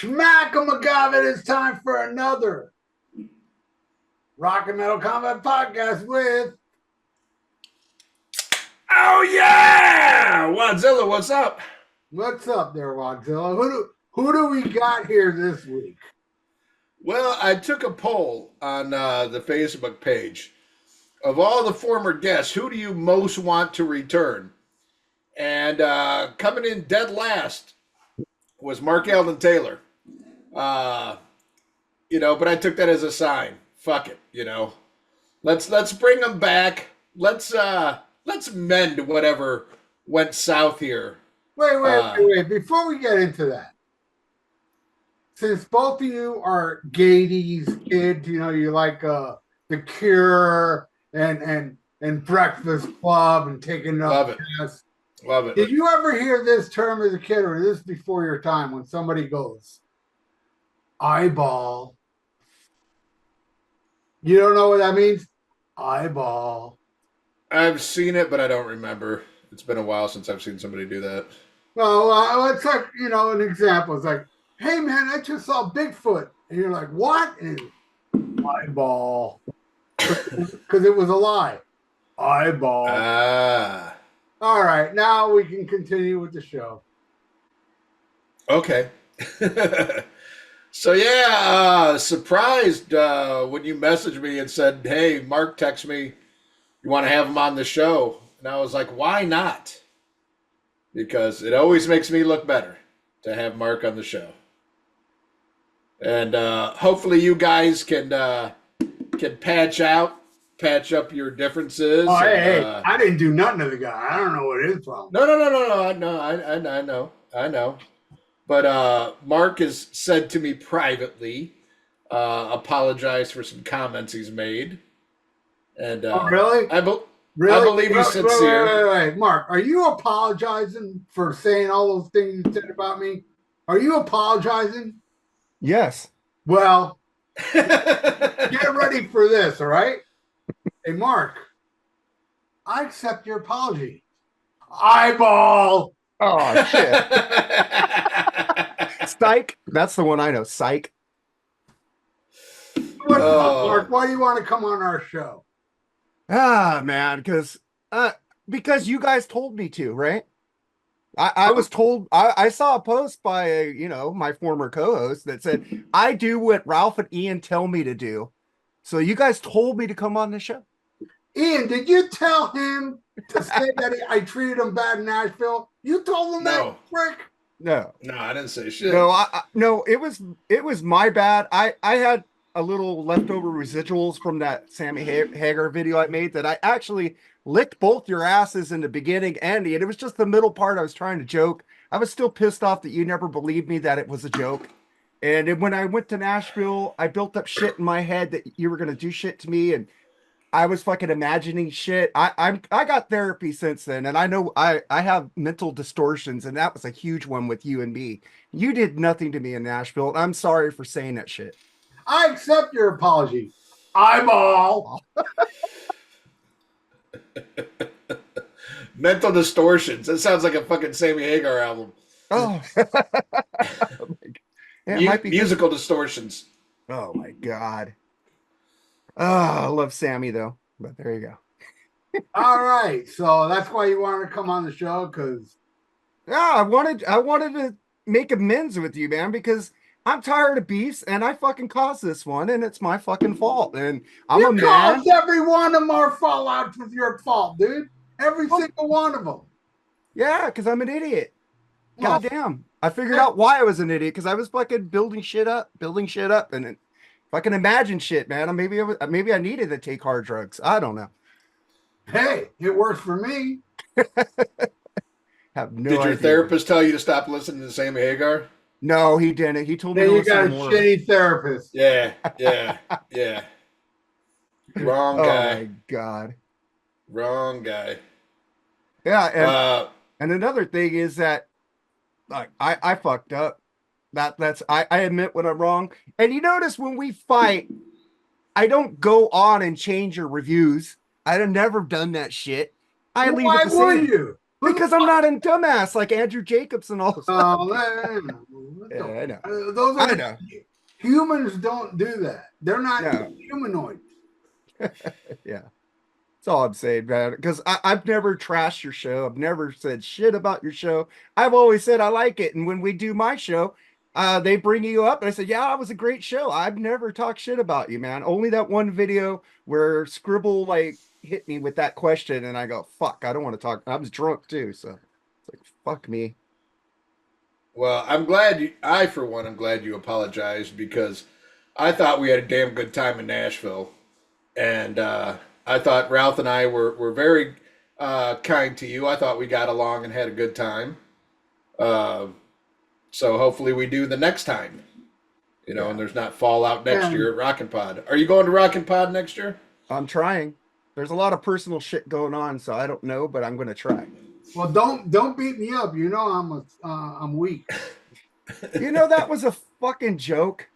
Smack 'em, McGavin. It's time for another Rock and Metal Combat podcast with. Oh, yeah! Wadzilla, what's up? What's up there, Wadzilla? Who do we got here this week? Well, I took a poll on the Facebook page. Of all the former guests, who do you most want to return? And coming in dead last was Mark Alden Taylor. But I took that as a sign. Fuck it, Let's bring him back. Let's mend whatever went south here. Wait. Before we get into that, since both of you are Gady's kids, you like The Cure and Breakfast Club and taking up. Love it. Yes. Love it. Did you ever hear this term as a kid, or is this before your time when somebody goes, eyeball? You don't know what that means? Eyeball. I've seen it, but I don't remember. It's been a while since I've seen somebody do that. Well, it's like, an example. It's like, hey, man, I just saw Bigfoot. And you're like, what? And eyeball. Because it was a lie. Eyeball. All right, now we can continue with the show. Okay. So, yeah, surprised when you messaged me and said, hey, Mark texted me, you want to have him on the show? And I was like, why not? Because it always makes me look better to have Mark on the show. And hopefully you guys can patch up your differences. Oh, hey, I didn't do nothing to the guy. I don't know what his problem. No. I know. But Mark has said to me privately, apologize for some comments he's made. And really? I believe he's sincere. Wait. Mark, are you apologizing for saying all those things you said about me? Are you apologizing? Yes. Well, get ready for this, all right? Hey, Mark, I accept your apology. Eyeball. Oh, shit. Psych. That's the one I know. Psych. What's up, Mark? Why do you want to come on our show? Man, because you guys told me to, right? I was told. I saw a post by my former co-host that said I do what Ralph and Ian tell me to do. So you guys told me to come on the show. Ian, did you tell him to say that I treated him bad in Nashville? You told him that, prick? No, I didn't say shit. No, it was my bad. I had a little leftover residuals from that Sammy Hagar video I made that I actually licked both your asses in the beginning and it was just the middle part. I was trying to joke. I was still pissed off that you never believed me that it was a joke. And when I went to Nashville, I built up shit in my head that you were going to do shit to me. And I was fucking imagining shit. I got therapy since then. And I know I have mental distortions. And that was a huge one with you and me. You did nothing to me in Nashville. And I'm sorry for saying that shit. I accept your apology. Eyeball. Mental distortions. That sounds like a fucking Sammy Hagar album. Oh. Musical distortions. Oh my God. Oh, I love Sammy though. But there you go. All right. So that's why you wanted to come on the show, because I wanted to make amends with you, man, because I'm tired of beefs and I fucking caused this one and it's my fucking fault. And I'm a man. Every one of them are fallouts with your fault, dude. Every single one of them. Yeah, because I'm an idiot. God damn. I figured out why I was an idiot, because I was fucking building shit up and fucking imagine shit, man. Maybe I needed to take hard drugs. I don't know. Hey, it works for me. Have no Did your idea. Therapist tell you to stop listening to Sammy Hagar? No, he didn't. He told me to you listen got a more. shitty therapist. Yeah. Wrong guy. Oh my God. Wrong guy. Yeah, and another thing is that like I fucked up. I admit when I'm wrong. And you notice when we fight, I don't go on and change your reviews. I'd have never done that shit. I leave it the same. Why would you? Because I'm not in dumbass like Andrew Jacobs and all those. Yeah, I know. Those are I know. humans don't do that. They're not No. humanoid. Yeah. That's all I'm saying, man. Because I've never trashed your show. I've never said shit about your show. I've always said I like it. And when we do my show, they bring you up and I said, yeah, it was a great show. I've never talked shit about you, man. Only that one video where Scribble like hit me with that question and I go, fuck, I don't want to talk. I was drunk too. So it's like, fuck me. Well, I'm glad for one, I'm glad you apologized because I thought we had a damn good time in Nashville. And I thought Ralph and I were very kind to you. I thought we got along and had a good time. So hopefully we do the next time, and there's not fallout next year at Rockin' Pod. Are you going to Rockin' Pod next year? I'm trying. There's a lot of personal shit going on, so I don't know, but I'm going to try. Well, don't beat me up. I'm weak. That was a fucking joke.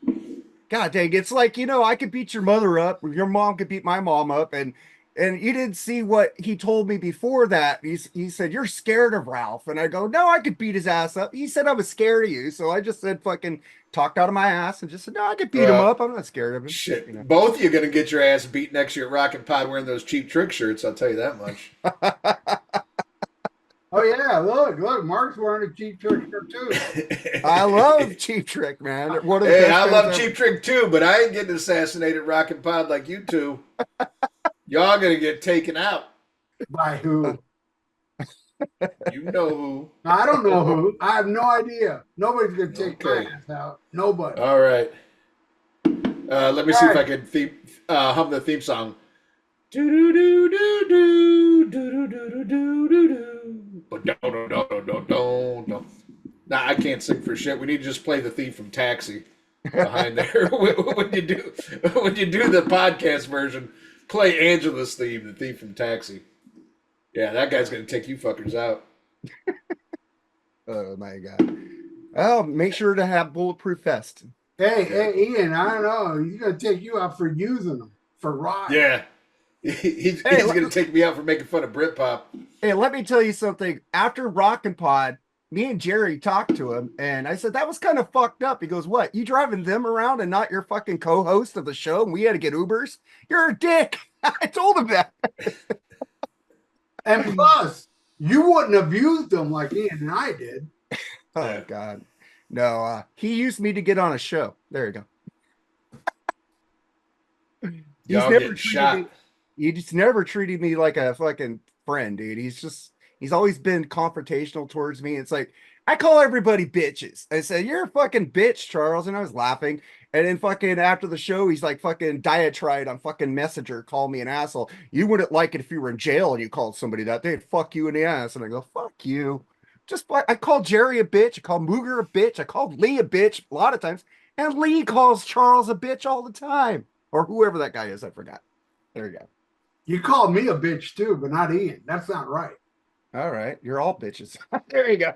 God dang, it's like, I could beat your mother up, or your mom could beat my mom up, and you didn't see what he told me before that. He said, you're scared of Ralph. And I go, no, I could beat his ass up. He said I was scared of you. So I just said fucking talked out of my ass and just said, no, I could beat him up. I'm not scared of him. Shit. Both of you going to get your ass beat next year at Rockin' Pod wearing those Cheap Trick shirts. I'll tell you that much. Oh yeah, look, Mark's wearing a Cheap Trick shirt too. I love Cheap Trick, man. Hey, I love Cheap Trick too, but I ain't getting assassinated Rockin' Pod like you two. Y'all gonna get taken out. By who? You know who. I don't know who. I have no idea. Nobody's gonna take my ass out. Nobody. All right. Let me see if I can hum the theme song. Do do do do do do do do do do do. Nah, I can't sing for shit. We need to just play the theme from Taxi behind there. when you do the podcast version, play Angela's theme, the theme from Taxi. Yeah, that guy's gonna take you fuckers out. Oh my god. Oh, make sure to have bulletproof vest. Hey, Ian, I don't know. He's gonna take you out for using them for rock. Yeah. He's going to take me out for making fun of Britpop. Hey, let me tell you something. After Rockin' Pod, me and Jerry talked to him, and I said, that was kind of fucked up. He goes, what? You driving them around and not your fucking co-host of the show, and we had to get Ubers? You're a dick. I told him that. And plus, you wouldn't have used them like Ian and I did. Oh, God. No, he used me to get on a show. There you go. Y'all get shot. He just never treated me like a fucking friend, dude. He's always been confrontational towards me. It's like, I call everybody bitches. I said, you're a fucking bitch, Charles. And I was laughing. And then fucking after the show, he's like fucking diatribe on fucking Messenger, call me an asshole. You wouldn't like it if you were in jail and you called somebody that. They'd fuck you in the ass. And I go, fuck you. I called Jerry a bitch. I called Mooger a bitch. I called Lee a bitch a lot of times. And Lee calls Charles a bitch all the time. Or whoever that guy is. I forgot. There you go. You called me a bitch too, but not Ian. That's not right. All right. You're all bitches. There you go.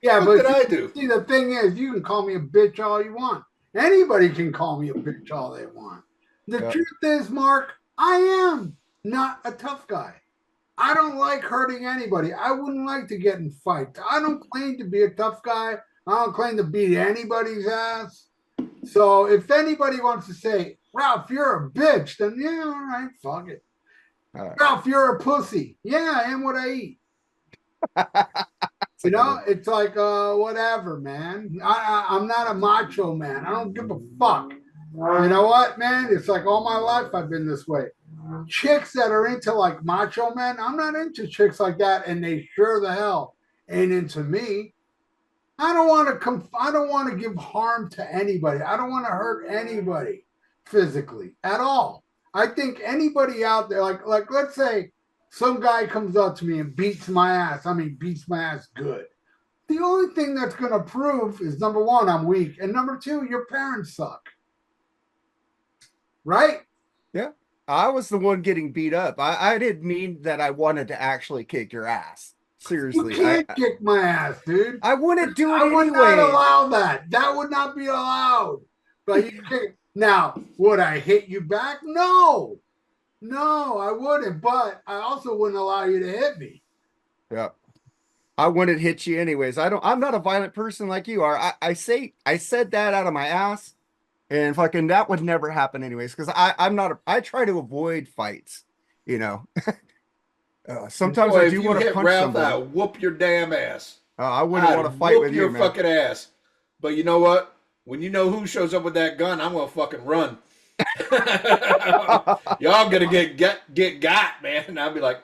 Yeah, what did I do? See, the thing is, you can call me a bitch all you want. Anybody can call me a bitch all they want. The truth is, Mark, I am not a tough guy. I don't like hurting anybody. I wouldn't like to get in fights. I don't claim to be a tough guy. I don't claim to beat anybody's ass. So if anybody wants to say, Ralph, you're a bitch, then yeah, all right, fuck it. Ralph, you're a pussy. Yeah, I am what I eat. It's like whatever, man. I'm not a macho man. I don't give a fuck. You know what, man? It's like all my life I've been this way. Chicks that are into like macho men, I'm not into chicks like that, and they sure the hell ain't into me. I don't want to give harm to anybody. I don't want to hurt anybody physically at all. I think anybody out there, like let's say some guy comes up to me and beats my ass. I mean, beats my ass good. The only thing that's going to prove is, number one, I'm weak. And number two, your parents suck. Right? Yeah. I was the one getting beat up. I didn't mean that I wanted to actually kick your ass. Seriously. You can't kick my ass, dude. I wouldn't do it I would anyway. not allow that. That would not be allowed. But you kick. Now, would I hit you back? No, I wouldn't. But I also wouldn't allow you to hit me. Yeah. I wouldn't hit you anyways. I'm not a violent person like you are. I said that out of my ass, and fucking that would never happen anyways. Because I'm not I try to avoid fights, you know. Sometimes I Boy, if do you want to hit punch Ralph, somebody. I'll whoop your damn ass. I wouldn't want to I'd fight whoop with you, your man. fucking ass. But you know what? When you know who shows up with that gun, I'm gonna fucking run. Y'all gonna get got, man. And I'll be like,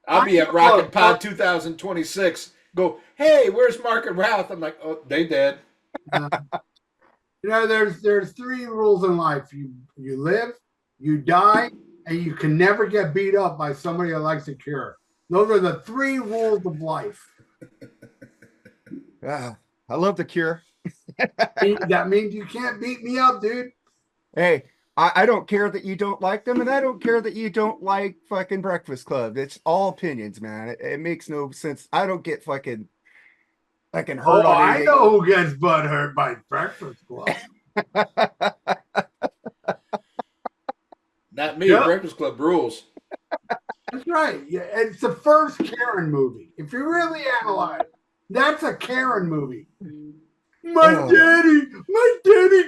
I'll be at Rocket Look, Pod 2026. Go, hey, where's Mark and Ralph? I'm like, oh, they dead. you know, there's three rules in life. You live, you die, and you can never get beat up by somebody that likes a cure. Those are the three rules of life. Yeah, I love the Cure. That means you can't beat me up, dude. Hey, I don't care that you don't like them, and I don't care that you don't like fucking Breakfast Club. It's all opinions, man. It makes no sense. I don't get fucking hurt Oh, on I anything. know who gets butt hurt by Breakfast Club. Not me. Yep. Breakfast Club rules. That's right. Yeah, it's the first Karen movie. If you really analyze, that's a Karen movie. My daddy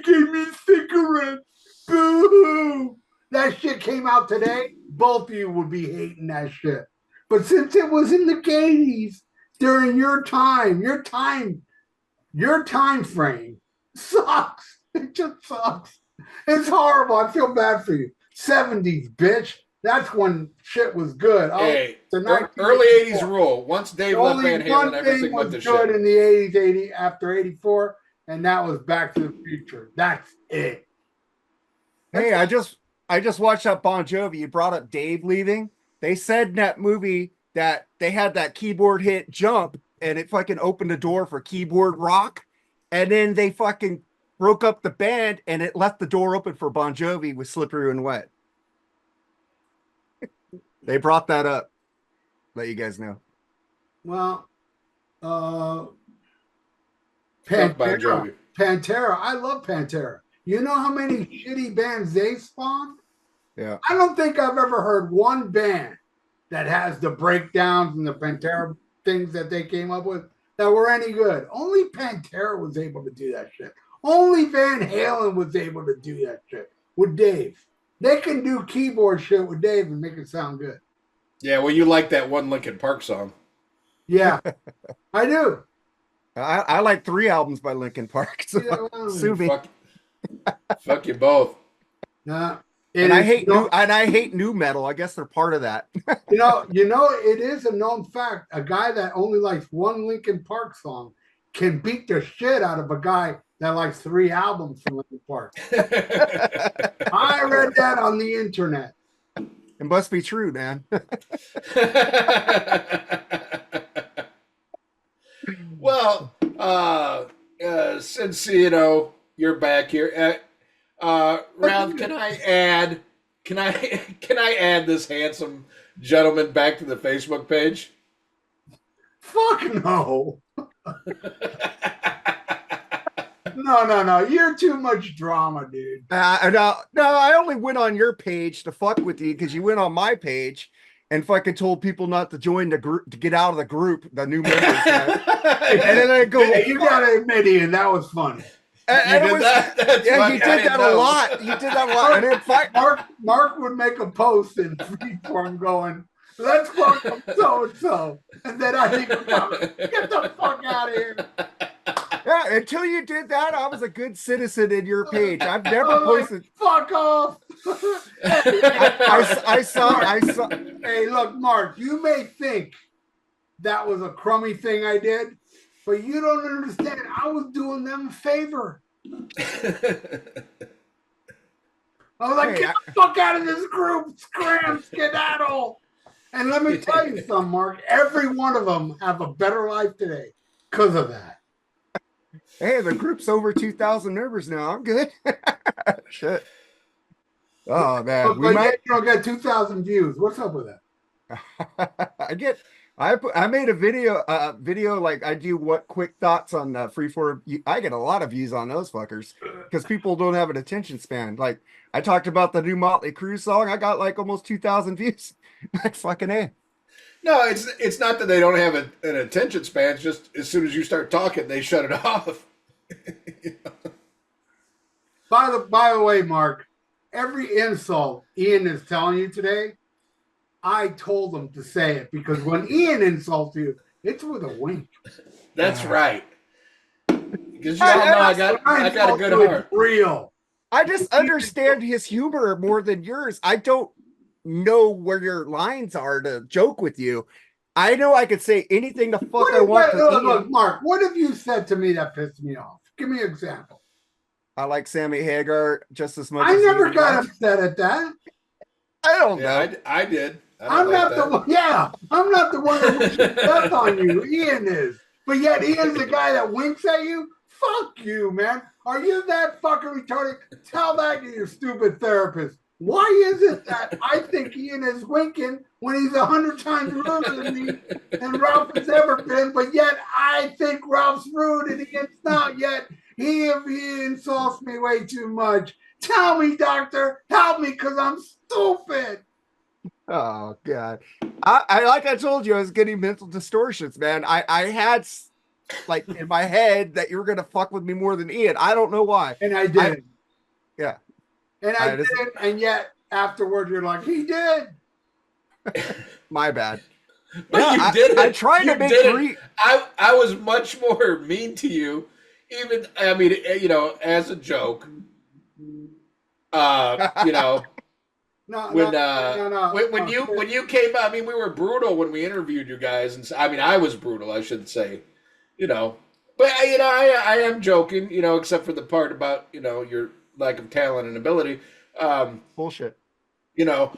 gave me cigarettes. Boo-hoo. That shit came out today. Both of you would be hating that shit. But since it was in the 80s, during your time frame sucks. It just sucks. It's horrible. I feel bad for you. 70s, bitch. That's when shit was good. Hey, the early 80s rule. Once Dave left only Van Halen, one everything thing went was to good shit. in the 80s, 80 after 84, and that was Back to the Future. That's it. Hey, I just watched that Bon Jovi. You brought up Dave leaving. They said in that movie that they had that keyboard hit Jump, and it fucking opened the door for keyboard rock. And then they fucking broke up the band, and it left the door open for Bon Jovi with Slippery and Wet. They brought that up. Let you guys know. Well, Fuck Bon Pantera. Jovi. Pantera. I love Pantera. You know how many shitty bands they spawned? Yeah. I don't think I've ever heard one band that has the breakdowns and the Pantera things that they came up with that were any good. Only Pantera was able to do that shit. Only Van Halen was able to do that shit with Dave. They can do keyboard shit with Dave and make it sound good. Yeah, well, you like that one Linkin Park song. Yeah, I do. I like 3 albums by Linkin Park. So Yeah, well, sue me. Fuck you both. And I hate new metal. I guess they're part of that. you know, it is a known fact. A guy that only likes one Linkin Park song can beat the shit out of a guy that likes 3 albums from Linkin Park. I read that on the internet. It must be true, man. Well, since you're back here, Ralph, can I add this handsome gentleman back to the Facebook page? Fuck no. No. You're too much drama, dude. No, I only went on your page to fuck with you because you went on my page and fucking told people not to join the group, to get out of the group, the new members. And then I go, hey, you gotta admit, Ian, that was funny. He did that a lot. He did that a lot. And in fact, Mark would make a post in Freeform going, let's welcome so-and-so. And then I think about it. Get the fuck out of here. Yeah, until you did that, I was a good citizen in your page. I've never posted. Fuck off. I saw. Hey, look, Mark, you may think that was a crummy thing I did, but you don't understand. I was doing them a favor. I was like, get the fuck out of this group. Scram, skedaddle. And let me tell you something, Mark. Every one of them have a better life today because of that. Hey, the group's over 2,000 members now. I'm good. Shit. Oh man, Look, we might get 2,000 views. What's up with that? I made a video like I do what quick thoughts on Freeform. I get a lot of views on those fuckers because people don't have an attention span. Like I talked about the new Motley Crüe song. I got like almost 2,000 views. Like fucking A. No, it's not that they don't have an attention span. It's just as soon as you start talking, they shut it off. By the way, Mark, every insult Ian is telling you today, I told him to say it because when Ian insults you, it's with a wink. That's right. Because you all know I got a good heart. Real. I just understand his humor more than yours. I don't know where your lines are to joke with you. I know I could say anything the fuck I want to Ian. Look, Mark, what have you said to me that pissed me off? Give me an example. I like Sammy Hagar just as much I as never you. got upset at that. I don't know. Yeah, I did. I'm not the one. Yeah, I'm not the one that wishes death on you. Ian is. But yet Ian's the guy that winks at you? Fuck you, man. Are you that fucking retarded? Tell that to your stupid therapist. Why is it that I think Ian is winking when he's 100 times ruder than me than Ralph has ever been, but yet I think Ralph's rude and Ian's not yet. He insults me way too much. Tell me, doctor, help me because I'm stupid. Oh God. I like I told you, I was getting mental distortions, man. I had like in my head that you were gonna fuck with me more than Ian. I don't know why. And I did. Yeah. And I did, and yet afterward you're like, he did. My bad. But no, you did it. I tried to make three. I was much more mean to you, even as a joke. When you came out, I mean, we were brutal when we interviewed you guys, and I was brutal, I should say, But I am joking, except for the part about your lack of talent and ability. Bullshit. Ralph,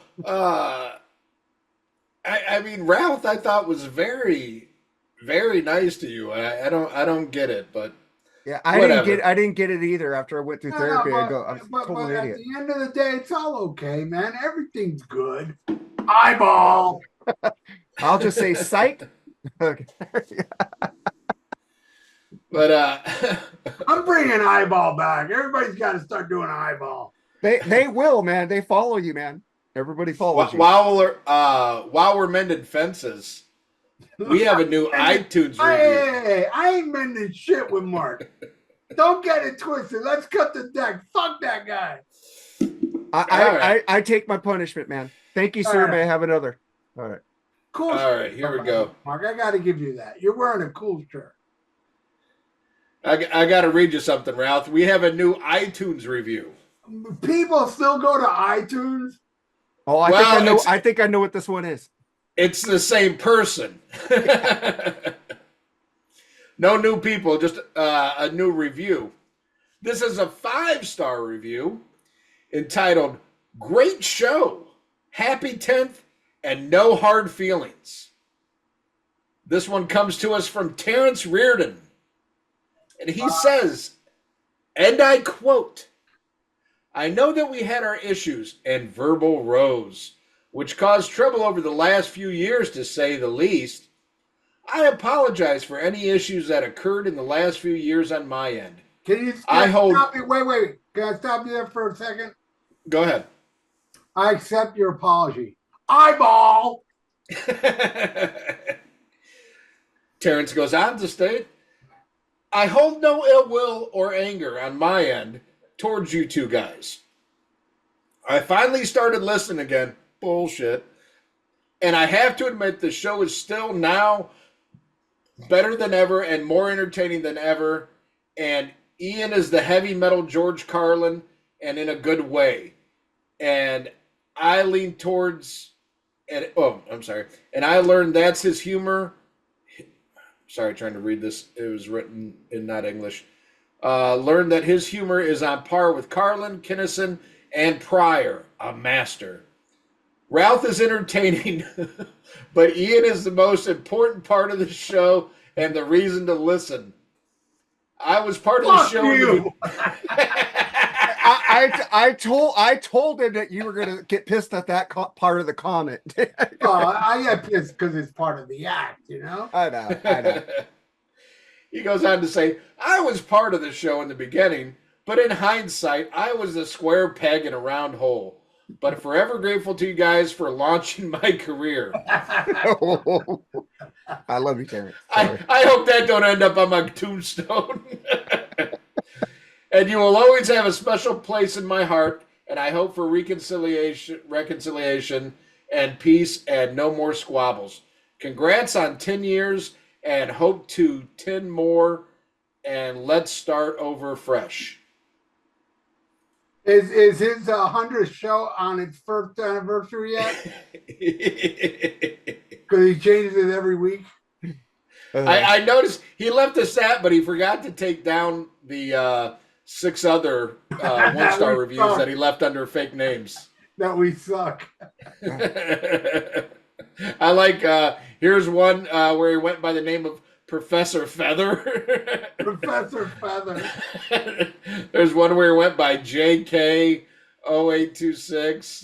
I thought was very, very nice to you. I don't get it, but yeah, I didn't get it either. After I went through therapy, I go, I'm totally an idiot. At the end of the day, it's all okay, man. Everything's good. Eyeball. I'll just say psych. Okay. But I'm bringing eyeball back. Everybody's got to start doing eyeball. They will, man. They follow you, man. Everybody follows you. While we're mending fences, we have a new iTunes review. Hey, I ain't mending shit with Mark. Don't get it twisted. Let's cut the deck. Fuck that guy. I take my punishment, man. Thank you, sir. Right. May I have another? All right. Cool. All right, here we go. Mark, I got to give you that. You're wearing a cool shirt. I got to read you something, Ralph. We have a new iTunes review. People still go to iTunes. Oh, I think I know what this one is. It's the same person. No new people, just a new review. This is a 5-star review entitled "Great Show, Happy 10th, and No Hard Feelings." This one comes to us from Terrence Reardon. And he says, and I quote, "I know that we had our issues and verbal rows, which caused trouble over the last few years, to say the least. I apologize for any issues that occurred in the last few years on my end. Can you stop me? Wait. Can I stop you there for a second? Go ahead. I accept your apology. Eyeball. Terrence goes on to state, "I hold no ill will or anger on my end towards you two guys. I finally started listening again. Bullshit. And I have to admit the show is still now better than ever and more entertaining than ever. And Ian is the heavy metal George Carlin, and in a good way. And I lean towards, and I learned that's his humor." Sorry, trying to read this. It was written in not English. "Learned that his humor is on par with Carlin, Kinnison, and Pryor, a master. Ralph is entertaining, but Ian is the most important part of the show and the reason to listen. I was part of the show." You. I told him that you were gonna get pissed at that part of the comment. I get pissed because it's part of the act, I know. He goes on to say, "I was part of the show in the beginning, but in hindsight, I was a square peg in a round hole. but forever grateful to you guys for launching my career. I love you, Terrence. I hope that don't end up on my tombstone. And you will always have a special place in my heart, and I hope for reconciliation and peace and no more squabbles. Congrats on 10 years and hope to 10 more, and let's start over fresh. Is his 100th show on its first anniversary yet? Because he changes it every week. I noticed he left us that, but he forgot to take down the 6 other 1-star reviews that he left under fake names. That we suck. I like, here's one where he went by the name of Professor Feather. Professor Feather. There's one where he went by JK0826.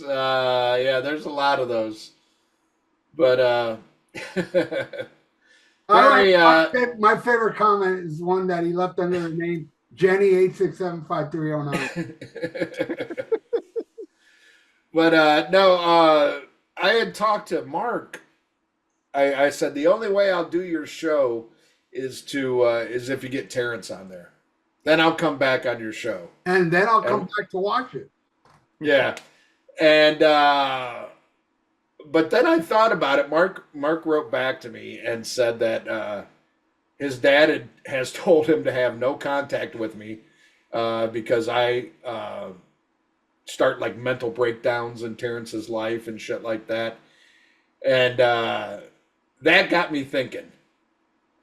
Yeah, there's a lot of those. But my favorite comment is one that he left under the name Jenny8675309. But no, I had talked to Mark. I said the only way I'll do your show is if you get Terrence on there. Then I'll come back on your show. And then I'll come back to watch it. Yeah. And but then I thought about it. Mark wrote back to me and said that his dad has told him to have no contact with me because I start like mental breakdowns in Terrence's life and shit like that. And that got me thinking.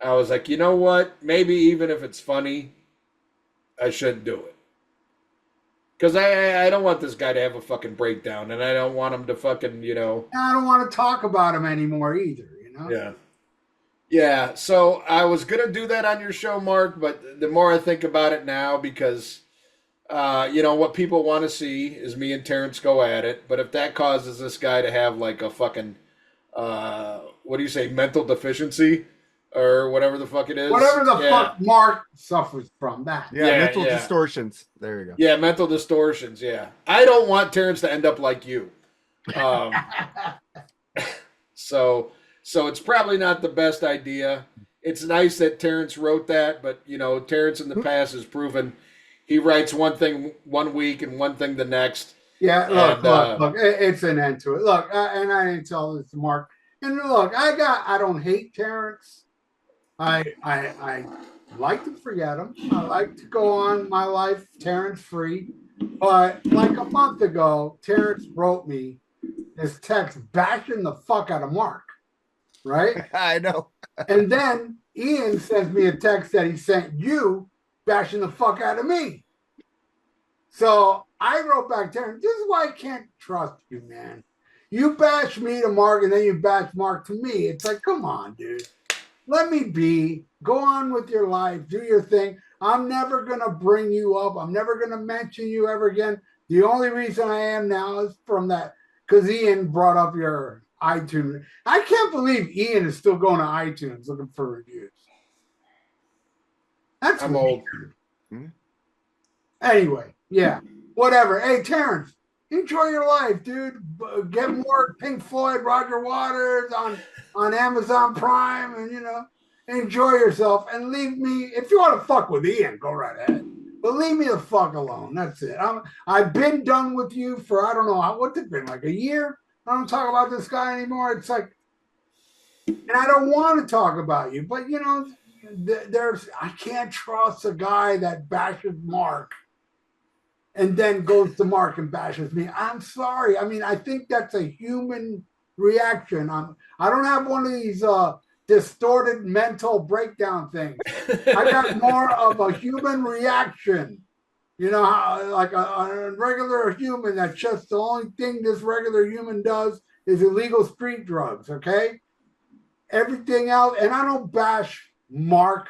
I was like, you know what? Maybe even if it's funny, I shouldn't do it. Because I don't want this guy to have a fucking breakdown, and I don't want him to fucking, I don't want to talk about him anymore either, Yeah. Yeah, so I was going to do that on your show, Mark, but the more I think about it now, because, what people want to see is me and Terrence go at it, but if that causes this guy to have like a fucking, what do you say, mental deficiency? Or whatever the fuck it is. Whatever the fuck Mark suffers from that. Yeah, mental distortions. There you go. Yeah, mental distortions, yeah. I don't want Terrence to end up like you. So it's probably not the best idea. It's nice that Terrence wrote that, but, Terrence in the past has proven he writes one thing one week and one thing the next. Yeah, look, it's an end to it. Look, and I didn't tell this to Mark. And look, I don't hate Terrence. I like to forget him. I like to go on my life Terrence free. But like a month ago, Terrence wrote me this text bashing the fuck out of Mark. Right? I know. And then Ian sends me a text that he sent you bashing the fuck out of me. So I wrote back, Terrence, this is why I can't trust you, man. You bash me to Mark and then you bash Mark to me. It's like, come on, dude. Let me be. Go on with your life. Do your thing. I'm never going to bring you up. I'm never going to mention you ever again. The only reason I am now is from that, because Ian brought up your iTunes. I can't believe Ian is still going to iTunes looking for reviews. I'm old. Anyway, yeah. Whatever. Hey, Terrence. Enjoy your life, dude. Get more Pink Floyd, Roger Waters on Amazon Prime, and enjoy yourself. And leave me. If you want to fuck with Ian, go right ahead. But leave me the fuck alone. That's it. I've been done with you for I don't know what's it been, like a year. I don't talk about this guy anymore. It's like, and I don't want to talk about you, but I can't trust a guy that bashes Mark. And then goes to Mark and bashes me. I'm sorry. I mean, I think that's a human reaction. I don't have one of these distorted mental breakdown things. I got more of a human reaction. Like a regular human, that's just the only thing this regular human does is illegal street drugs, okay? Everything else, and I don't bash Mark.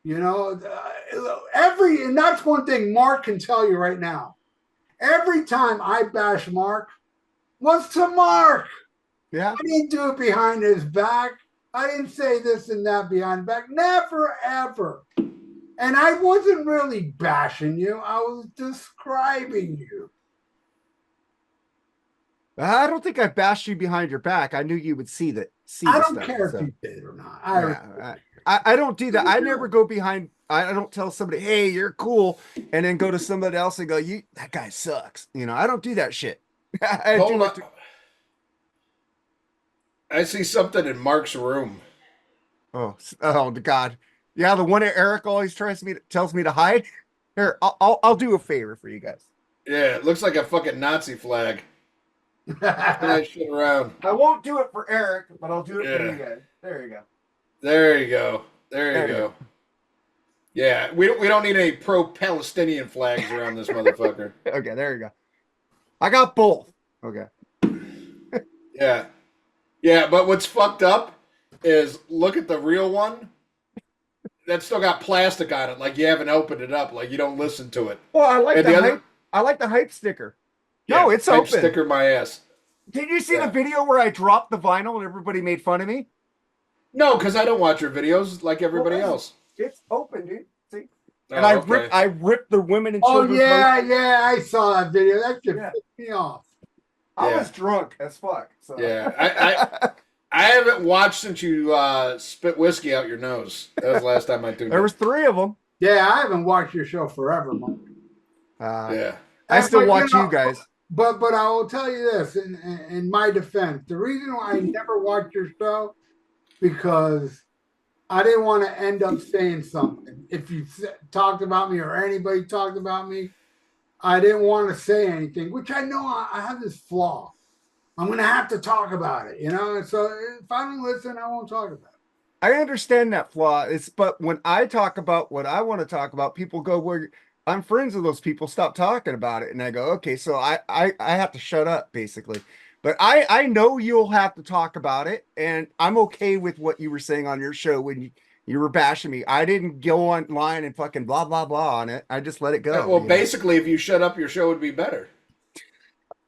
And that's one thing Mark can tell you right now. Every time I bash Mark, what's to Mark? Yeah. I didn't do it behind his back. I didn't say this and that behind his back. Never, ever. And I wasn't really bashing you. I was describing you. I don't think I bashed you behind your back. I knew you would see that. See I the don't stuff. care So. if you did or not. I don't do that. I never go behind. I don't tell somebody, "Hey, you're cool," and then go to somebody else and go, "You that guy sucks." You know, I don't do that shit. I Hold do on. it. I see something in Mark's room. Oh, God, yeah, the one that Eric always tells me to hide. Here, I'll do a favor for you guys. Yeah, it looks like a fucking Nazi flag. Turn that shit around. I won't do it for Eric, but I'll do it for Yeah. you guys. There you go. There you go. There you There you go. go. Yeah, we don't need any pro-Palestinian flags around this motherfucker. Okay, there you go. I got both. Okay. Yeah. Yeah, but what's fucked up is look at the real one. That's still got plastic on it, like you haven't opened it up, like you don't listen to it. Well, I like And the the hype. other- I like the hype sticker. Yeah, No, it's type open. sticker my ass. Did you see Yeah. the video where I dropped the vinyl and everybody made fun of me? No, because I don't watch your videos like everybody Well, else. It's open, dude. See? Oh, And I okay. ripped the women and Oh children's yeah, most- yeah, I saw that video. That just Yeah. pissed me off. I Yeah. was drunk as fuck. So. Yeah, I haven't watched since you spit whiskey out your nose. That was the last time I tuned There in. was 3 of them. Yeah, I haven't watched your show forever, Mark. Yeah. I still But, watch you guys. But I will tell you this in my defense, the reason why I never watched your show because I didn't want to end up saying something. If you talked about me or anybody talked about me, I didn't want to say anything, which I know I have this flaw. I'm going to have to talk about it, you know? And so if I don't listen, I won't talk about it. I understand that flaw. But when I talk about what I want to talk about, people go, "Well, I'm friends with those people. Stop talking about it." And I go, "Okay, so I have to shut up, basically." But I know you'll have to talk about it, and I'm okay with what you were saying on your show when you were bashing me. I didn't go online and fucking blah blah blah on it. I just let it go. Well, basically, if you shut up, your show would be better.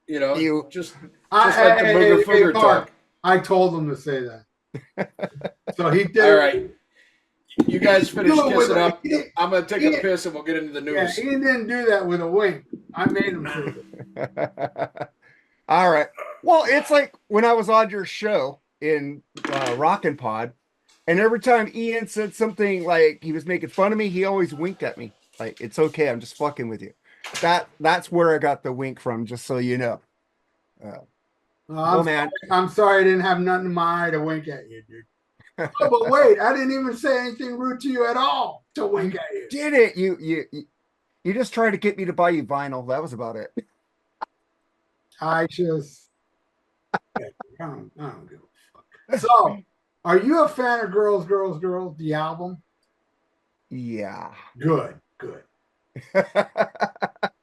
You know, just let the booger fooger talk. I told him to say that. So he did. All right. You guys finish Do it with kissing a- up. I'm going to take a piss and we'll get into the Yeah, news. he didn't do that with a wink. I made him do it. All right. Well, it's like when I was on your show in Rockin' Pod, and every time Ian said something like he was making fun of me, he always winked at me. Like, "It's okay, I'm just fucking with you." That's where I got the wink from, just so you know. Man. I'm sorry I didn't have nothing in my eye to wink at you, dude. Oh, but wait, I didn't even say anything rude to you at all to wink at you. Did it? You just tried to get me to buy you vinyl. That was about it. I just I don't give a fuck. So, are you a fan of Girls, the album? Yeah. Good. I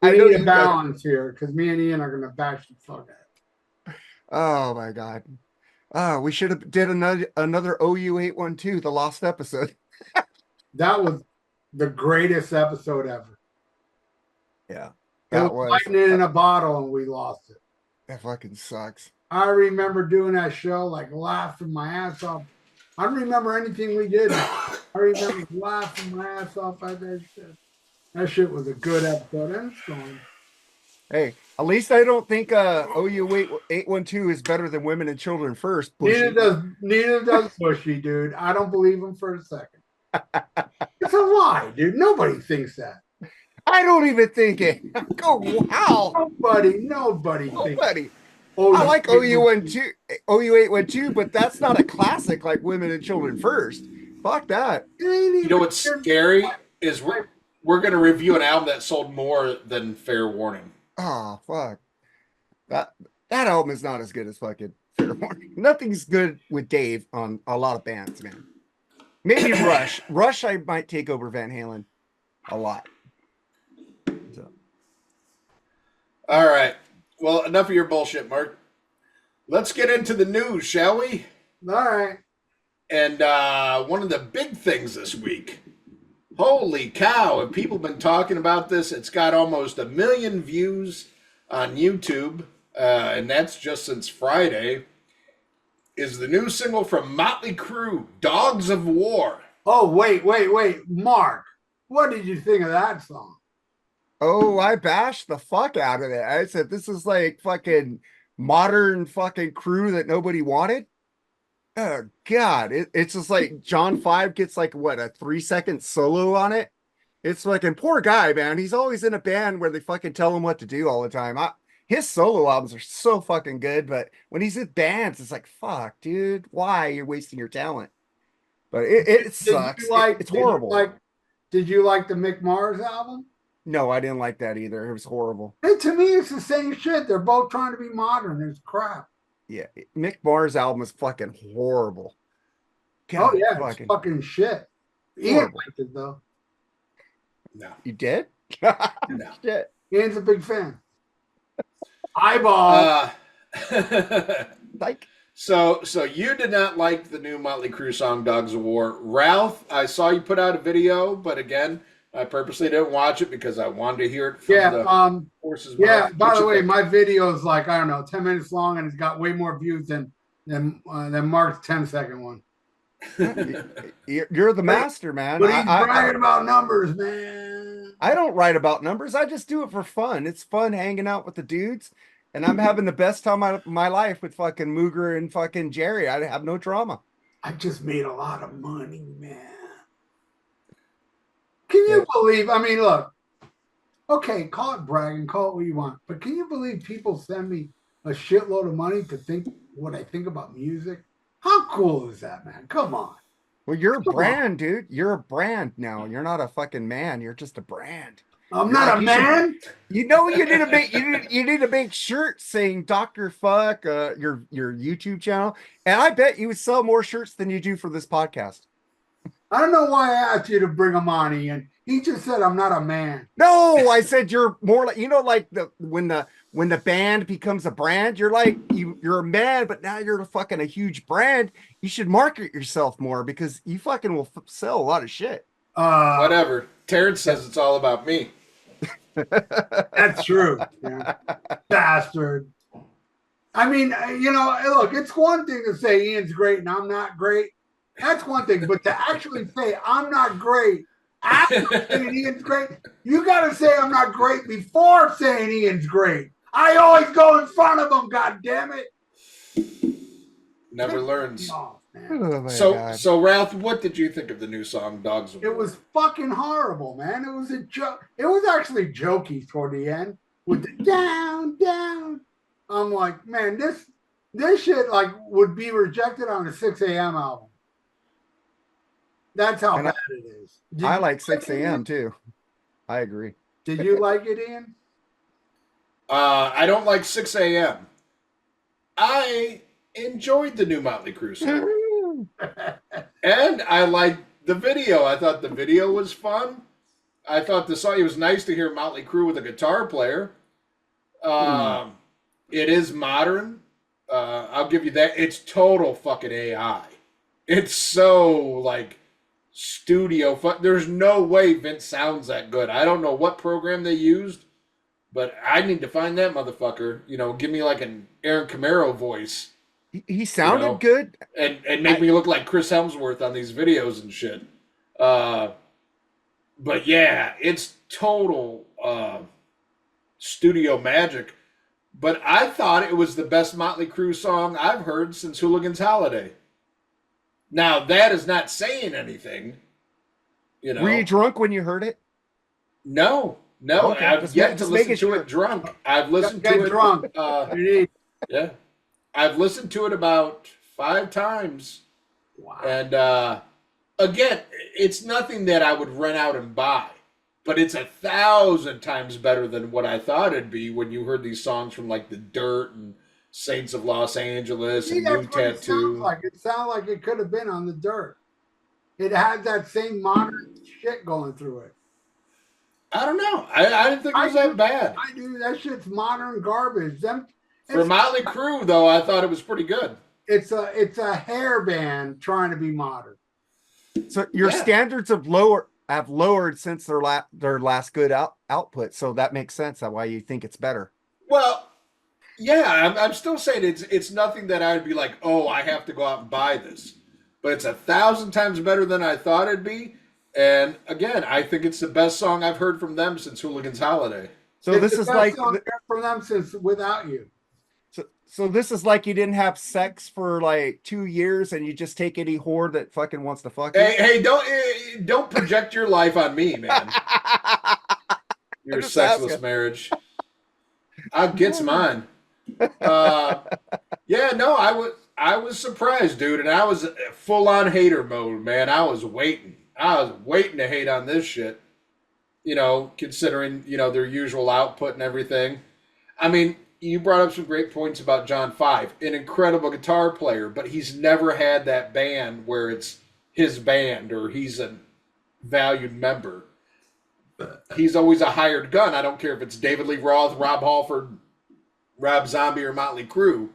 I know need a you balance here because me and Ian are gonna bash the fuck out. Oh my God. Oh, we should have did another OU 812, the lost episode. That was the greatest episode ever. Yeah. It That was was lightning in a bottle and we lost it. that fucking sucks. I remember doing that show, like laughing my ass off. I don't remember anything we did. I remember laughing my ass off at that shit. That shit was a good episode, and it's going. Hey, at least I don't think OU 812 is better than Women and Children First. Bushy. Neither does Bushy, dude. I don't believe him for a second. It's a lie, dude. Nobody thinks that. I don't even think it. Go wow. Nobody thinks. Nobody. Oh, I like OU 812, but that's not a classic like Women and Children First. Fuck that. You know what's scary is we're going to review an album that sold more than Fair Warning. Oh fuck. That album is not as good as fucking Fair Warning. Nothing's good with Dave on a lot of bands, man. Maybe Rush. Rush I might take over Van Halen a lot. So. All right. Well, enough of your bullshit, Mark. Let's get into the news, shall we? All right. And one of the big things this week. Holy cow, have people been talking about this? It's got almost 1 million views on YouTube, and that's just since Friday, is the new single from Motley Crüe, Dogs of War. Oh, wait. Mark, what did you think of that song? Oh, I bashed the fuck out of it. I said this is like fucking modern fucking Crue that nobody wanted. Oh God, it's just like John 5 gets like what, a 3-second solo on it. It's like, and poor guy, man. He's always in a band where they fucking tell him what to do all the time. His solo albums are so fucking good, but when he's in bands, it's like, fuck, dude, why you're wasting your talent? But it sucks. It's horrible. Did you like the Mick Mars album? No, I didn't like that either. It was horrible. Hey, to me, it's the same shit. They're both trying to be modern. It's crap. Yeah, Mick Mars' album is fucking horrible. God, oh yeah, it's fucking shit. Ian liked it though. No, you did? No, shit. Ian's a big fan. Eyeball. Like. So you did not like the new Motley Crue song "Dogs of War." Ralph, I saw you put out a video, but again, I purposely didn't watch it because I wanted to hear it from the horse's mouth. Yeah, by the way, my video is like, I don't know, 10 minutes long, and it's got way more views than Mark's 10-second one. You're the master, man. But he's bragging about numbers, man. I don't write about numbers. I just do it for fun. It's fun hanging out with the dudes, and I'm having the best time of my life with fucking Mooger and fucking Jerry. I have no drama. I just made a lot of money, man. Can you believe? I mean, look. Okay, call it bragging, call it what you want. But can you believe people send me a shitload of money to think what I think about music? How cool is that, man? Come on. Well, you're a brand, dude. You're a brand now. You're not a fucking man. You're just a brand. I'm not a man. You know, you need a big shirt saying Dr. Fuck, your YouTube channel. And I bet you would sell more shirts than you do for this podcast. I don't know why I asked you to bring him on, Ian. He just said I'm not a man. No, I said you're more like, you know, like when the band becomes a brand, you're like you're a man, but now you're a huge brand. You should market yourself more because you fucking will sell a lot of shit. Whatever. Terrence says it's all about me. That's true. Yeah. Bastard. I mean, you know, look, it's one thing to say Ian's great and I'm not great. That's one thing, but to actually say I'm not great after saying Ian's great, you got to say I'm not great before saying Ian's great. I always go in front of him. God damn it! Never learns. Oh, so Ralph, what did you think of the new song "Dogs of War"? It was fucking horrible, man. It was a joke. It was actually jokey toward the end with the down, down. I'm like, man, this shit like would be rejected on a 6 a.m. album. That's how bad it is. I like 6 a.m. too. I agree. Did you like it, Ian? I don't like 6 a.m. I enjoyed the new Motley Crue song. And I liked the video. I thought the video was fun. I thought the song, it was nice to hear Motley Crue with a guitar player. It is modern. I'll give you that. It's total fucking AI. It's so like studio. There's no way Vince sounds that good. I don't know what program they used, but I need to find that motherfucker. You know, give me like an Aaron Camaro voice. He sounded good. And make me look like Chris Hemsworth on these videos and shit. But yeah, it's total studio magic. But I thought it was the best Motley Crue song I've heard since Hooligan's Holiday. Now, that is not saying anything. You know. Were you drunk when you heard it? No. Okay. I've yet to listen to it drunk. I've listened to it drunk. Yeah. I've listened to it about 5 times. Wow. And again, it's nothing that I would rent out and buy. But it's 1,000 times better than what I thought it'd be when you heard these songs from like The Dirt and Saints of Los Angeles and New Tattoo. It sounded like it could have been on The Dirt. It had that same modern shit going through it. I don't know. I didn't think it was that bad. I do. That shit's modern garbage. For Motley Crue, though, I thought it was pretty good. It's a hair band trying to be modern. So your standards have lowered since their last good output. So that makes sense. That's why you think it's better. Well, yeah, I'm still saying it's nothing that I would be like, oh, I have to go out and buy this. But it's 1,000 times better than I thought it'd be. And again, I think it's the best song I've heard from them since Hooligan's Holiday. So this is like from them since Without You. So this is like you didn't have sex for like 2 years and you just take any whore that fucking wants to fuck you. Hey, don't project your life on me, man. Your just sexless asking. marriage. I gets mine. Yeah, no, I was surprised, dude, and I was full on hater mode, man. I was waiting. I was waiting to hate on this shit. Considering, their usual output and everything. I mean, you brought up some great points about John Five, an incredible guitar player, but he's never had that band where it's his band or he's a valued member. He's always a hired gun. I don't care if it's David Lee Roth, Rob Halford, Rob Zombie, or Motley Crue.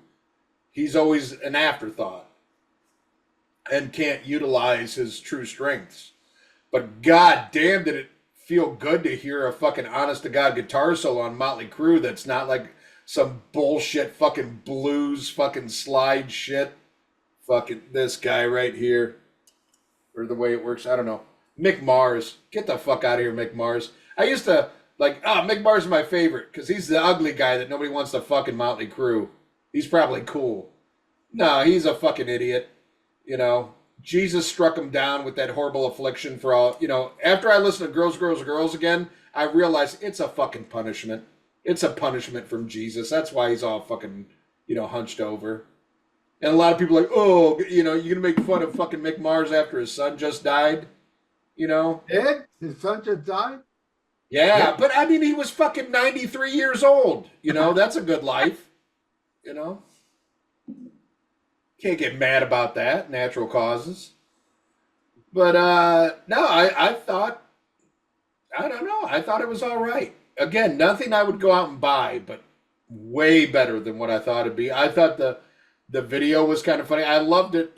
He's always an afterthought and can't utilize his true strengths. But god damn, did it feel good to hear a fucking honest to god guitar solo on Motley Crue that's not like some bullshit fucking blues fucking slide shit. Fucking this guy right here. Or the way it works, I don't know. Mick Mars. Get the fuck out of here, Mick Mars. I used to Mick Mars is my favorite because he's the ugly guy that nobody wants to fucking Motley Crue. He's probably cool. No, he's a fucking idiot. Jesus struck him down with that horrible affliction for all, after I listened to Girls, Girls, Girls again, I realized it's a fucking punishment. It's a punishment from Jesus. That's why he's all fucking, hunched over. And a lot of people are like, oh, you're going to make fun of fucking Mick Mars after his son just died, Ed, his son just died? Yeah, but I mean, he was fucking 93 years old. That's a good life. Can't get mad about that. Natural causes. But no, I thought, I don't know. I thought it was all right. Again, nothing I would go out and buy, but way better than what I thought it'd be. I thought the video was kind of funny. I loved it,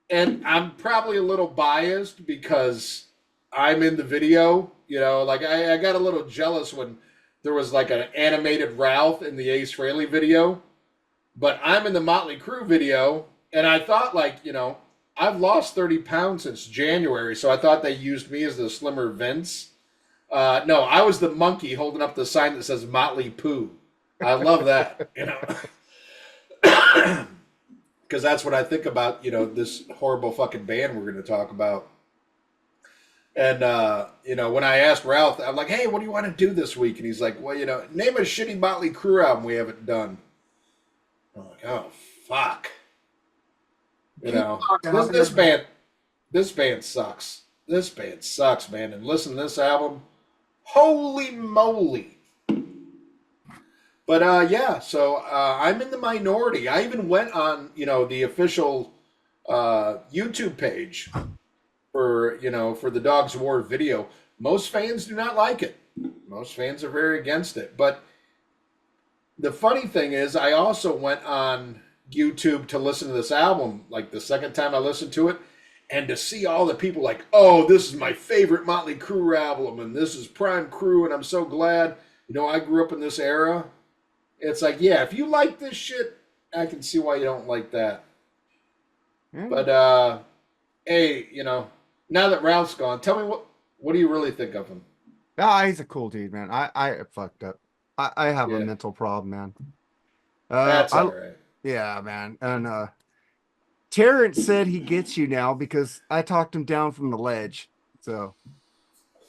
and I'm probably a little biased because I'm in the video. I got a little jealous when there was like an animated Ralph in the Ace Frehley video. But I'm in the Motley Crue video, and I thought, I've lost 30 pounds since January, so I thought they used me as the slimmer Vince. No, I was the monkey holding up the sign that says Motley Poo. I love that, because that's what I think about, this horrible fucking band we're going to talk about. And, when I asked Ralph, I'm like, hey, what do you want to do this week? And he's like, well, name a shitty Motley Crue album we haven't done. I'm like, oh, fuck. This band sucks. This band sucks, man. And listen to this album. Holy moly. But, yeah, so I'm in the minority. I even went on, the official YouTube page for the Dogs of War video. Most fans do not like it. Most fans are very against it. But the funny thing is, I also went on YouTube to listen to this album, like the second time I listened to it, and to see all the people like, oh, this is my favorite Motley Crue album, and this is Prime Crue, and I'm so glad, I grew up in this era. It's like, yeah, if you like this shit, I can see why you don't like that. But, hey, now that Ralph's gone, tell me what do you really think of him? Ah, he's a cool dude, man. I fucked up. I have a mental problem, man. That's all right. Yeah, man. And Terrence said he gets you now because I talked him down from the ledge. So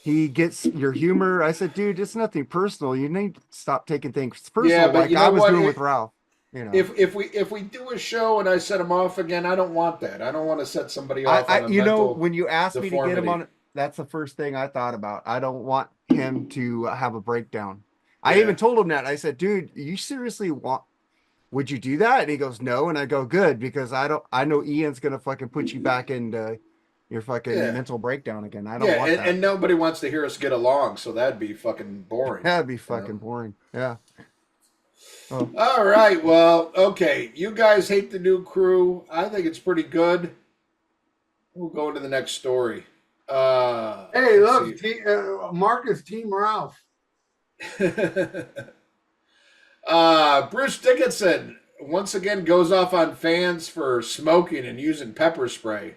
he gets your humor. I said, dude, it's nothing personal. You need to stop taking things personal, yeah, but like I was doing with Ralph. If we do a show and I set him off again, I don't want that. I don't want to set somebody off. When you asked me to get him on, that's the first thing I thought about. I don't want him to have a breakdown. I even told him that. I said, dude, you seriously would you do that? And he goes, no. And I go, good, because I know Ian's going to fucking put you back into your fucking mental breakdown again. I don't want that. And nobody wants to hear us get along. So that'd be fucking boring. That'd be fucking boring. Yeah. Oh. All right. Well, okay. You guys hate the new Crue. I think it's pretty good. We'll go into the next story. Hey, look, Marcus Team Ralph. Bruce Dickinson once again goes off on fans for smoking and using pepper spray.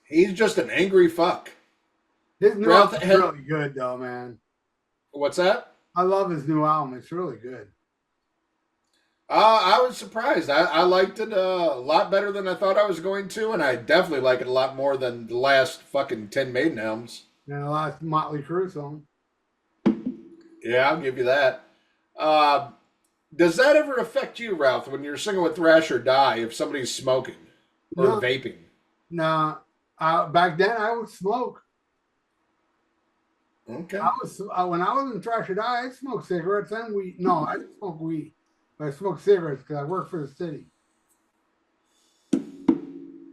He's just an angry fuck. His Ralph is really good, though, man. What's that? I love his new album. It's really good. I was surprised. I liked it a lot better than I thought I was going to, and I definitely like it a lot more than the last fucking 10 Maiden albums. And the last Motley Crüe song. Yeah, I'll give you that. Uh, does that ever affect you, Ralph, when you're singing with Thrash or Die if somebody's smoking or No, vaping? no. Back then I would smoke. Okay. I was when I was in Trash or Die, I smoked cigarettes and weed. No, I didn't smoke weed, but I smoked cigarettes because I worked for the city.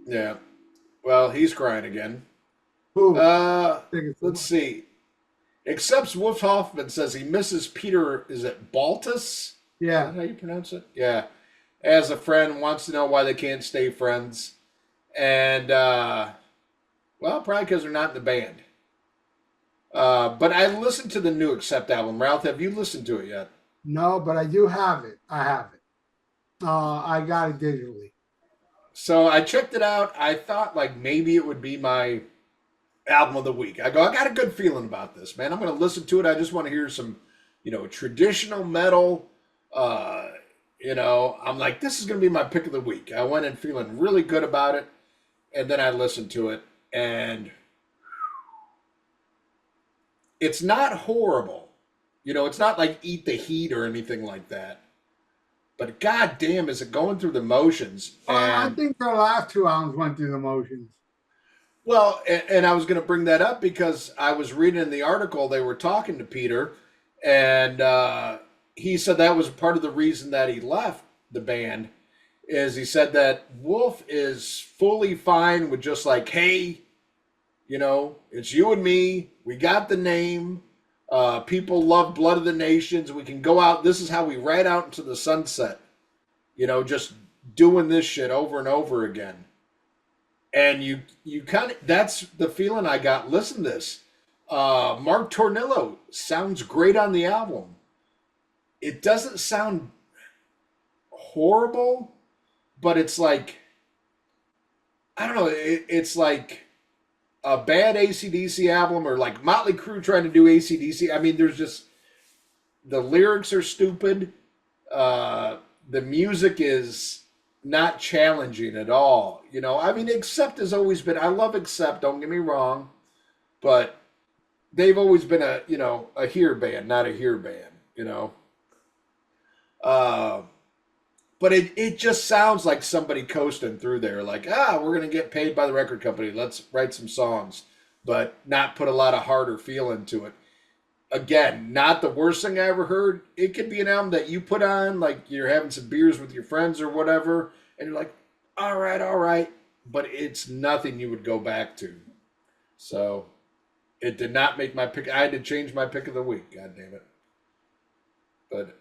Yeah. Well, he's crying again. Who? Let's see. Except Wolf Hoffman says he misses Peter. Is it Baltus? Is Yeah. that how you pronounce it? Yeah. As a friend, wants to know why they can't stay friends. And, well, probably because they're not in the band. But I listened to the new Accept album. Ralph, have you listened to it yet? No, but I do have it. I have it. I got it digitally. So I checked it out. I thought like maybe it would be my album of the week. I got a good feeling about this, man. I'm going to listen to it. I just want to hear some, traditional metal. I'm like, this is going to be my pick of the week. I went in feeling really good about it. And then I listened to it. And it's not horrible. It's not like Eat the Heat or anything like that. But goddamn, is it going through the motions? I think their last two albums went through the motions. Well, and I was going to bring that up because I was reading in the article, they were talking to Peter, and he said that was part of the reason that he left the band, is he said that Wolf is fully fine with just like, hey, it's you and me. We got the name. People love Blood of the Nations. We can go out. This is how we ride out into the sunset. Just doing this shit over and over again. And you kind of, that's the feeling I got. Listen to this. Mark Tornillo sounds great on the album. It doesn't sound horrible, but it's like, I don't know. It's like a bad AC/DC album, or like Motley Crue trying to do AC/DC. I mean, there's just, the lyrics are stupid. The music is not challenging at all. I mean, Accept has always been, I love Accept, don't get me wrong, but they've always been a here band, not a here band, but it just sounds like somebody coasting through there, like, we're going to get paid by the record company. Let's write some songs, but not put a lot of heart or feel into it. Again, not the worst thing I ever heard. It could be an album that you put on, like you're having some beers with your friends or whatever, and you're like, all right. But it's nothing you would go back to. So it did not make my pick. I had to change my pick of the week. God damn it. But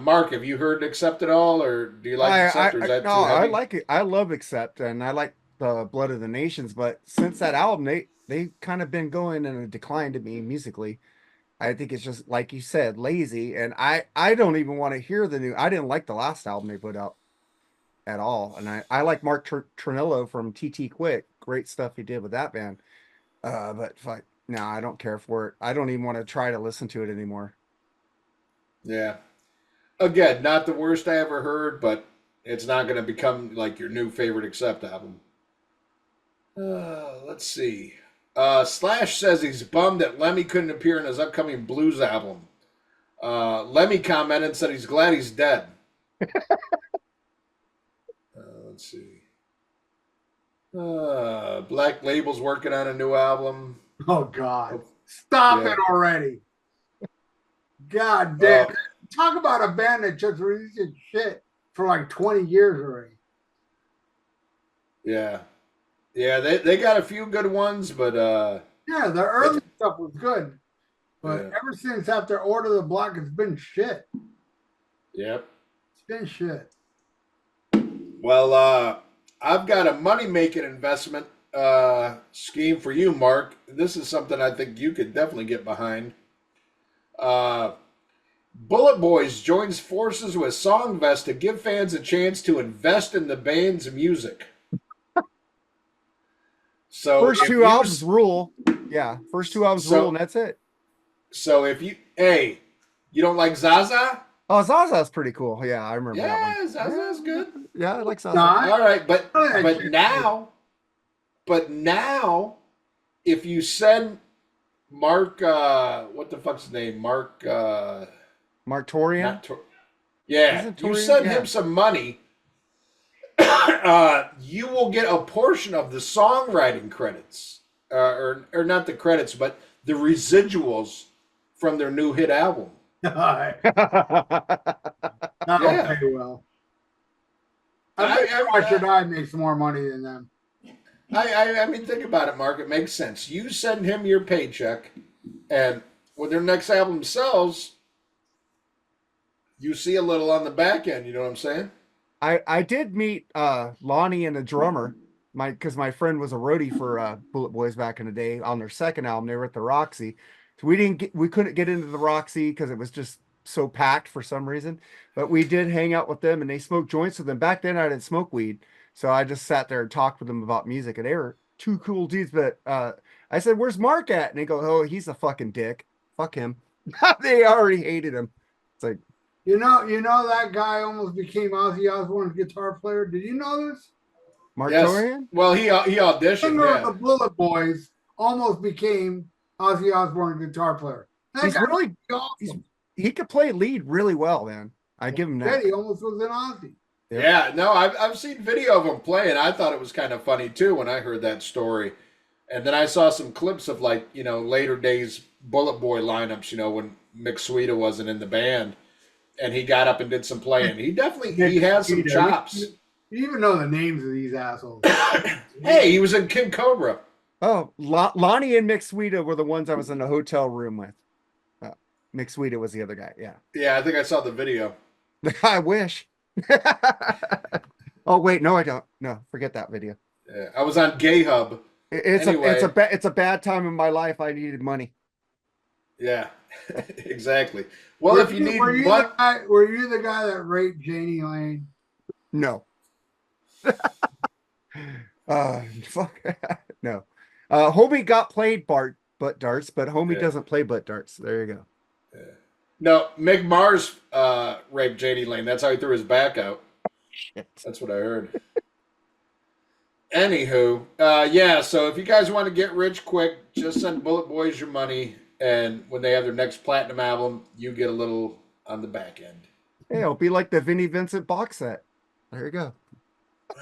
Mark, have you heard Accept at all, or do you like Accept? Or is that no, too heavy? I like it. I love Accept, and I like the Blood of the Nations. But since that album, they kind of been going in a decline to me musically. I think it's just like you said, lazy, and I don't even want to hear the new. I didn't like the last album they put out at all, and I like Mark Trinillo from TT Quick. Great stuff he did with that band. But no, I don't care for it. I don't even want to try to listen to it anymore. Yeah. Again, not the worst I ever heard, but it's not going to become like your new favorite Accept album. Let's see. Slash says he's bummed that Lemmy couldn't appear in his upcoming blues album. Lemmy commented and said he's glad he's dead. Let's see. Black Label's working on a new album. Oh, God. Stop it already. God damn. Talk about a band that just releases shit for like 20 years already. Yeah. Yeah, they got a few good ones, but yeah, the early stuff was good. But ever since after Order of the Block, it's been shit. Yep. It's been shit. Well, I've got a money-making investment scheme for you, Mark. This is something I think you could definitely get behind. Bullet Boys joins forces with Songvest to give fans a chance to invest in the band's music. So first two albums rule. Yeah, first two albums rule, and that's it. So if you, You don't like Zaza? Oh, Zaza's pretty cool. Yeah, I remember that one. Yeah, Zaza's good. Yeah, I like No, Zaza. I, All right, I but now, if you send Mark, what the fuck's his name? Mark, Mark Torian. not Tor- yeah, Isn't you Torian? send Yeah. him some money, you will get a portion of the songwriting credits, or not the credits, but the residuals from their new hit album. that'll Yeah, pay well. I bet Watch Your Die makes more money than them. I mean, think about it, Mark. It makes sense. You send him your paycheck, and when their next album sells, you see a little on the back end. You know what I'm saying? I did meet Lonnie and a drummer. Because my friend was a roadie for Bullet Boys back in the day on their second album. They were at the Roxy. So we couldn't get into the Roxy because it was just so packed for some reason. But we did hang out with them and they smoked joints with them. Back then I didn't smoke weed. So I just sat there and talked with them about music and they were two cool dudes. But I said, "Where's Mark at?" And they go, "Oh, he's a fucking dick. Fuck him." They already hated him. It's like, You know that guy almost became Ozzy Osbourne's guitar player. Did you know this? Mark Yes. Torian? Well, he auditioned. Singer of Yeah. the Bullet Boys almost became Ozzy Osbourne's guitar player. That He's guy really was he's awesome. he could play lead really well, man. I give him that. He almost was an Ozzy. Yep. Yeah. No, I've seen video of him playing. I thought it was kind of funny too when I heard that story, and then I saw some clips of later days Bullet Boy lineups. When Mick Sweeta wasn't in the band, and he got up and did some playing. He definitely he has some chops. You even know the names of these assholes. Hey, he was in King Cobra. Oh, Lonnie and Mick Sweeta were the ones I was in the hotel room with. Mick Sweeta was the other guy. Yeah. Yeah, I think I saw the video. I wish. Oh wait, no, I don't. No, forget that video. Yeah, I was on Gay Hub. It's a bad time in my life. I needed money. Yeah, exactly. Well, if you need were you the guy that raped Janie Lane? No. Fuck no. Homie got played butt darts, but homie doesn't play butt darts. There you go. Yeah. No, Mick Mars raped Janie Lane. That's how he threw his back out. Shit. That's what I heard. Anywho, yeah. So if you guys want to get rich quick, just send Bullet Boys your money, and when they have their next platinum album, you get a little on the back end. Hey, it'll be like the Vinnie Vincent box set. There you go.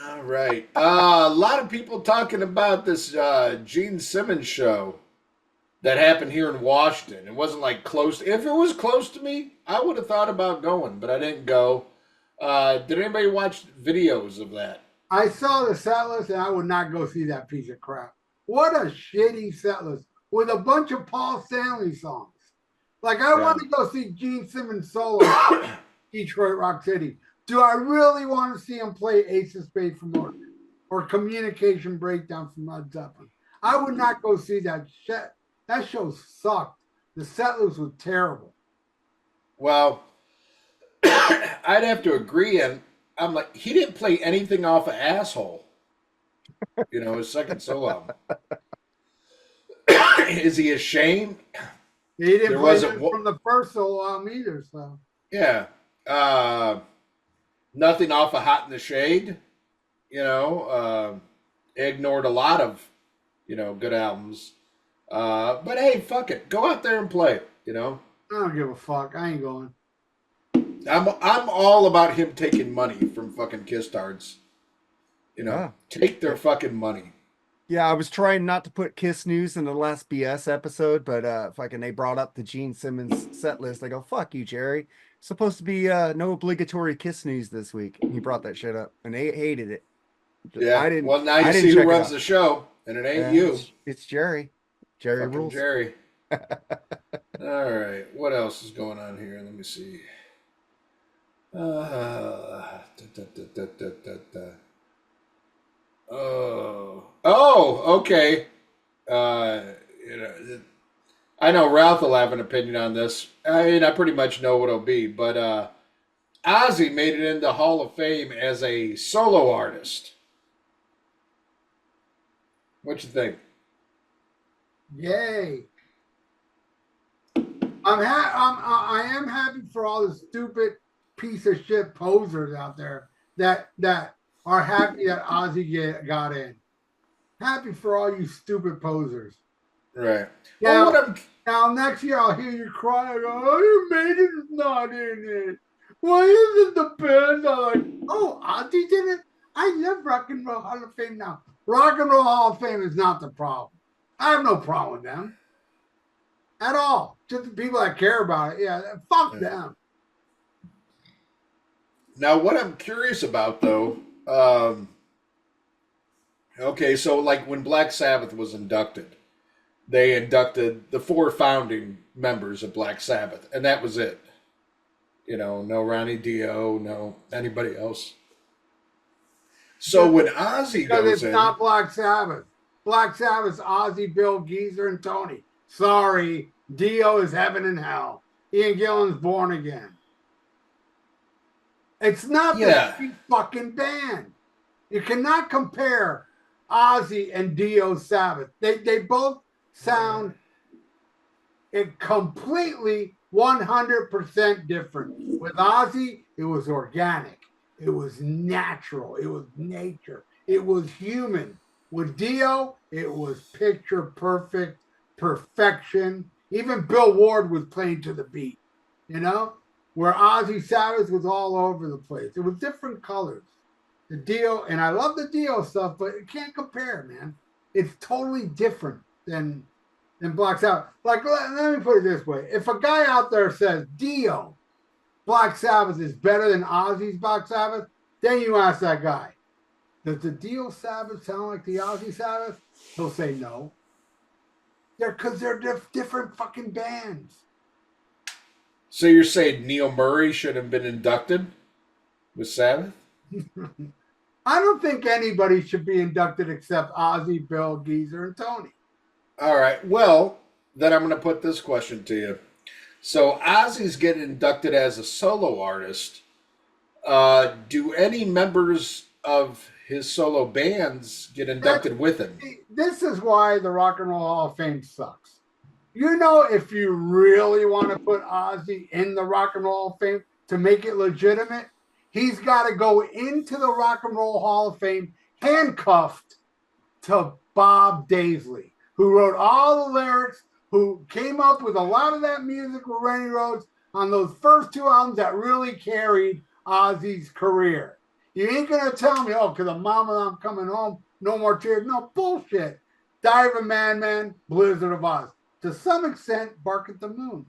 All right. A lot of people talking about this Gene Simmons show that happened here in Washington. It wasn't like close. If it was close to me, I would have thought about going, but I didn't go. Did anybody watch videos of that? I saw the set list and I would not go see that piece of crap. What a shitty set list with a bunch of Paul Stanley songs. Like, I want to go see Gene Simmons solo Detroit Rock City. Do I really want to see him play Ace of Spades from Morgan or Communication Breakdown from Led Zeppelin? I would not go see that shit. That show sucked. The set list was terrible. Well, I'd have to agree, and I'm like, he didn't play anything off of Asshole. His second solo album. Is he ashamed? He didn't play it from the first solo album either, so. Yeah. Nothing off of Hot in the Shade. Ignored a lot of, good albums. But hey, fuck it. Go out there and play, I don't give a fuck. I ain't going. I'm all about him taking money from fucking Kiss Tards. Take their fucking money. Yeah, I was trying not to put Kiss news in the last BS episode, but fucking they brought up the Gene Simmons set list. I go, fuck you, Jerry. Supposed to be no obligatory Kiss news this week. He brought that shit up, and they hated it. Yeah. Well, now you see who runs the show, and it ain't you. It's Jerry. Jerry fucking rules. Jerry. All right. What else is going on here? Let me see. Okay. I know Ralph will have an opinion on this. I mean, I pretty much know what it'll be, but Ozzy made it into Hall of Fame as a solo artist. What you think? Yay. I am happy for all the stupid piece of shit posers out there that are happy that Ozzy got in. Happy for all you stupid posers. Right. Well, Now, what I'm now next year I'll hear you cry. I go, oh, you made it not in it. Why isn't the band? I'm like, oh, Ozzy did it. I love Rock and Roll Hall of Fame now. Rock and Roll Hall of Fame is not the problem. I have no problem with them at all. Just the people that care about it. Yeah, fuck them. Now, what I'm curious about, though, okay, so like when Black Sabbath was inducted, they inducted the 4 founding members of Black Sabbath, and that was it. You know, no Ronnie Dio, no anybody else. So when Ozzy Because goes it's in, not Black Sabbath. Black Sabbath's Ozzy, Bill, Geezer, and Tony. Sorry, Dio is heaven and hell. Ian Gillan's Born Again. It's not the same fucking band. You cannot compare Ozzy and Dio Sabbath. They both sound completely 100% different. With Ozzy, it was organic. It was natural. It was nature. It was human. With Dio, it was picture perfect, perfection. Even Bill Ward was playing to the beat, you know? Where Ozzy Sabbath was all over the place. It was different colors. The Dio, and I love the Dio stuff, but it can't compare, man. It's totally different than Black Sabbath. Like, let me put it this way. If a guy out there says Dio, Black Sabbath is better than Ozzy's Black Sabbath, then you ask that guy, does the Dio Sabbath sound like the Ozzy Sabbath? He'll say no. Because they're different fucking bands. So you're saying Neil Murray should have been inducted with Sabbath? I don't think anybody should be inducted except Ozzy, Bill, Geezer, and Tony. All right. Well, then I'm going to put this question to you. So Ozzy's getting inducted as a solo artist. Do any members of his solo bands get inducted with him? This is why the Rock and Roll Hall of Fame sucks. You know, if you really want to put Ozzy in the Rock and Roll Hall of Fame to make it legitimate, he's got to go into the Rock and Roll Hall of Fame handcuffed to Bob Daisley, who wrote all the lyrics, who came up with a lot of that music with Randy Rhoads on those first 2 albums that really carried Ozzy's career. You ain't going to tell me, oh, because of Mama, I'm coming home, no more tears. No, bullshit. Dive of Madman, Blizzard of Oz. To some extent, Bark at the Moon.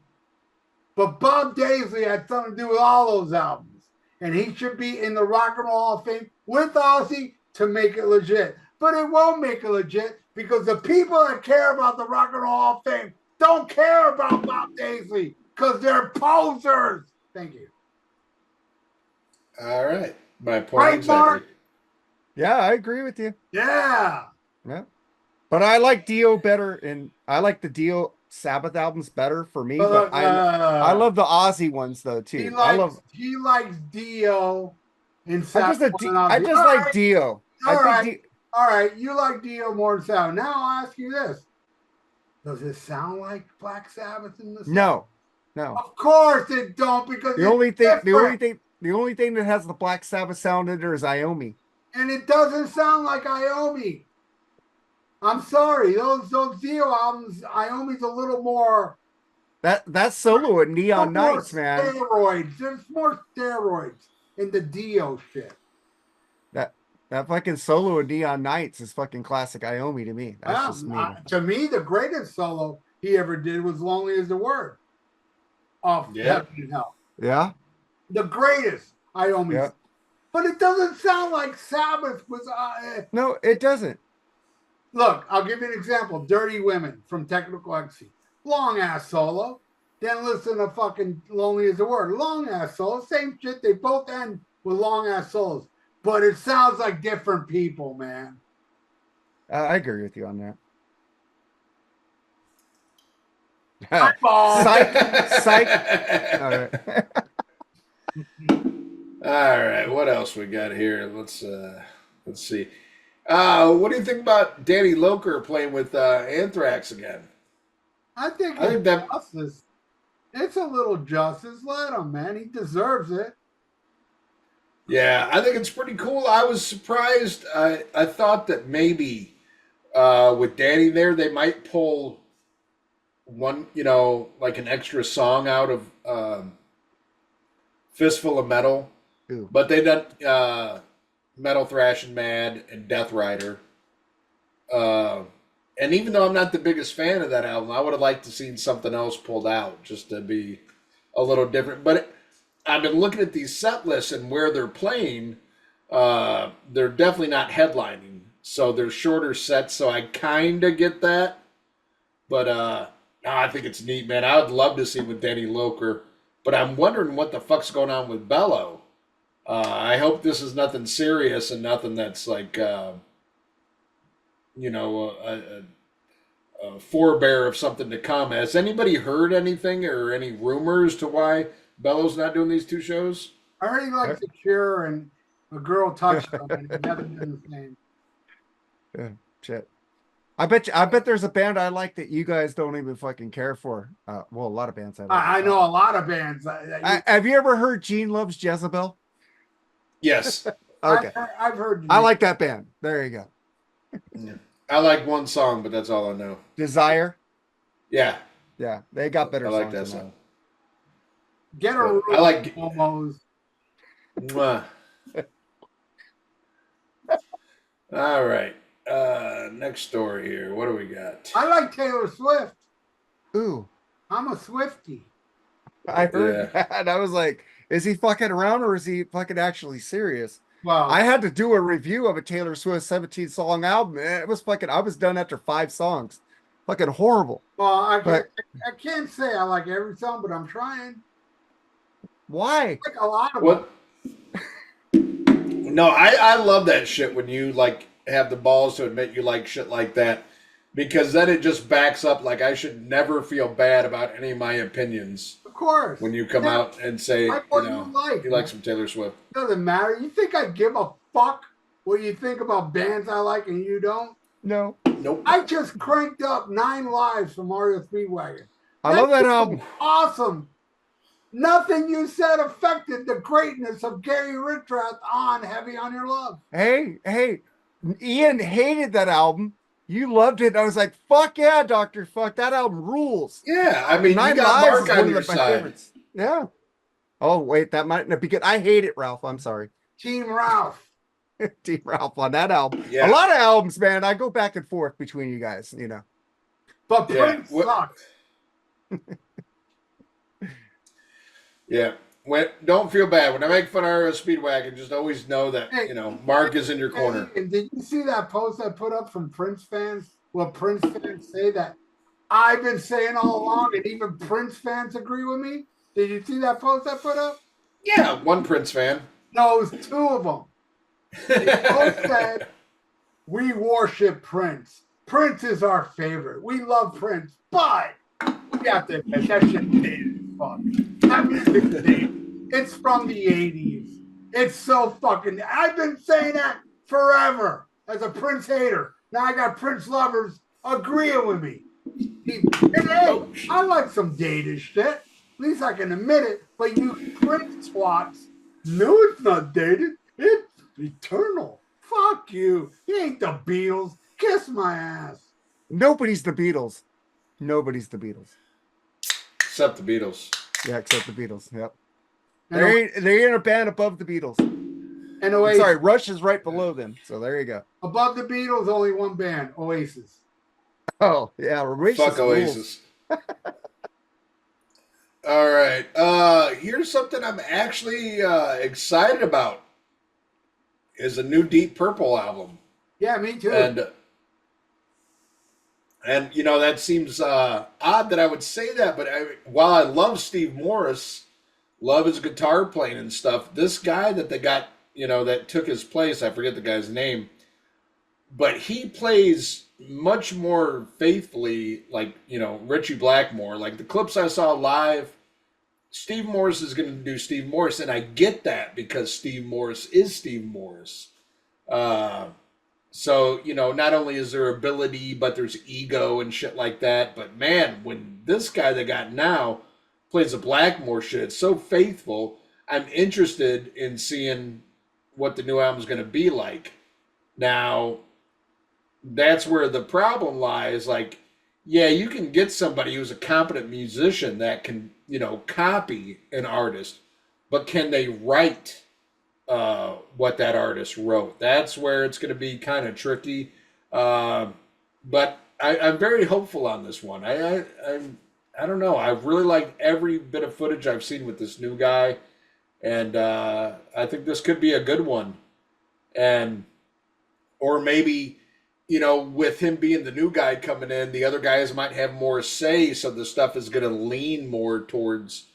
But Bob Daisley had something to do with all those albums. And he should be in the Rock and Roll Hall of Fame with Ozzy to make it legit. But it won't make it legit because the people that care about the Rock and Roll Hall of Fame don't care about Bob Daisley because they're posers. Thank you. All right. My point Right, exactly. Mark? Yeah, I agree with you. Yeah. Yeah. But I like Dio better, and I like the Dio Sabbath albums better for me. But I love the Ozzy ones though too. He likes Dio and Sabbath. I just like Dio. All right. You like Dio more than Sabbath. Now I'll ask you this: does it sound like Black Sabbath in this? No. Of course it don't, because the only thing that has the Black Sabbath sound in there is Iommi, and it doesn't sound like Iommi. I'm sorry, those Dio albums, Iommi's a little more. That solo at Neon Nights, man. Steroids. There's more steroids in the Dio shit. That fucking solo at Neon Nights is fucking classic Iommi to me. That's just me. To me, the greatest solo he ever did was "Lonely As the Word" off Heaven and Hell. Yeah, the greatest Iommi. Yeah. But it doesn't sound like Sabbath was. No, it doesn't. Look, I'll give you an example. Dirty Women from Technical Ecstasy. Long ass solo. Then listen to fucking Lonely As the Word. Long ass solo. Same shit. They both end with long ass solos. But it sounds like different people, man. I agree with you on that. Psych. All right. All right. What else we got here? Let's see. What do you think about Danny Loker playing with Anthrax again? I think that It's a little justice. Let him, man. He deserves it. Yeah, I think it's pretty cool. I was surprised. I thought that maybe with Danny there, they might pull one, like an extra song out of Fistful of Metal, Ooh. but they done Metal Thrash and Mad and Death Rider. And even though I'm not the biggest fan of that album, I would have liked to seen something else pulled out just to be a little different. But I've been looking at these set lists and where they're playing. They're definitely not headlining, so they're shorter sets. So I kind of get that, but no, I think it's neat, man. I would love to see with Danny Loker, but I'm wondering what the fuck's going on with Bello. I hope this is nothing serious and nothing that's like, a forebear of something to come. Has anybody heard anything or any rumors to why Bello's not doing these two shows? I heard he likes The Cure and a girl touched him and he hasn't been the same. Yeah, shit. I bet there's a band I like that you guys don't even fucking care for. Well, a lot of bands I like. I know a lot of bands. Have you ever heard Gene Loves Jezebel? Yes. Okay. I've heard. I like that band. There you go. Yeah. I like one song, but that's all I know. Desire? Yeah. Yeah, they got better I like songs that than song. Get a room. I like almost. Mwah. All right. Next story here. What do we got? I like Taylor Swift. Ooh. I'm a Swiftie. I heard that. I was like, is he fucking around or is he fucking actually serious? Well, I had to do a review of a Taylor Swift 17-song album. It was fucking, I was done after 5 songs. Fucking horrible. well, I can't say I like every song, but I'm trying. Why? I like a lot of What? No, I love that shit when you like have the balls to admit you like shit like that, because then it just backs up like I should never feel bad about any of my opinions. Of course. When you come out and say, like what you like some Taylor Swift. Doesn't matter. You think I give a fuck what you think about bands I like and you don't? No. Nope. I just cranked up 9 Lives from Mario Speedwagon. I love that album. Awesome. Nothing you said affected the greatness of Gary Richrath on Heavy on Your Love. Hey, Ian hated that album. You loved it. I was like, fuck yeah, Dr. Fuck. That album rules. Yeah, I mean, Nine you got Lives Mark is on one your of my side. favorites. Yeah. Oh, wait, that might not be good. I hate it, Ralph. I'm sorry. Team Ralph. Team Ralph on that album. Yeah. A lot of albums, man. I go back and forth between you guys, But Prince sucked. Yeah. Don't feel bad. When I make fun of RO Speedwagon, just always know that, Mark is in your corner. And did you see that post I put up from Prince fans? What Prince fans say that I've been saying all along, and even Prince fans agree with me? Did you see that post I put up? Yeah, one Prince fan. No, it was 2 of them. They both said, we worship Prince. Prince is our favorite. We love Prince, but we have to admit that shit dated as fuck. That music's dated. It's from the 80s. It's so fucking... I've been saying that forever as a Prince hater. Now I got Prince lovers agreeing with me. And hey, I like some dated shit. At least I can admit it. But you Prince twats, no, it's not dated. It's eternal. Fuck you. He ain't the Beatles. Kiss my ass. Nobody's the Beatles. Nobody's the Beatles. Except the Beatles. Yeah, except the Beatles. Yep. And They're in a band above the Beatles. And Oasis. Sorry, Rush is right below them. So there you go. Above the Beatles, only one band, Oasis. Oh, yeah. Oasis Fuck Oasis. All right. Here's something I'm actually excited about. Is a new Deep Purple album. Yeah, me too. And that seems odd that I would say that, but while I love Steve Morris, love his guitar playing and stuff, this guy that they got, that took his place, I forget the guy's name, but he plays much more faithfully, like, Richie Blackmore. Like the clips I saw live, Steve Morris is going to do Steve Morris, and I get that because Steve Morris is Steve Morris. So, not only is there ability, but there's ego and shit like that. But man, when this guy they got now, plays the Blackmore shit. It's so faithful. I'm interested in seeing what the new album's going to be like. Now, that's where the problem lies. Like, yeah, you can get somebody who's a competent musician that can, copy an artist, but can they write what that artist wrote? That's where it's going to be kind of tricky. But I'm very hopeful on this one. I don't know. I really like every bit of footage I've seen with this new guy, and I think this could be a good one. And or maybe, with him being the new guy coming in, the other guys might have more say, so the stuff is going to lean more towards,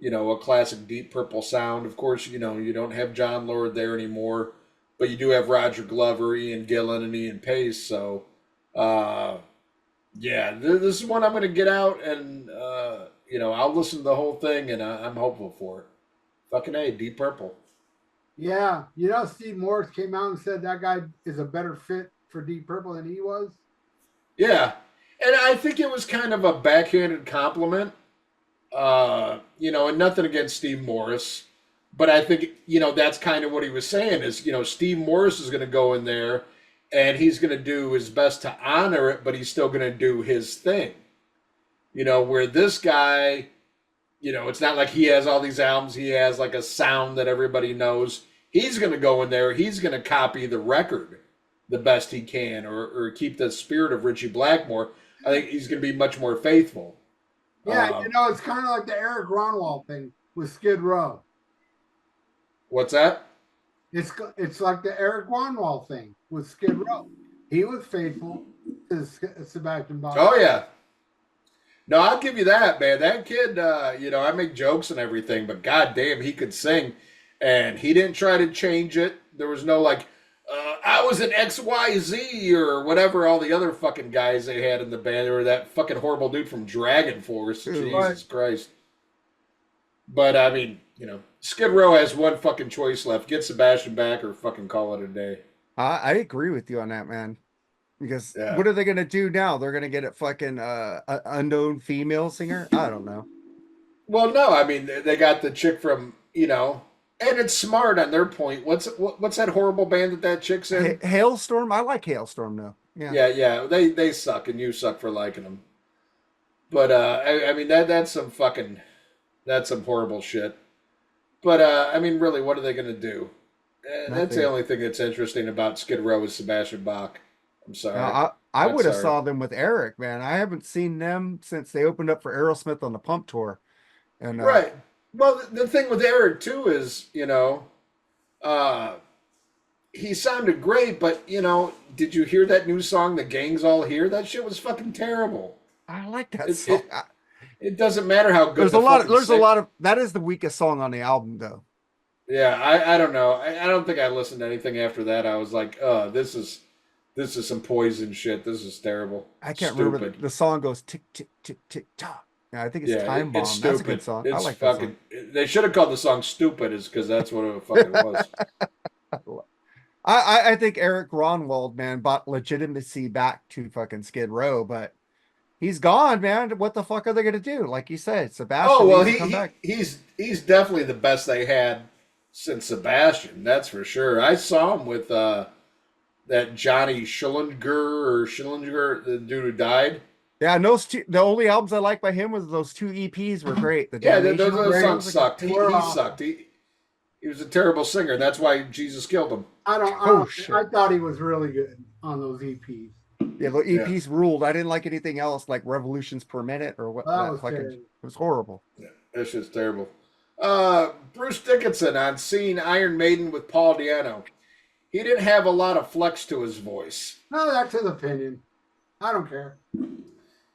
a classic Deep Purple sound. Of course, you don't have John Lord there anymore, but you do have Roger Glover, Ian Gillan, and Ian Pace. So, yeah, this is one I'm going to get out and, I'll listen to the whole thing, and I'm hopeful for it. Fucking A, Deep Purple. Yeah, Steve Morris came out and said that guy is a better fit for Deep Purple than he was. Yeah, and I think it was kind of a backhanded compliment. And nothing against Steve Morris, but I think, that's kind of what he was saying is, Steve Morris is going to go in there and he's going to do his best to honor it, but he's still going to do his thing. Where this guy, it's not like he has all these albums. He has like a sound that everybody knows. He's going to go in there. He's going to copy the record the best he can, or keep the spirit of Richie Blackmore. I think he's going to be much more faithful. Yeah, it's kind of like the Eric Ronwald thing with Skid Row. What's that? It's like the Eric Ronwald thing with Skid Row. He was faithful to Sebastian Bach. Oh, yeah. No, I'll give you that, man. That kid, I make jokes and everything, but goddamn, he could sing. And he didn't try to change it. There was no I was an XYZ or whatever all the other fucking guys they had in the band, or that fucking horrible dude from Dragon Force. Jesus Christ. But I mean, Skid Row has one fucking choice left. Get Sebastian back or fucking call it a day. I agree with you on that, man. Because what are they going to do now? They're going to get a fucking unknown female singer? I don't know. Well, no, I mean, they got the chick from, and it's smart on their point. What's that horrible band that chick's in? Hailstorm? I like Hailstorm, though. Yeah. They suck, and you suck for liking them. But, I mean, that's some horrible shit. But, I mean, really, what are they going to do? That's the only thing that's interesting about Skid Row is Sebastian Bach. I'm sorry. I would have saw them with Eric, man. I haven't seen them since they opened up for Aerosmith on the Pump Tour. And right. Well, the thing with Eric too is, he sounded great, but did you hear that new song, "The Gang's All Here"? That shit was fucking terrible. I like that song. It doesn't matter how good. There's a lot of. That is the weakest song on the album, though. Yeah, I don't know. I don't think I listened to anything after that. I was like, this is some Poison shit. This is terrible. I can't remember. The song goes tick tick tick tick tock. Yeah, I think it's Time Bomb. It's that's a good song. I like fucking, that song. They should have called the song "Stupid," is because that's what it fucking was. I think Eric Ronwald, man, brought legitimacy back to fucking Skid Row, but he's gone, man. What the fuck are they gonna do? Like you said, Sebastian. Oh well, he's definitely the best they had since Sebastian. That's for sure. I saw him with that Johnny Schillinger, the dude who died. Yeah, and the only albums I liked by him was those 2 EPs were great. Those songs sucked. He sucked. He was a terrible singer. That's why Jesus killed him. I thought he was really good on those EPs. Yeah, the EPs ruled. I didn't like anything else like revolutions per minute or what. It was horrible. Yeah, that shit's terrible. Bruce Dickinson on seeing Iron Maiden with Paul Di'Anno. He didn't have a lot of flex to his voice. No, that's his opinion. I don't care.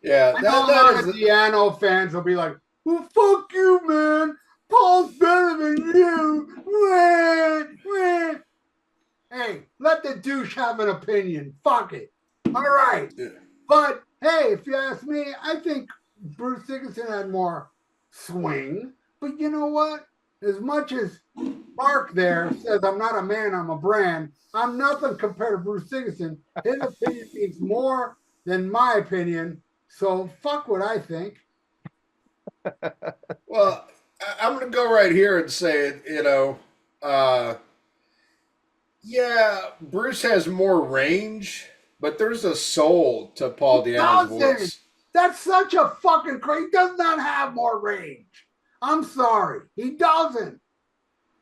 Yeah, I know a lot of Di'Anno fans will be like, "Well, fuck you, man. Paul's better than you." Hey, let the douche have an opinion. Fuck it. All right. Yeah. But hey, if you ask me, I think Bruce Dickinson had more swing. But you know what? As much as Mark there says I'm not a man, I'm a brand, I'm nothing compared to Bruce Dickinson. His opinion means more than my opinion. So fuck what I think. Well, I'm going to go right here and say, uh, yeah, Bruce has more range, but there's a soul to Paul Di'Anno's Doesn't. voice. That's such a fucking crazy. He does not have more range. I'm sorry. He doesn't.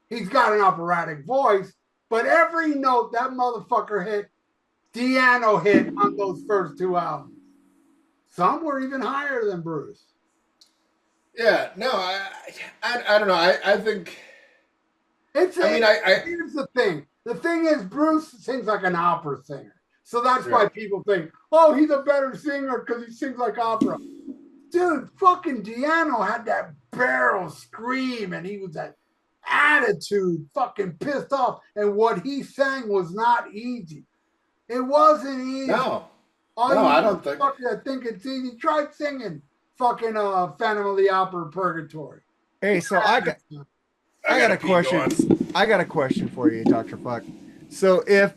He's got an operatic voice, but every note that motherfucker hit, Di'Anno hit on those first two albums. Some were even higher than Bruce. Yeah, no, I don't know. I think. Here's I the thing. The thing is, Bruce sings like an opera singer. So that's Right. why people think, oh, he's a better singer because he sings like opera. Dude, fucking Di'Anno had that barrel scream and he was that attitude, fucking pissed off. And what he sang was not easy. It wasn't easy. no, All no, you I don't think. fuckers that think it's easy, try singing fucking Phantom of the Opera Purgatory. Hey, so I got a question. I got a question for you, Dr. Fuck. So if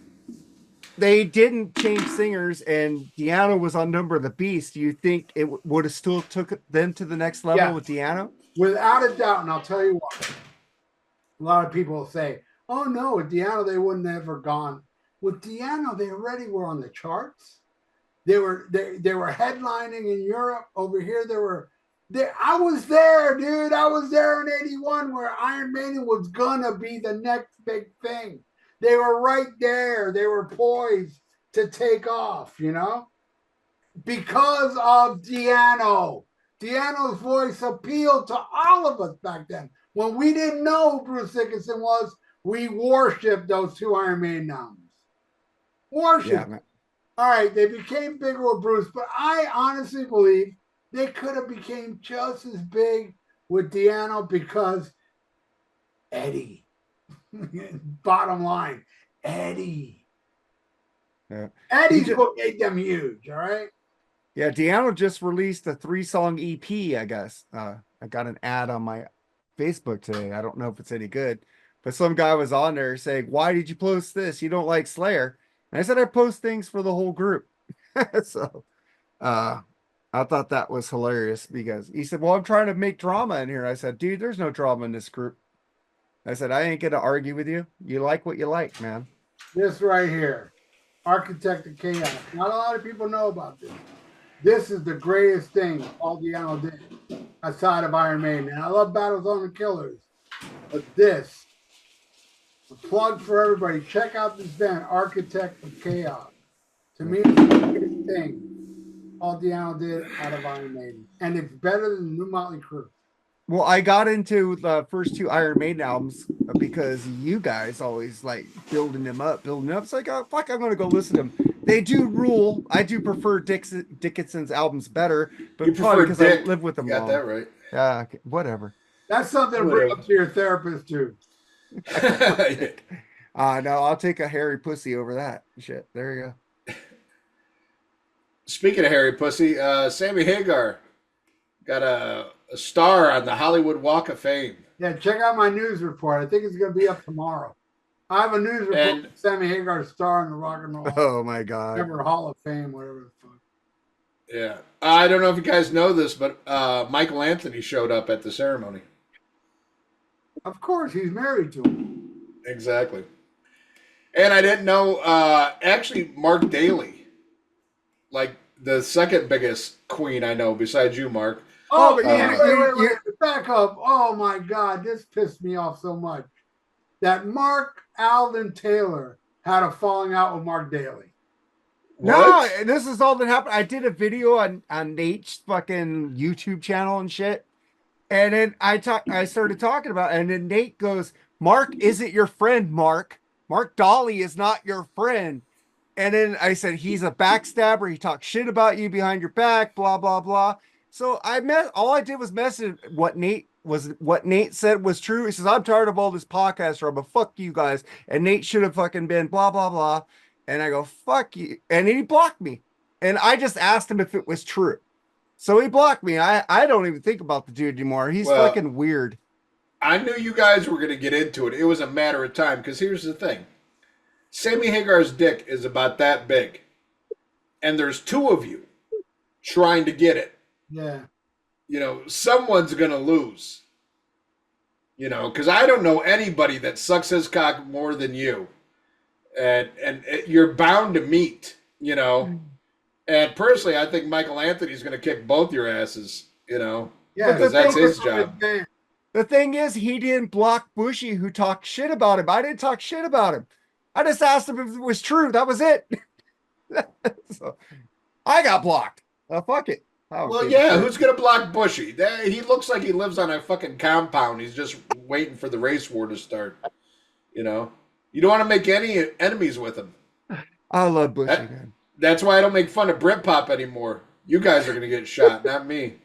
they didn't change singers and Di'Anno was on Number of the Beast, do you think it would have still took them to the next level with Di'Anno? Without a doubt, and I'll tell you what. A lot of people say, oh no, with Di'Anno they wouldn't have ever gone. With Di'Anno, they already were on the charts. They were headlining in Europe. Over here, I was there, dude. I was there in '81 where Iron Maiden was gonna be the next big thing. They were right there. They were poised to take off, because of Di'Anno. Di'Anno's voice appealed to all of us back then. When we didn't know who Bruce Dickinson was, we worshipped those two Iron Maiden albums. Worship. Yeah, all right, they became bigger with Bruce, but I honestly believe they could have became just as big with Di'Anno because Eddie. Bottom line, Eddie. Yeah. Eddie's what made them huge, all right? Yeah, Di'Anno just released a 3-song EP, I guess. I got an ad on my Facebook today. I don't know if it's any good, but some guy was on there saying, why did you post this? You don't like Slayer. And I said, I post things for the whole group. So I thought that was hilarious because he said, well, I'm trying to make drama in here. I said, dude, there's no drama in this group. I said, I ain't going to argue with you. You like what you like, man. This right here, Architect of Chaos. Not a lot of people know about this. This is the greatest thing Paul Di'Anno did outside of Iron Maiden. And I love Battles on the Killers. But this, a plug for everybody, check out this band, Architect of Chaos. To me, it's the greatest thing Paul Di'Anno did out of Iron Maiden. And it's better than the new Motley Crüe. Well, I got into the first two Iron Maiden albums because you guys always like building them up. It's like, oh, fuck, I'm going to go listen to them. They do rule. I do prefer Dickinson's albums better, but you probably because Dick. I live with them. You got that right. Yeah, okay, whatever. That's something to bring up to your therapist, too. No, I'll take a hairy pussy over that shit. There you go. Speaking of hairy pussy, Sammy Hagar got a star on the Hollywood Walk of Fame. Yeah, check out my news report. I think it's going to be up tomorrow. I have a news report with Sammy Hagar star in the Rock and Roll. Oh, my God. Whatever, Hall of Fame, whatever the fuck. Yeah. I don't know if you guys know this, but Michael Anthony showed up at the ceremony. Of course, he's married to him. Exactly. And I didn't know, actually, Mark Daly, like the second biggest queen I know besides you, Mark. Oh, but wait. Back up. Oh, my God. This pissed me off so much. That Mark Alden Taylor had a falling out with Mark Daly. No, this is all that happened. I did a video on Nate's fucking YouTube channel and shit. And then I started talking about it, and then Nate goes, Mark isn't your friend, Mark. Mark Dolly is not your friend. And then I said, he's a backstabber. He talks shit about you behind your back, blah, blah, blah. So all I did was message what Nate said was true. He says, I'm tired of all this podcast drama. Fuck you guys. And Nate should have fucking been blah, blah, blah. And I go, fuck you. And he blocked me. And I just asked him if it was true. So he blocked me. I don't even think about the dude anymore. He's fucking weird. I knew you guys were going to get into it. It was a matter of time. Because here's the thing. Sammy Hagar's dick is about that big. And there's two of you trying to get it. Yeah. Someone's going to lose. You know, because I don't know anybody that sucks his cock more than you, and you're bound to meet. You know, and personally, I think Michael Anthony's going to kick both your asses. You know, Yeah, because that's his job. The thing is, he didn't block Bushy, who talked shit about him. I didn't talk shit about him. I just asked him if it was true. That was it. So I got blocked. Fuck it. Well, yeah, who's going to block Bushy? He looks like he lives on a fucking compound. He's just waiting for the race war to start. You know, you don't want to make any enemies with him. I love Bushy, man. That's why I don't make fun of Britpop anymore. You guys are going to get shot, not me.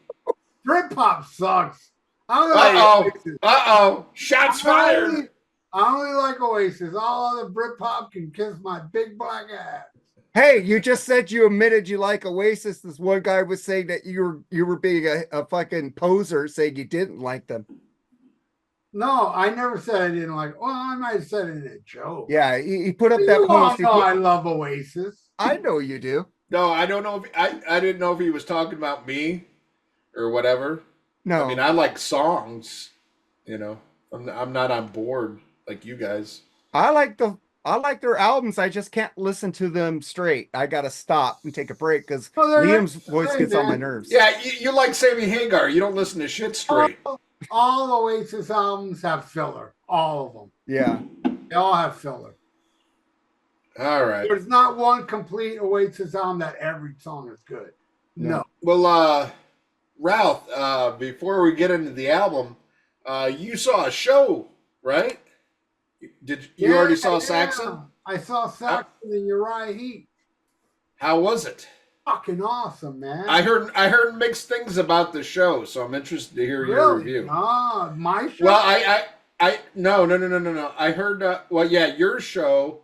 Britpop sucks. Uh-oh. Shots fired. I only like Oasis. All other Britpop can kiss my big black ass. Hey, you just said you admitted you like Oasis. This one guy was saying that you were being a fucking poser, saying you didn't like them. No, I never said I didn't like. Well, I might have said it in a joke. Yeah, he put up that post. I love Oasis. I know you do. No, I don't know if I didn't know if he was talking about me or whatever. No, I mean I like songs. You know, I'm not on board like you guys. I like their albums. I just can't listen to them straight. I gotta stop and take a break because Liam's voice gets on my nerves. Yeah, you like Sammy Hagar. You don't listen to shit straight. All Oasis albums have filler. All of them. Yeah. They all have filler. All right. There's not one complete Oasis album that every song is good. No. Well, Ralph, before we get into the album, you saw a show, right? Did you already saw Saxon? I saw Saxon and Uriah Heep. How was it? Fucking awesome, man. I heard mixed things about the show, so I'm interested to hear your review. My show. Well, no. I heard. Your show.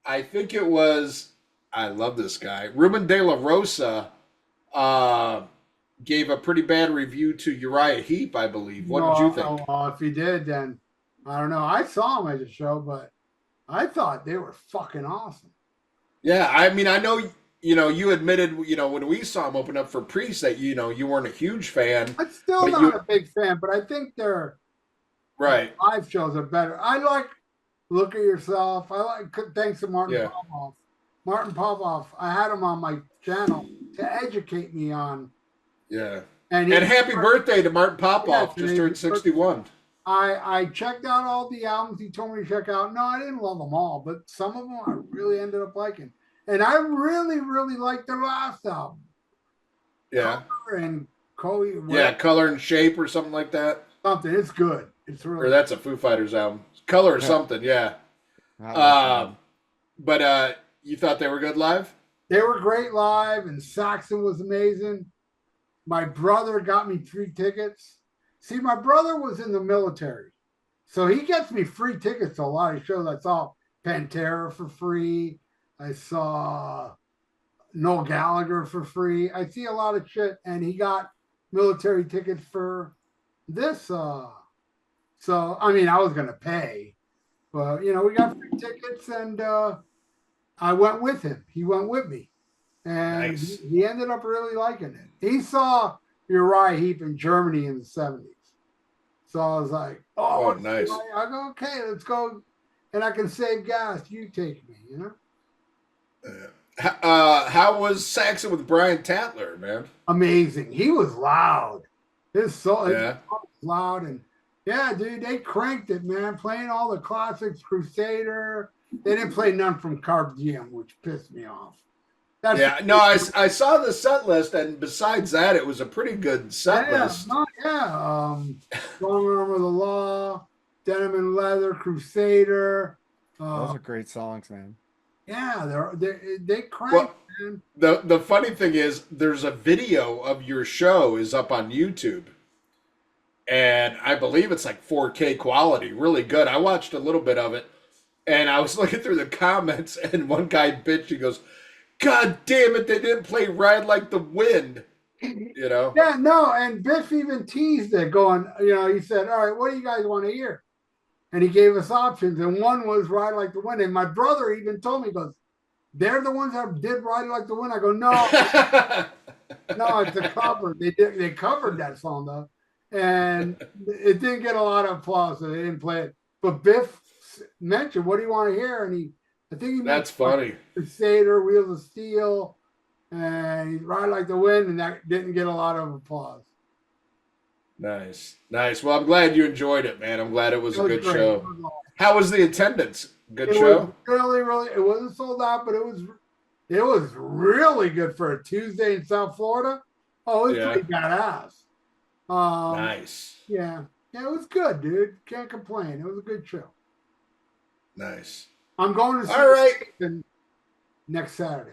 I think it was. I love this guy, Ruben De La Rosa. Gave a pretty bad review to Uriah Heep, I believe. What did you think? Well, if he did, then I don't know. I saw him at the show, but I thought they were fucking awesome. Yeah, I mean, I know. You admitted, when we saw him open up for Priest that, you weren't a huge fan. I'm still not a big fan, but I think their live shows are better. I like Look at Yourself. I like, thanks to Martin Popoff. Martin Popoff, I had him on my channel to educate me on. Yeah. And happy birthday to Martin Popoff, just turned 61. I checked out all the albums he told me to check out. No, I didn't love them all, but some of them I really ended up liking. And I really, really liked their last album. Yeah. Color and Shape or something like that. Something. It's good. It's really. Or that's a Foo Fighters album. Color or something. Yeah. But you thought they were good live? They were great live, and Saxon was amazing. My brother got me 3 tickets. See, my brother was in the military, so he gets me free tickets to a lot of shows. I saw Pantera for free. I saw Noel Gallagher for free. I see a lot of shit, and he got military tickets for this. So, I mean, I was going to pay, but, we got free tickets, and I went with him. He went with me, and nice. he ended up really liking it. He saw Uriah Heep in Germany in the 70s. So I was like, oh nice. I go, okay, let's go, and I can save gas. You take me, How was Saxon with Brian Tatler, man? Amazing. He was loud. His song was loud, and dude, they cranked it, man. Playing all the classics, Crusader. They didn't play none from Carpe Diem, which pissed me off. I saw the set list, and besides that, it was a pretty good set list. Strong Arm of the Law, Denim and Leather, Crusader. Those are great songs, man. Yeah, they crank, man. The funny thing is, there's a video of your show is up on YouTube, and I believe it's like 4K quality, really good. I watched a little bit of it, and I was looking through the comments, and one guy bitched. He goes, "God damn it, they didn't play Ride Like the Wind." Yeah, no, and Biff even teased it, going, he said, "All right, what do you guys want to hear?" And he gave us options, and one was Ride Like the Wind. And my brother even told me, he goes, "They're the ones that did Ride Like the Wind." I go, "No, no, it's a cover. They covered that song though." and it didn't get a lot of applause, so they didn't play it. But Biff mentioned, "What do you want to hear?" And I think he That's mentioned funny. Crusader, Wheels of Steel, and Ride Like the Wind, and that didn't get a lot of applause. Nice. Well, I'm glad you enjoyed it, man. I'm glad it was It a was good great. show. How was the attendance? Good It show? was really, it wasn't sold out, but it was really good for a Tuesday in South Florida. Oh, it was pretty badass. Nice. Yeah, it was good, dude. Can't complain. It was a good show. Nice. I'm going to see All right. next Saturday.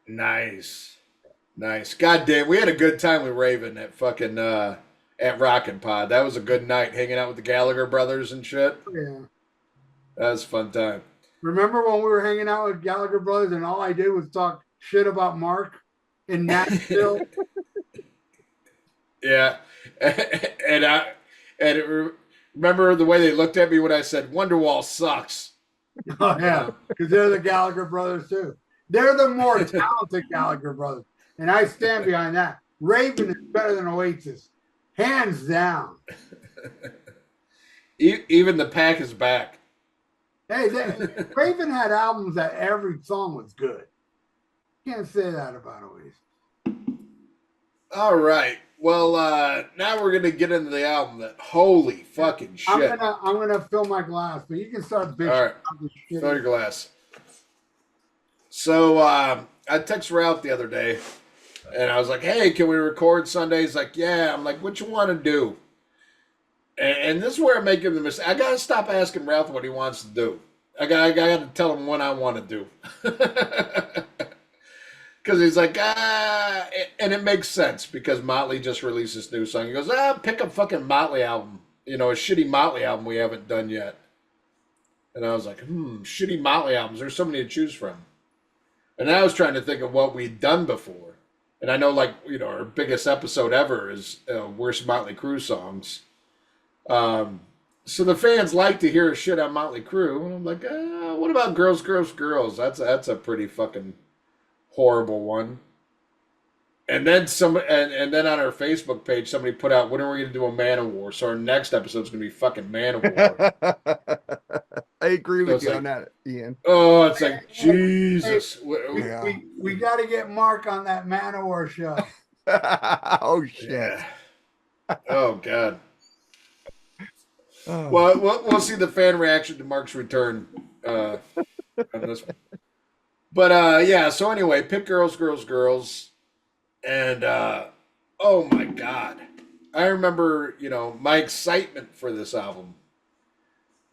Nice. God damn, we had a good time with Raven at fucking at Rockin' Pod. That was a good night hanging out with the Gallagher brothers and shit. Yeah. That was a fun time. Remember when we were hanging out with Gallagher brothers and all I did was talk shit about Mark in Nashville? Yeah. Remember the way they looked at me when I said Wonderwall sucks. Oh yeah, because they're the Gallagher brothers too. They're the more talented Gallagher brothers, and I stand behind that. Raven is better than Oasis, hands down. Even the pack is back. Hey, Raven had albums that every song was good. Can't say that about Oasis. All right. Well, now we're gonna get into the album. That holy fucking shit! I'm gonna fill my glass, but you can start bitching. All right, fill your glass. So I texted Ralph the other day, and I was like, "Hey, can we record Sunday?" He's like, "Yeah." I'm like, "What you want to do?" And this is where I'm making the mistake. I gotta stop asking Ralph what he wants to do. I gotta tell him what I want to do. Because he's like, and it makes sense because Motley just released this new song. He goes, pick a fucking Motley album. You know, a shitty Motley album we haven't done yet. And I was like, shitty Motley albums. There's so many to choose from. And I was trying to think of what we'd done before. And I know, like, you know, our biggest episode ever is Worst Motley Crüe songs. So the fans like to hear shit on Motley Crüe. And I'm like, what about Girls, Girls, Girls? That's a pretty fucking horrible one. And then and then on our Facebook page, somebody put out, when are we going to do a Manowar? So our next episode is going to be fucking Manowar. I agree with you on that, Ian. Oh, it's like, Jesus. We got to get Mark on that Manowar show. Oh, shit. Yeah. Oh, God. Oh. Well, we'll see the fan reaction to Mark's return on this one. But, yeah, so anyway, pick Girls, Girls, Girls. And, oh, my God. I remember, you know, my excitement for this album.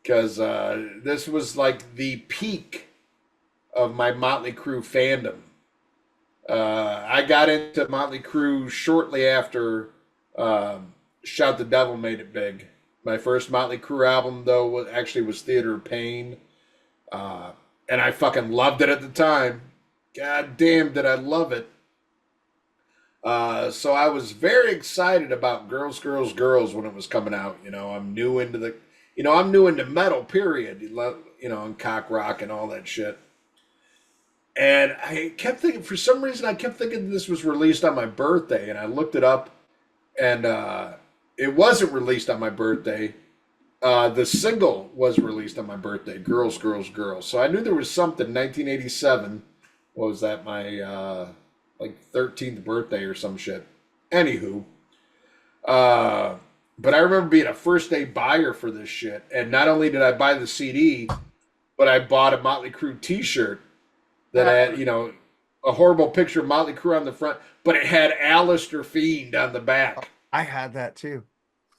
Because this was like the peak of my Motley Crüe fandom. I got into Motley Crüe shortly after Shout the Devil made it big. My first Motley Crüe album, though, was Theater of Pain. And I fucking loved it at the time. God damn, did I love it. So I was very excited about Girls, Girls, Girls when it was coming out. You know, I'm new into metal, period. You know, and cock rock and all that shit. And I kept thinking, for some reason, this was released on my birthday. And I looked it up, and it wasn't released on my birthday. The single was released on my birthday, Girls, Girls, Girls. So I knew there was something, 1987. What was that, my, 13th birthday or some shit. Anywho. But I remember being a first day buyer for this shit. And not only did I buy the CD, but I bought a Motley Crüe t-shirt that had, you know, a horrible picture of Motley Crüe on the front, but it had Alistair Fiend on the back. I had that too.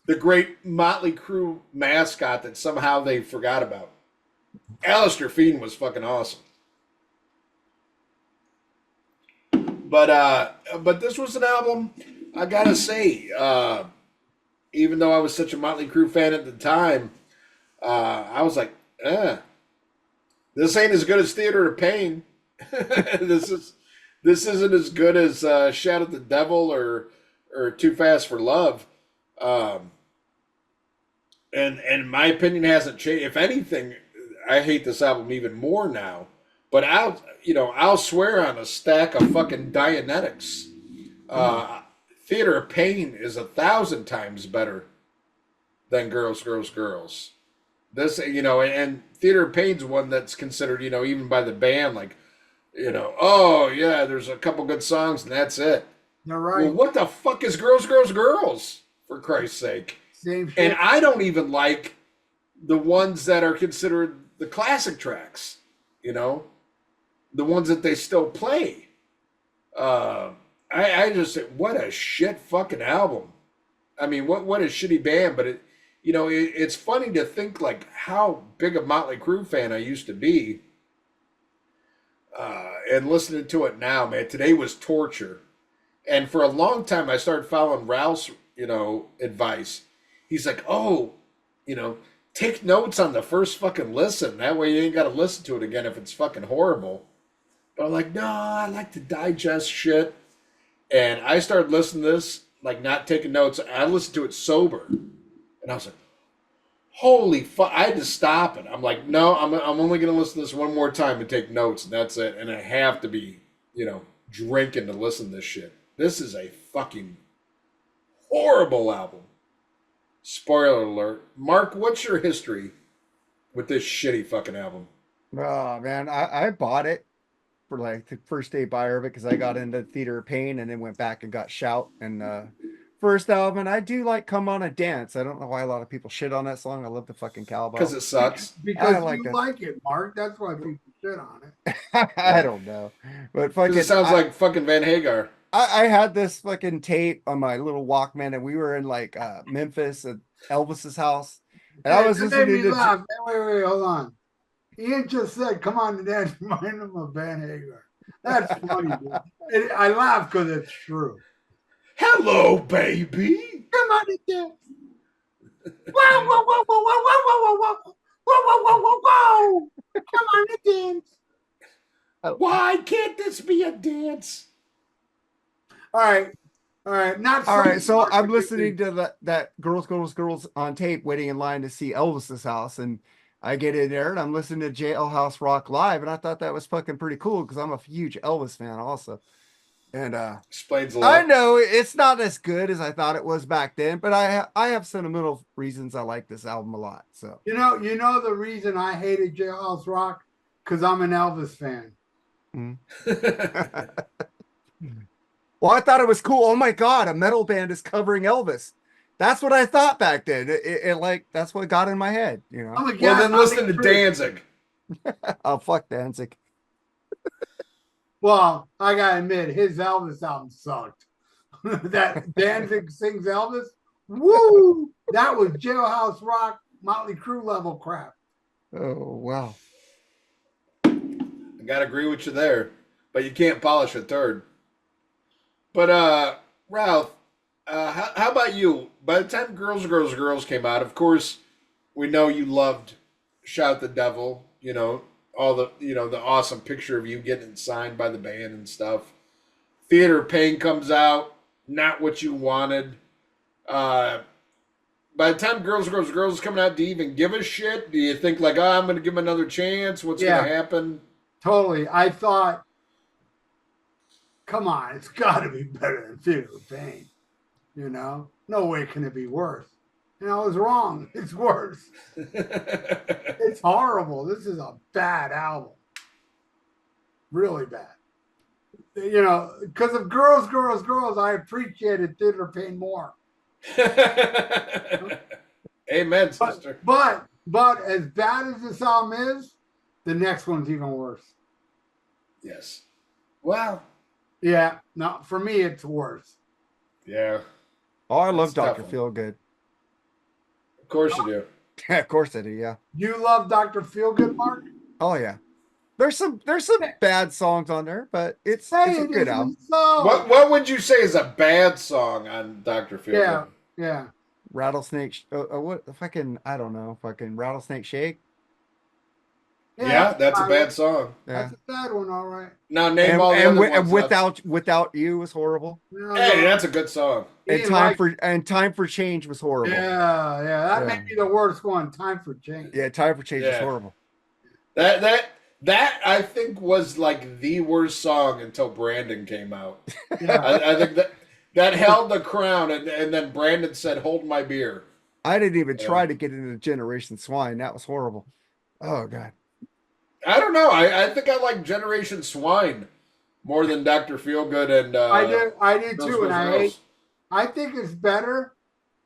The great Motley Crüe mascot that somehow they forgot about. Alistair Fiend was fucking awesome. But this was an album, I gotta say, even though I was such a Motley Crüe fan at the time, I was like, this ain't as good as Theater of Pain. This isn't as good as Shout at the Devil or Too Fast for Love. And my opinion hasn't changed. If anything, I hate this album even more now. But I'll swear on a stack of fucking Dianetics. Theater of Pain is 1,000 times better than Girls, Girls, Girls. This, and Theater of Pain's one that's considered, even by the band, like, oh yeah, there's a couple good songs and that's it. You're right. Well, what the fuck is Girls, Girls, Girls? For Christ's sake. Same shit. And I don't even like the ones that are considered the classic tracks, the ones that they still play. I just said, what a shit fucking album. I mean, what a shitty band, but it's funny to think like how big a Motley Crue fan I used to be. And listening to it now, man, today was torture. And for a long time, I started following Ralph's, advice. He's like, oh, take notes on the first fucking listen. That way you ain't got to listen to it again if it's fucking horrible. But I'm like, no, I like to digest shit. And I started listening to this, like not taking notes. I listened to it sober. And I was like, holy fuck. I had to stop it. I'm like, no, I'm only going to listen to this one more time and take notes. And that's it. And I have to be, drinking to listen to this shit. This is a fucking horrible album. Spoiler alert. Mark, what's your history with this shitty fucking album? Oh man, I bought it for like the first day buyer of it because I got into Theater of Pain and then went back and got Shout and first album. And I do like Come On and Dance. I don't know why a lot of people shit on that song. I love the fucking cowbell. Because it sucks. Because like it, Mark. That's why people shit on it. I don't know. But fucking it sounds like fucking Van Hagar. I had this fucking tape on my little Walkman and we were in like Memphis at Elvis's house. And I was listening to laugh. Wait, hold on. Ian just said, come on, Dad, remind him of Van Hagar. That's funny, dude. I laugh because it's true. Hello, baby. Come on, Dad. Whoa, whoa, whoa, whoa, whoa, whoa, whoa, whoa, whoa, whoa, whoa, whoa. Come on, dance. Why can't this be a dance? All right. Not all right. So I'm listening to that Girls, Girls, Girls on tape, waiting in line to see Elvis's house, and I get in there and I'm listening to Jailhouse Rock live, and I thought that was fucking pretty cool because I'm a huge Elvis fan also. And explains a lot. I know it's not as good as I thought it was back then, but I have sentimental reasons I like this album a lot. So you know the reason I hated Jailhouse Rock because I'm an Elvis fan. Well, I thought it was cool. Oh my god, a metal band is covering Elvis. That's what I thought back then. It like that's what got in my head, Well, then listen to Danzig. Oh, fuck Danzig. Well, I gotta admit, his Elvis album sucked. That Danzig sings Elvis, woo! That was Jailhouse Rock, Motley Crue level crap. Oh wow! I gotta agree with you there, but you can't polish a third. But Ralph, how about you? By the time Girls, Girls, Girls came out, of course, we know you loved Shout the Devil. All the the awesome picture of you getting signed by the band and stuff. Theater of Pain comes out, not what you wanted. By the time Girls, Girls, Girls is coming out, do you even give a shit? Do you think like, I'm going to give him another chance? What's going to happen? Totally. I thought, come on, it's got to be better than Theater of Pain. No way can it be worse. And I was wrong. It's worse. It's horrible. This is a bad album. Really bad. Because of Girls, Girls, Girls, I appreciated Theater of Pain more. Amen, sister. But as bad as this album is, the next one's even worse. Yes. Well. Yeah. No, for me, it's worse. Yeah. Oh, I love Dr. Feelgood. Of course you do. Yeah, of course I do. Yeah. You love Dr. Feelgood, Mark? Oh yeah. There's some bad songs on there, but it's a good album. So... What would you say is a bad song on Dr. Feelgood? Yeah. Rattlesnake. What fucking? I don't know. Fucking Rattlesnake Shake. Yeah, that's a bad song. That's a bad one, all right. Now name all the other ones. And Without You was horrible. Hey, that's a good song. And Time for Change was horrible. Yeah. That may be the worst one. Time for Change. Yeah, Time for Change was horrible. That I think was like the worst song until Brandon came out. Yeah. I think that held the crown, and then Brandon said, "Hold my beer." I didn't even Yeah. try to get into Generation Swine. That was horrible. Oh God. I don't know. I think I like Generation Swine more than Dr. Feelgood and I did Girls, too, and Girls, Girls. I think it's better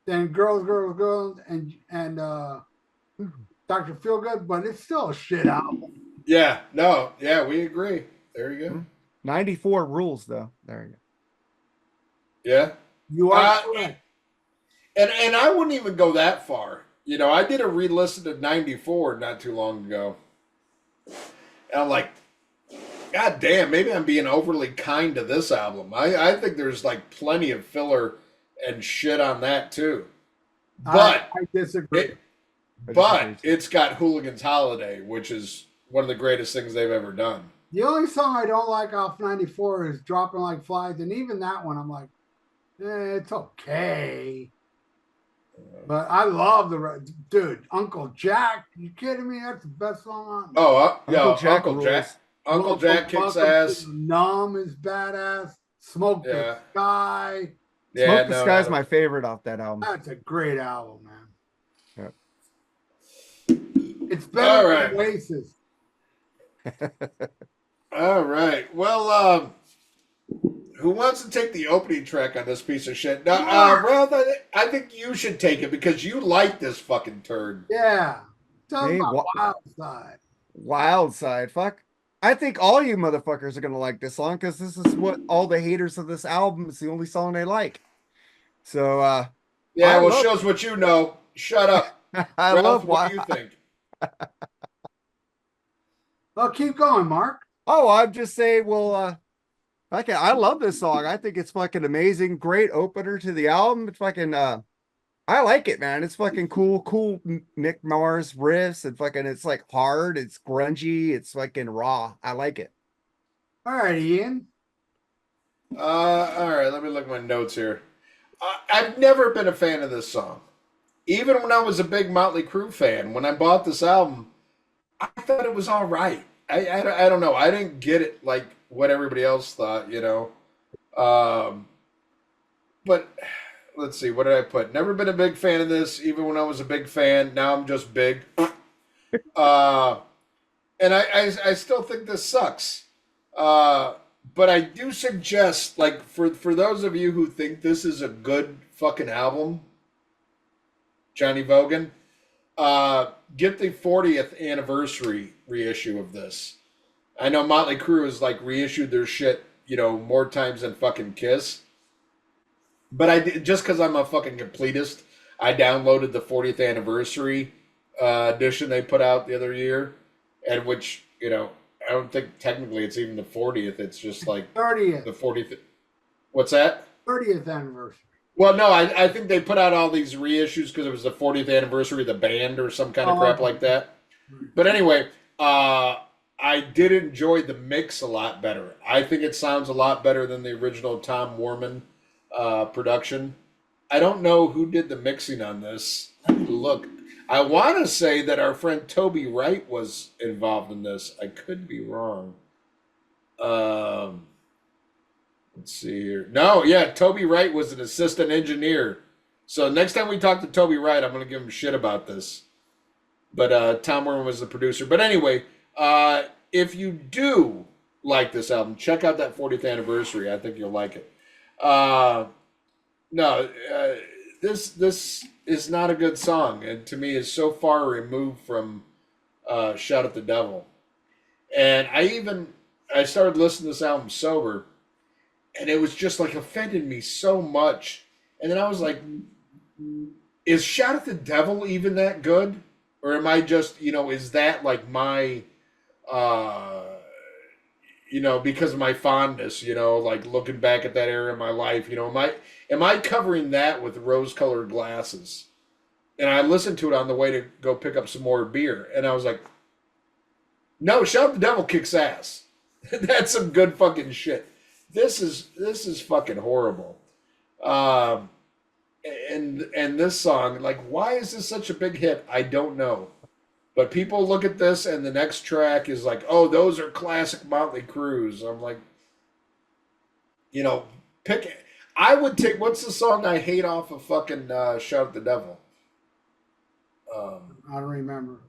than Girls, Girls, Girls, and Dr. Feelgood, but it's still a shit album. Yeah, no, yeah, we agree. There you go. 94 rules though. There you go. Yeah. You are correct. And I wouldn't even go that far. You know, I did a re-listen to 94 not too long ago. And I'm like, God damn, maybe I'm being overly kind to this album. I think there's like plenty of filler and shit on that too. But I disagree. But it's got Hooligan's Holiday, which is one of the greatest things they've ever done. The only song I don't like off 94 is Dropping Like Flies, and even that one I'm like, it's okay. But I love dude, Uncle Jack. You kidding me? That's the best song on. Oh, yeah, Uncle Jack. Uncle Jack kicks ass. Numb is badass. Smoke the Sky. Yeah, Smoke the Sky is my favorite off that album. That's a great album, man. Yeah. It's better than Oasis. All right. Well, who wants to take the opening track on this piece of shit? Now, Ralph, I think you should take it because you like this fucking turd. Yeah. Tell me about Wild Side. Wild Side. Fuck. I think all you motherfuckers are going to like this song because this is what all the haters of this album is the only song they like. So, yeah, well, shows what you know. Shut up. I Ralph, love what do you think? Well, keep going, Mark. Oh, I'm just saying, well, I love this song. I think it's fucking amazing. Great opener to the album. It's fucking, I like it, man. It's fucking cool Mick Mars riffs and fucking, it's like hard. It's grungy. It's fucking raw. I like it. All right, Ian. All right, let me look at my notes here. I've never been a fan of this song. Even when I was a big Motley Crue fan, when I bought this album, I thought it was all right. I don't know. I didn't get it like what everybody else thought, you know. But let's see. What did I put? Never been a big fan of this, even when I was a big fan. Now I'm just big. And I still think this sucks. But I do suggest, like, for those of you who think this is a good fucking album, Johnny Vogan, get the 40th anniversary reissue of this. I know Motley Crue has, like, reissued their shit, you know, more times than fucking Kiss. But just because I'm a fucking completist, I downloaded the 40th anniversary edition they put out the other year, and which, you know, I don't think technically it's even the 40th. It's just like 30th. The 40th. What's that? 30th anniversary. Well, no, I think they put out all these reissues because it was the 40th anniversary of the band or some kind of crap like that. But anyway, I did enjoy the mix a lot better. I think it sounds a lot better than the original Tom Worman production. I don't know who did the mixing on this. Let me look. I want to say that our friend Toby Wright was involved in this. I could be wrong. Let's see here. No, yeah, Toby Wright was an assistant engineer. So next time we talk to Toby Wright, I'm going to give him shit about this. But Tom Worman was the producer. But anyway, if you do like this album, check out that 40th anniversary. I think you'll like it. This is not a good song, and to me is so far removed from Shout at the Devil. And I started listening to this album sober, and it was just like offended me so much. And then I was like, is Shout at the Devil even that good? Or am I just, you know, is that like my, you know, because of my fondness, you know, like looking back at that era of my life, you know, am I covering that with rose-colored glasses? And I listened to it on the way to go pick up some more beer, and I was like, no, Shout at the Devil kicks ass. That's some good fucking shit. This is fucking horrible. And this song, like, why is this such a big hit? I don't know. But people look at this, and the next track is like, oh, those are classic Motley Crues. I'm like, you know, I would take. What's the song I hate off of fucking Shout at the Devil? I don't remember.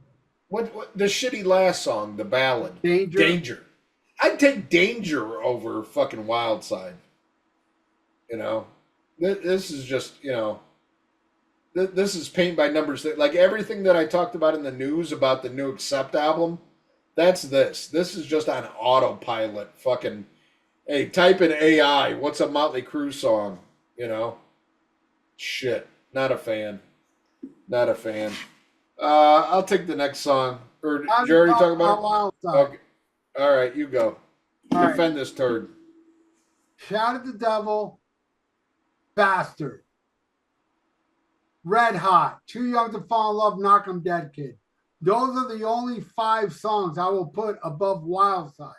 What the shitty last song, the ballad, Danger. Danger. I'd take Danger over fucking Wild Side. You know, this is just this is paint by numbers. Like everything that I talked about in the news about the new Accept album, that's this. This is just on autopilot. Fucking, hey, type in AI. What's a Motley Crue song? You know, shit. Not a fan. Not a fan. I'll take the next song. Or did you already talk about Wild it? Side. Okay. All right, you go. All Defend this turd. Shout at the Devil, Bastard, Red Hot, Too Young to Fall in Love, Knock 'em Dead Kid. Those are the only 5 songs I will put above Wild Side.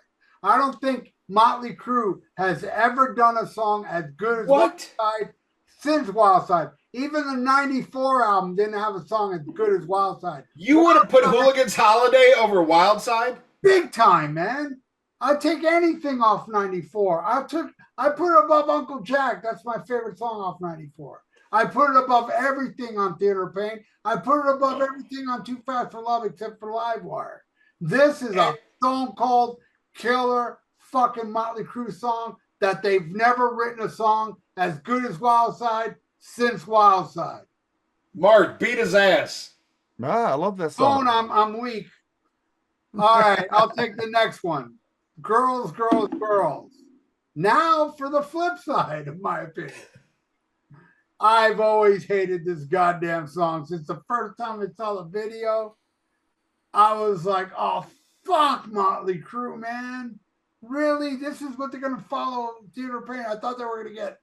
I don't think Motley Crue has ever done a song as good as Wild Side since Wild Side. Even the 94 album didn't have a song as good as Wild Side. You would have put Hooligan's Holiday over Wild Side? Big time, man. I'd take anything off 94. I put it above Uncle Jack. That's my favorite song off 94. I put it above everything on Theater of Pain. I put it above everything on Too Fast for Love except for Livewire. This is a stone cold killer fucking Motley Crue song that they've never written a song as good as Wild Side since Wild Side. Mark, beat his ass. I love this song. I'm weak. All right, I'll take the next one. Girls, Girls, Girls. Now for the flip side, of my opinion. I've always hated this goddamn song since the first time I saw the video. I was like, oh, fuck Motley Crue, man. Really? This is what they're going to follow Theater of Pain? I thought they were going to get,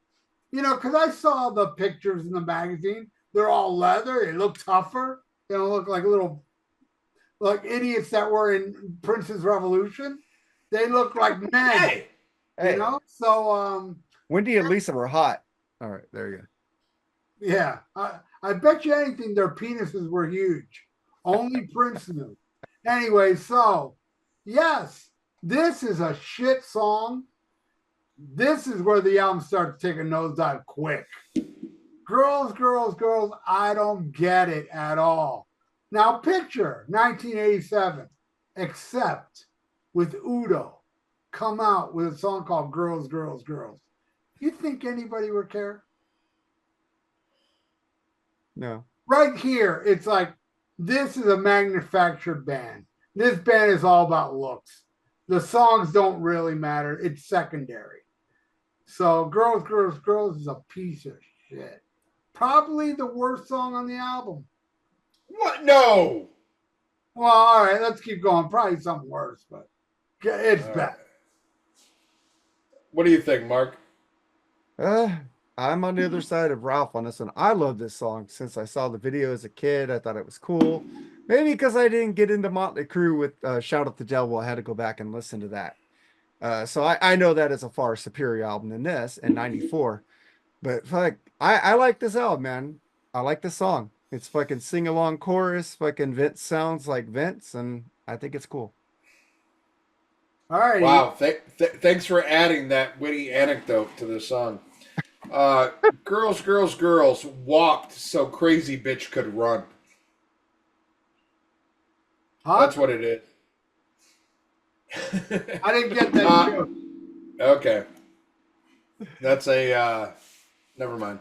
because I saw the pictures in the magazine. They're all leather. They look tougher. They don't look like little, like idiots that were in Prince's Revolution. They look like men, So, Wendy and Lisa were hot. All right, there you go. Yeah, I bet you anything their penises were huge. Only Prince knew. Anyway, so yes, this is a shit song. This is where the album starts to take a nosedive quick. Girls, Girls, Girls, I don't get it at all. Now picture 1987, Accept with Udo come out with a song called Girls, Girls, Girls. You think anybody would care? No. Right here, it's like, this is a manufactured band. This band is all about looks. The songs don't really matter. It's secondary. So Girls, Girls, Girls is a piece of shit. Probably the worst song on the album. What? No. Well, all right, let's keep going. Probably something worse, but it's bad. What do you think, Mark? I'm on the other side of Ralph on this one. I love this song since I saw the video as a kid. I thought it was cool. Maybe because I didn't get into Motley Crue with Shout at the Devil, I had to go back and listen to that. So I know that is a far superior album than this in 94. But I like this album, man. I like this song. It's fucking sing-along chorus. Fucking Vince sounds like Vince, and I think it's cool. All right. Wow. Thanks for adding that witty anecdote to the song. Girls, Girls, Girls walked so Crazy Bitch could run. Huh? That's what it is. I didn't get that joke. Okay. That's never mind.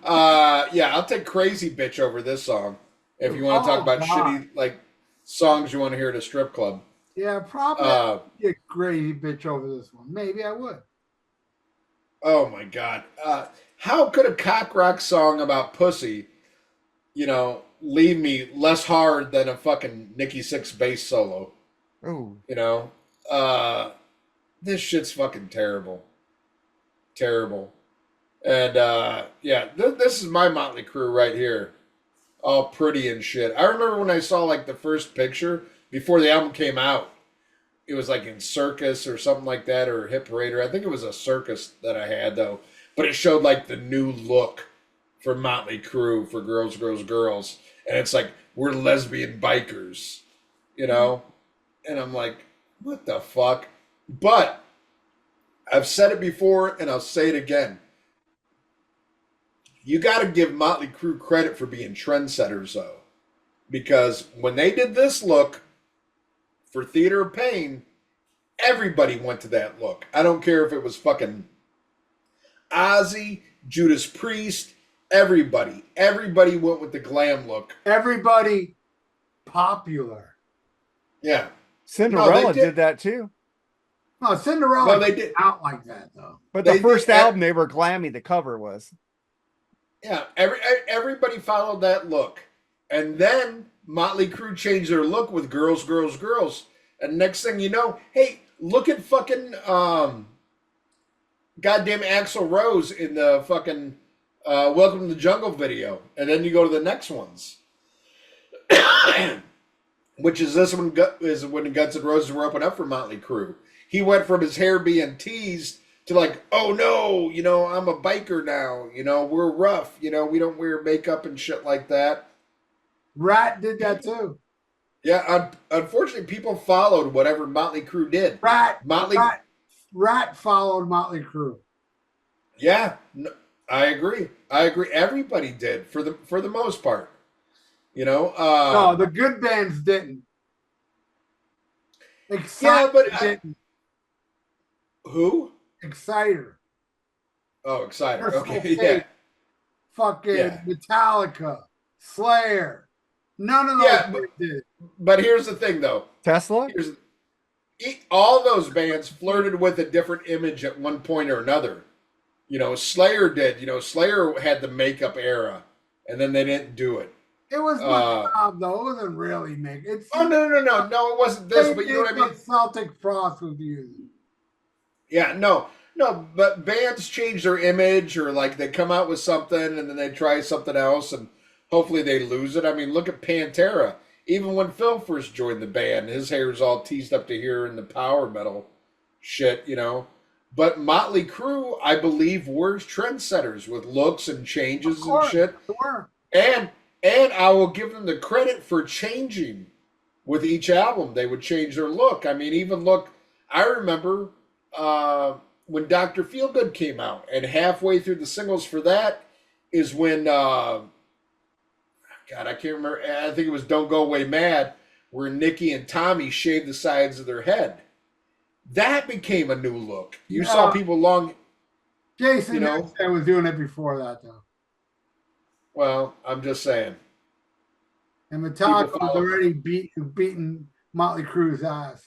Yeah, I'll take Crazy Bitch over this song. If you want to talk about shitty, like, songs you want to hear at a strip club. Yeah, probably get Crazy Bitch over this one. Maybe I would. Oh my God. How could a cock rock song about pussy, leave me less hard than a fucking Nikki Sixx bass solo? Oh. This shit's fucking terrible. Terrible. And this is my Motley Crue right here. All pretty and shit. I remember when I saw like the first picture before the album came out. It was like in Circus or something like that, or Hit Parader. I think it was a Circus that I had though. But it showed like the new look for Motley Crue for Girls, Girls, Girls. And it's like, we're lesbian bikers, And I'm like, what the fuck? But I've said it before and I'll say it again. You got to give Motley Crue credit for being trendsetters, though. Because when they did this look for Theater of Pain, everybody went to that look. I don't care if it was fucking Ozzy, Judas Priest, everybody. Everybody went with the glam look. Everybody popular. Yeah. Cinderella did that too. No, Cinderella they did out like that though. But the first album they were glammy, the cover was. Yeah, everybody followed that look. And then Motley Crue changed their look with Girls, Girls, Girls. And next thing you know, hey, look at fucking goddamn Axl Rose in the fucking Welcome to the Jungle video. And then you go to the next ones. Which is this one is when the Guns N' Roses were opening up for Motley Crue. He went from his hair being teased to like, oh no, I'm a biker now. We're rough. We don't wear makeup and shit like that. Rat did that too. Yeah, unfortunately, people followed whatever Motley Crue did. Rat followed Motley Crue. Yeah, I agree. Everybody did for the most part. No, the good bands didn't. Exciter didn't. Who? Exciter. Oh, Exciter. Okay, Fate, yeah. Fucking Metallica, Slayer. None of those did. But here's the thing, though. Tesla? All those bands flirted with a different image at one point or another. Slayer did. Slayer had the makeup era, and then they didn't do it. It was my job, though. It wasn't really makeup. No, it wasn't this, but you know what I mean? Celtic Frost was using. Yeah, no, but bands change their image, or like they come out with something and then they try something else, and hopefully they lose it. I mean, look at Pantera. Even when Phil first joined the band, his hair's all teased up to here in the power metal shit, But Motley Crue, I believe, were trendsetters with looks and changes and shit. Sure. And I will give them the credit for changing with each album. They would change their look. I mean, I remember when Dr. Feelgood came out, and halfway through the singles for that is when, God, I can't remember. I think it was Don't Go Away Mad, where Nikki and Tommy shaved the sides of their head. That became a new look. You saw people Jason Newsted was doing it before that, though. Well, I'm just saying. And Metallica was already beating Motley Crue's ass.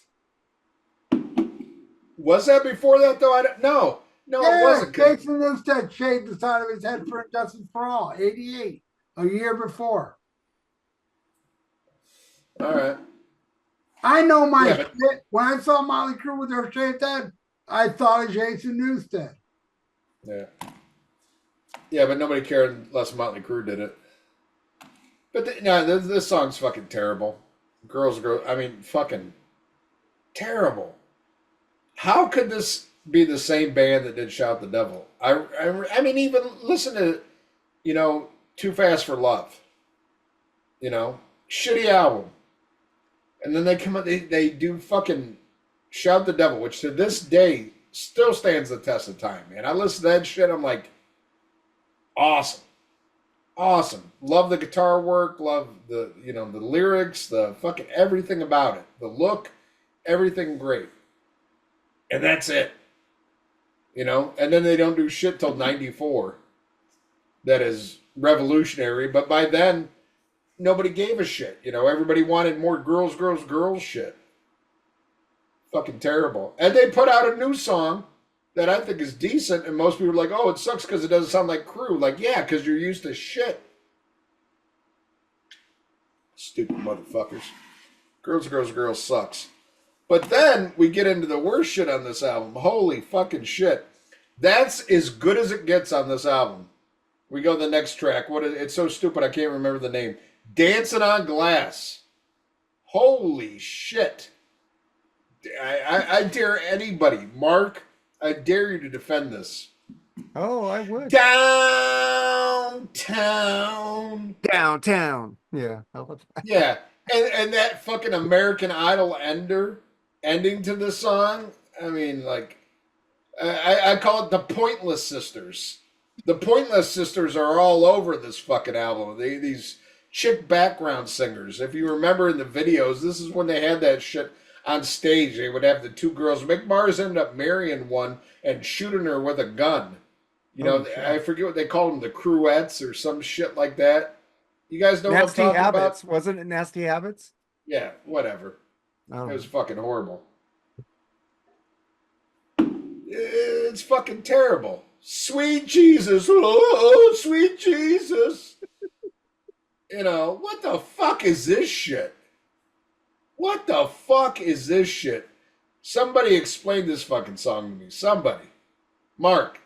Was that before that, though? No, it wasn't. Jason Newsted shaved the side of his head for Justice for All, 88, a year before. All right. I know my shit. When I saw Motley Crue with their shaved head, I thought of Jason Newsted. Yeah. Yeah, but nobody cared unless Motley Crue did it. But this song's fucking terrible. Girls, I mean, fucking terrible. How could this be the same band that did Shout the Devil? I mean, even listen to, Too Fast for Love. Shitty album. And then they come up, they do fucking Shout the Devil, which to this day still stands the test of time, man. I listen to that shit, I'm like, awesome. Love the guitar work, love the lyrics, the fucking everything about it. The look, everything great. And that's it. And then they don't do shit till 94. That is revolutionary, but by then nobody gave a shit. Everybody wanted more girls shit. Fucking terrible. And they put out a new song that I think is decent, and most people are like, oh, it sucks because it doesn't sound like Crue. Like, yeah, because you're used to shit. Stupid motherfuckers. Girls sucks. But then we get into the worst shit on this album. Holy fucking shit. That's as good as it gets on this album. We go to the next track. It's so stupid I can't remember the name. Dancing on Glass. Holy shit. I dare anybody. Mark, I dare you to defend this. Oh, I would. Downtown. Yeah. Yeah. And that fucking American Idol ending to this song. I mean, like, I call it the Pointless Sisters. The Pointless Sisters are all over this fucking album. These chick background singers. If you remember in the videos, this is when they had that shit on stage. They would have the two girls. Mick Mars ended up marrying one and shooting her with a gun. You know, I forget what they called them, the Cruettes or some shit like that. You guys know Nasty what I'm talking Habits. about? Wasn't it Nasty Habits? Yeah, whatever. Oh. It was fucking horrible. It's fucking terrible. Sweet Jesus. Oh, sweet Jesus. You know, what the fuck is this shit? What the fuck is this shit? Somebody explain this fucking song to me. Somebody. Mark.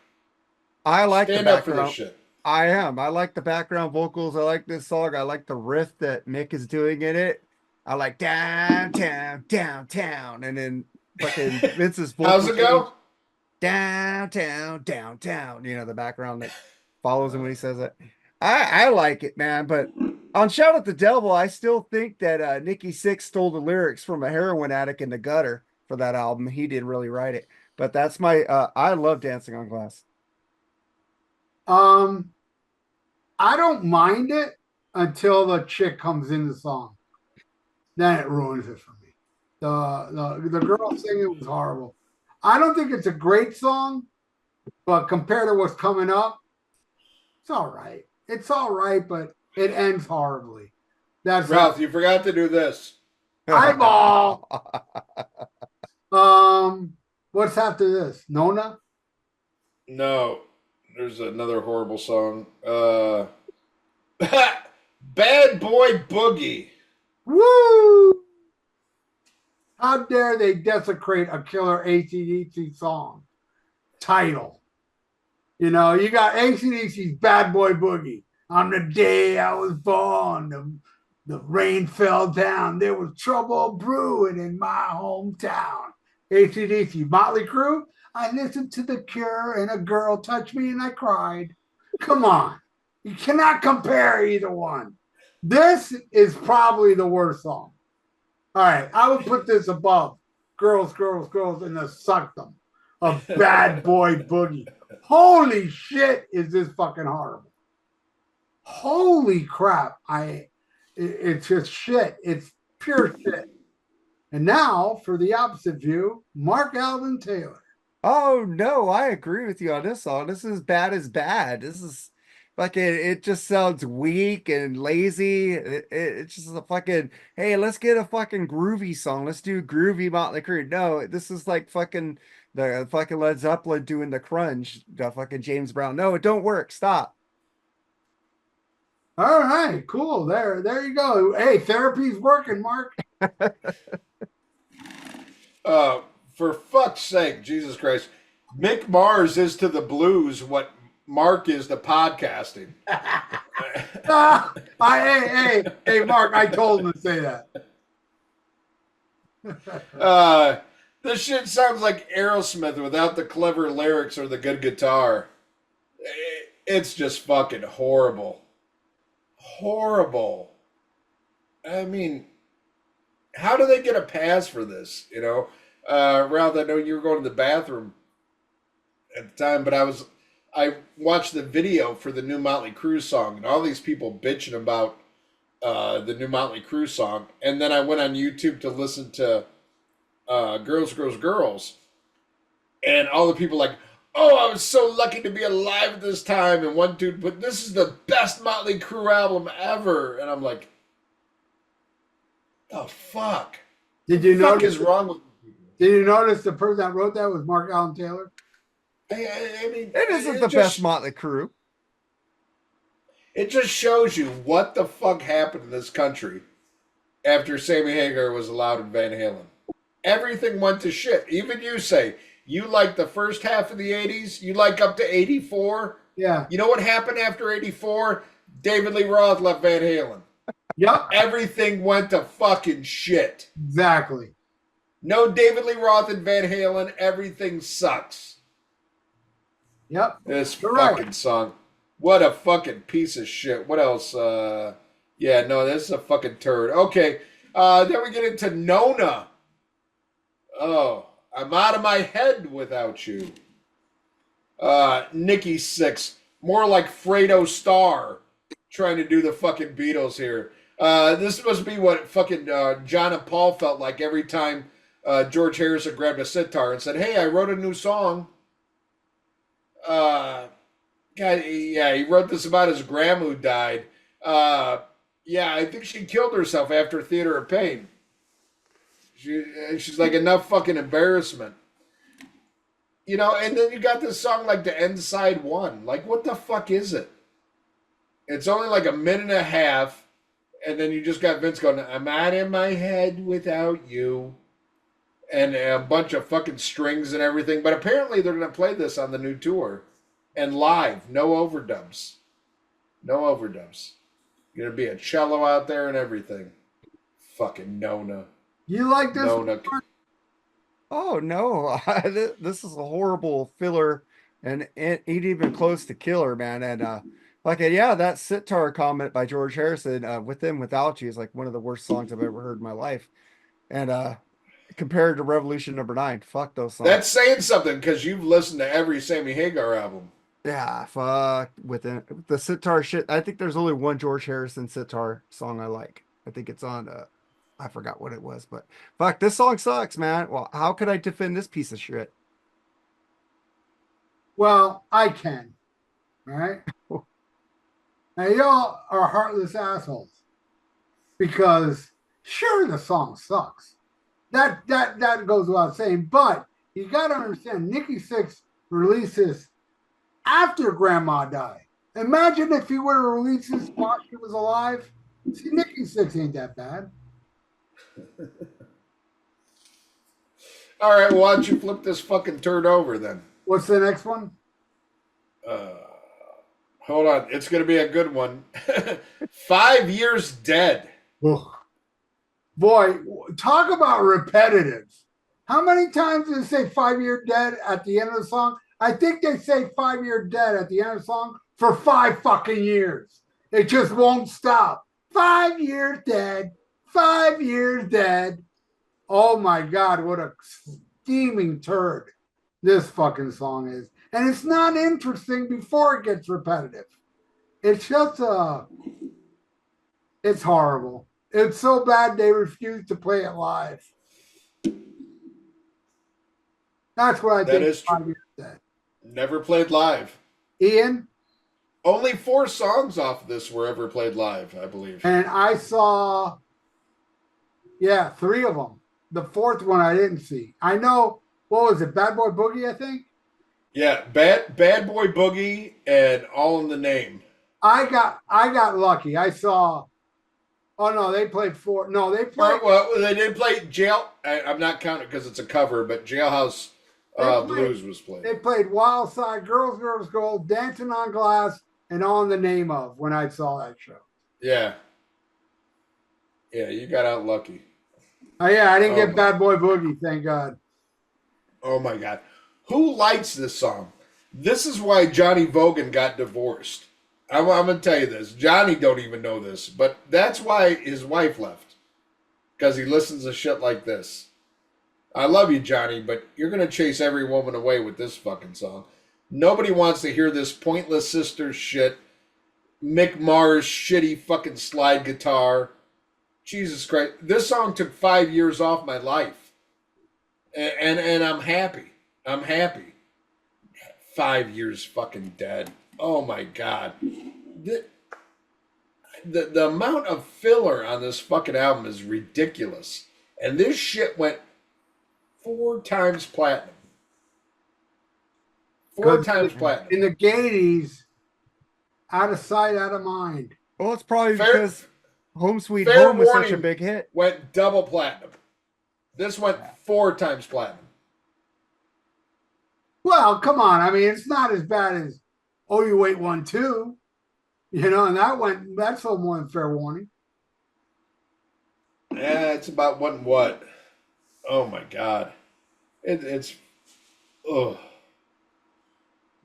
I like stand the up for background. this shit. I am. I like the background vocals. I like this song. I like the riff that Mick is doing in it. I like downtown, downtown, and then fucking Vince's vocal. How's it go? Downtown, downtown. You know, the background that follows him when he says it. I like it, man. But on Shout at the Devil, I still think that Nikki Sixx stole the lyrics from a heroin addict in the gutter for that album. He didn't really write it. But that's my I love Dancing on Glass. I don't mind it until the chick comes in the song. Then it ruins it for me. The girl singing was horrible. I don't think it's a great song, but compared to what's coming up, it's all right. It's all right, but it ends horribly. That's Ralph, you forgot to do this. eyeball. What's after this? Nona? No. There's another horrible song. Bad Boy Boogie. Woo! How dare they desecrate a killer AC/DC song title? You know, you got AC/DC's Bad Boy Boogie. On the day I was born, the rain fell down. There was trouble brewing in my hometown. AC/DC, Motley Crüe. I listened to The Cure and a girl touched me and I cried. Come on. You cannot compare either one. This is probably the worst song. All right. I would put this above Girls, Girls, Girls, and the Suck Them. A Bad Boy Boogie. Holy shit, is this fucking horrible. Holy crap. It's just shit. It's pure shit. And now for the opposite view, Mark Alden Taylor. Oh no, I agree with you on this song. This is bad as bad. This is fucking, it just sounds weak and lazy. It's just a fucking, hey, let's get a fucking groovy song. Let's do groovy Motley Crue. No, this is like fucking the fucking Led Zeppelin doing the crunge, the fucking James Brown. No, it don't work. Stop. All right, cool. There you go. Hey, therapy's working, Mark. For fuck's sake, Jesus Christ. Mick Mars is to the blues what Mark is to podcasting. Hey, Mark, I told him to say that. This shit sounds like Aerosmith without the clever lyrics or the good guitar. It's just fucking horrible. Horrible. I mean, how do they get a pass for this? You know, Ralph, I know you were going to the bathroom at the time, but I watched the video for the new Motley Crue song, and all these people bitching about the new Motley Crue song, and then I went on YouTube to listen to Girls, Girls, Girls, and all the people like, oh, I was so lucky to be alive at this time, and one dude, but this is the best Motley Crue album ever, and I'm like, the fuck? Did you What the fuck notice? is wrong with people? Did you notice the person that wrote that was Mark Allen Taylor? I mean, It isn't the best Motley Crue. It just shows you what the fuck happened in this country after Sammy Hagar was allowed in Van Halen. Everything went to shit. Even you say you like the first half of the 80s, you like up to 84. Yeah. You know what happened after 84? David Lee Roth left Van Halen. Yep. Everything went to fucking shit. Exactly. No David Lee Roth and Van Halen. Everything sucks. Yep. This You're fucking right. song. What a fucking piece of shit. What else? Yeah, no, this is a fucking turd. Okay. Then we get into Nona. Oh, I'm out of my head without you. Nikki Sixx. More like Fredo Starr trying to do the fucking Beatles here. This must be what fucking John and Paul felt like every time George Harrison grabbed a sitar and said, "Hey, I wrote a new song." God, yeah, he wrote this about his grandma who died. Yeah, I think she killed herself after Theater of Pain. She's like, enough fucking embarrassment. You know, and then you got this song like the End Side One. Like, what the fuck is it? It's only like a minute and a half, and then you just got Vince going, "I'm out in my head without you," and a bunch of fucking strings and everything. But apparently they're going to play this on the new tour and live, no overdubs. No overdubs. Going to be a cello out there and everything. Fucking Nona. You like this? Nona. Oh no, this is a horrible filler, and it ain't even close to killer, man. And yeah, that sitar comment by George Harrison, "With Them Without You" is like one of the worst songs I've ever heard in my life. And compared to Revolution Number 9, fuck those songs. That's saying something because you've listened to every Sammy Hagar album. Yeah, fuck with the sitar shit. I think there's only one George Harrison sitar song I like. I think it's on I forgot what it was, but fuck, this song sucks, man. Well, how could I defend this piece of shit? Well, I can. All right. Now y'all are heartless assholes because sure the song sucks. That goes without saying. But you got to understand, Nikki Sixx released this after Grandma died. Imagine if he would have released this while she was alive. See, Nikki Sixx ain't that bad. All right, why don't you flip this fucking turd over then? What's the next one? Hold on. It's going to be a good one. 5 Years Dead. Ugh. Boy, talk about repetitive. How many times do they say 5 year dead at the end of the song? I think they say 5 year dead at the end of the song for 5 fucking years. It just won't stop. 5 years dead. 5 years dead. Oh my God, what a steaming turd this fucking song is. And it's not interesting before it gets repetitive. It's just it's horrible. It's so bad they refuse to play it live. That's what I think. That is true. Never played live. Ian? Only 4 songs off of this were ever played live, I believe. And I saw, 3 of them. The 4th one I didn't see. I know, what was it, Bad Boy Boogie, I think? Yeah, Bad Boy Boogie and All in the Name. I got lucky. I saw, oh no, they played 4. No, they played. Well, they did play I'm not counting because it's a cover, but Jailhouse Blues was played. They played Wild Side, Girls, Girls, Gold, Dancing on Glass, and On the Name of when I saw that show. Yeah. Yeah, you got out lucky. Oh yeah, I didn't get Bad Boy Boogie, thank God. Oh my God. Who likes this song? This is why Johnny Vogan got divorced. I'm going to tell you this. Johnny don't even know this, but that's why his wife left. Because he listens to shit like this. I love you, Johnny, but you're going to chase every woman away with this fucking song. Nobody wants to hear this Pointless Sisters shit. Mick Mars shitty fucking slide guitar. Jesus Christ. This song took 5 years off my life. And I'm happy. I'm happy. 5 years fucking dead. Oh my God. The amount of filler on this fucking album is ridiculous. And this shit went 4 times platinum. 4 times platinum. In the 80s, out of sight, out of mind. Well, it's probably because Home Sweet Home was such a big hit. Went double platinum. This went 4 times platinum. Well, come on. I mean, it's not as bad as Oh You Wait 1 2. You know, and that's a little more than fair warning. Yeah, it's about what? Oh my God. It's ugh.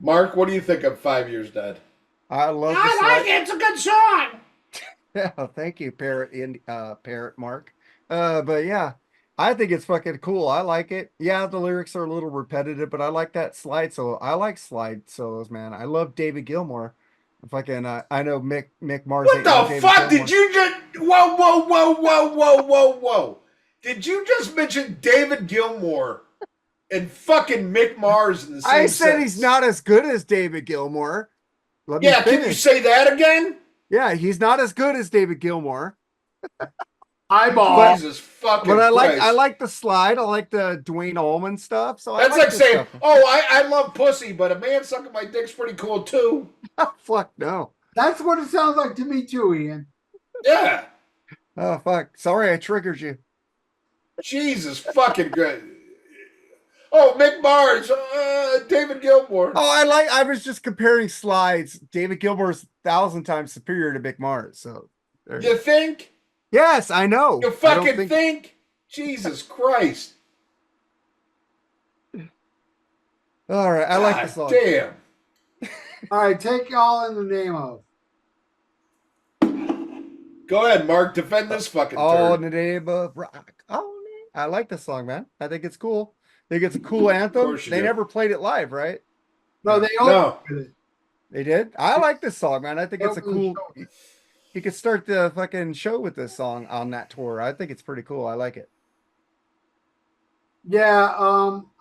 Mark, what do you think of 5 Years Dead? I love it. It's a good song. Yeah, thank you, Parrot Mark. But yeah, I think it's fucking cool. I like it. Yeah, the lyrics are a little repetitive, but I like that slide solo. I like slide solos, man. I love David Gilmour. Fucking, I know Mick Mars What ain't no the David fuck Gilmour. did you just? Whoa, whoa, whoa, whoa, whoa, whoa, whoa! Did you just mention David Gilmour and fucking Mick Mars in the I same said sentence? he's not as good as David Gilmour. Let me Yeah, can you finish. say that again? Yeah, he's not as good as David Gilmour. Eyeball. Jesus fucking But I Christ! like the slide. I like the Dwayne Allman stuff. So I That's like like this saying, stuff. "Oh, I love pussy, but a man sucking my dick's pretty cool too." Fuck no. That's what it sounds like to me too, Ian. Yeah, Oh fuck. Sorry, I triggered you. Jesus fucking good. Oh, Mick Mars, David Gilmour. Oh, I was just comparing slides. David Gilmour's 1,000 times superior to Mick Mars. So You think? yes, I know. You I don't fucking think? Jesus Christ! All right, I like the God song. damn. All right, take y'all in the name of. Go ahead, Mark. Defend this fucking All in turd. the name of rock. Oh, I like the song, man. I think it's cool. I think it's a cool anthem. course you They do. never played it live, right? No, they opened No. with it. They did. I like this song, man. I think They it's a opened the cool. show. You could start the fucking show with this song on that tour. I think it's pretty cool. I like it. Yeah,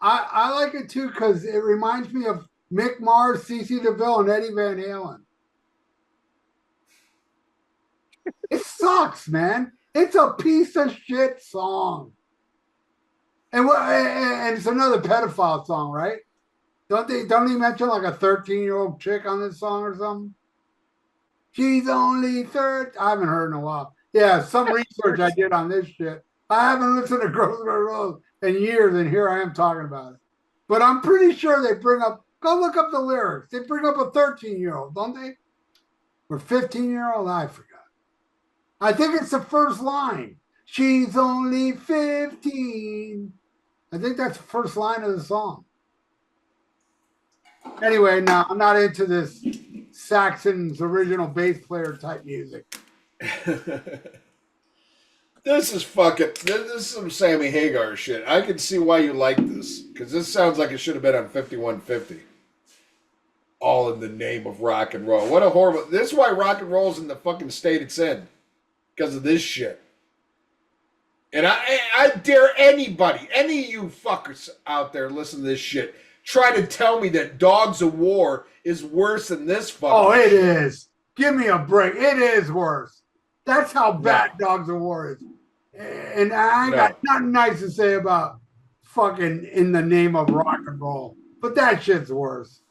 I like it too because it reminds me of Mick Mars, CC DeVille, and Eddie Van Halen. It sucks, man. It's a piece of shit song. And it's another pedophile song, right? Don't he mention like a 13-year-old chick on this song or something? She's only 13. I haven't heard in a while. Yeah, some research I did on this shit. I haven't listened to Grocery Road in years, and here I am talking about it. But I'm pretty sure they bring up, go look up the lyrics. They bring up a 13-year-old, don't they? Or 15-year-old? I forgot. I think it's the first line. She's only 15. I think that's the first line of the song. Anyway, now I'm not into this Saxon's original bass player type music. This is fucking. This is some Sammy Hagar shit. I can see why you like this because this sounds like it should have been on 5150. All in the name of rock and roll. What a horrible. This is why rock and roll's in the fucking state it's in because of this shit. And I dare anybody, any of you fuckers out there listen to this shit, try to tell me that Dogs of War is worse than this fucking Oh, it shit. is. Give me a break. It is worse. That's how bad Dogs of War is. And I got nothing nice to say about fucking In the Name of Rock and Roll. But that shit's worse.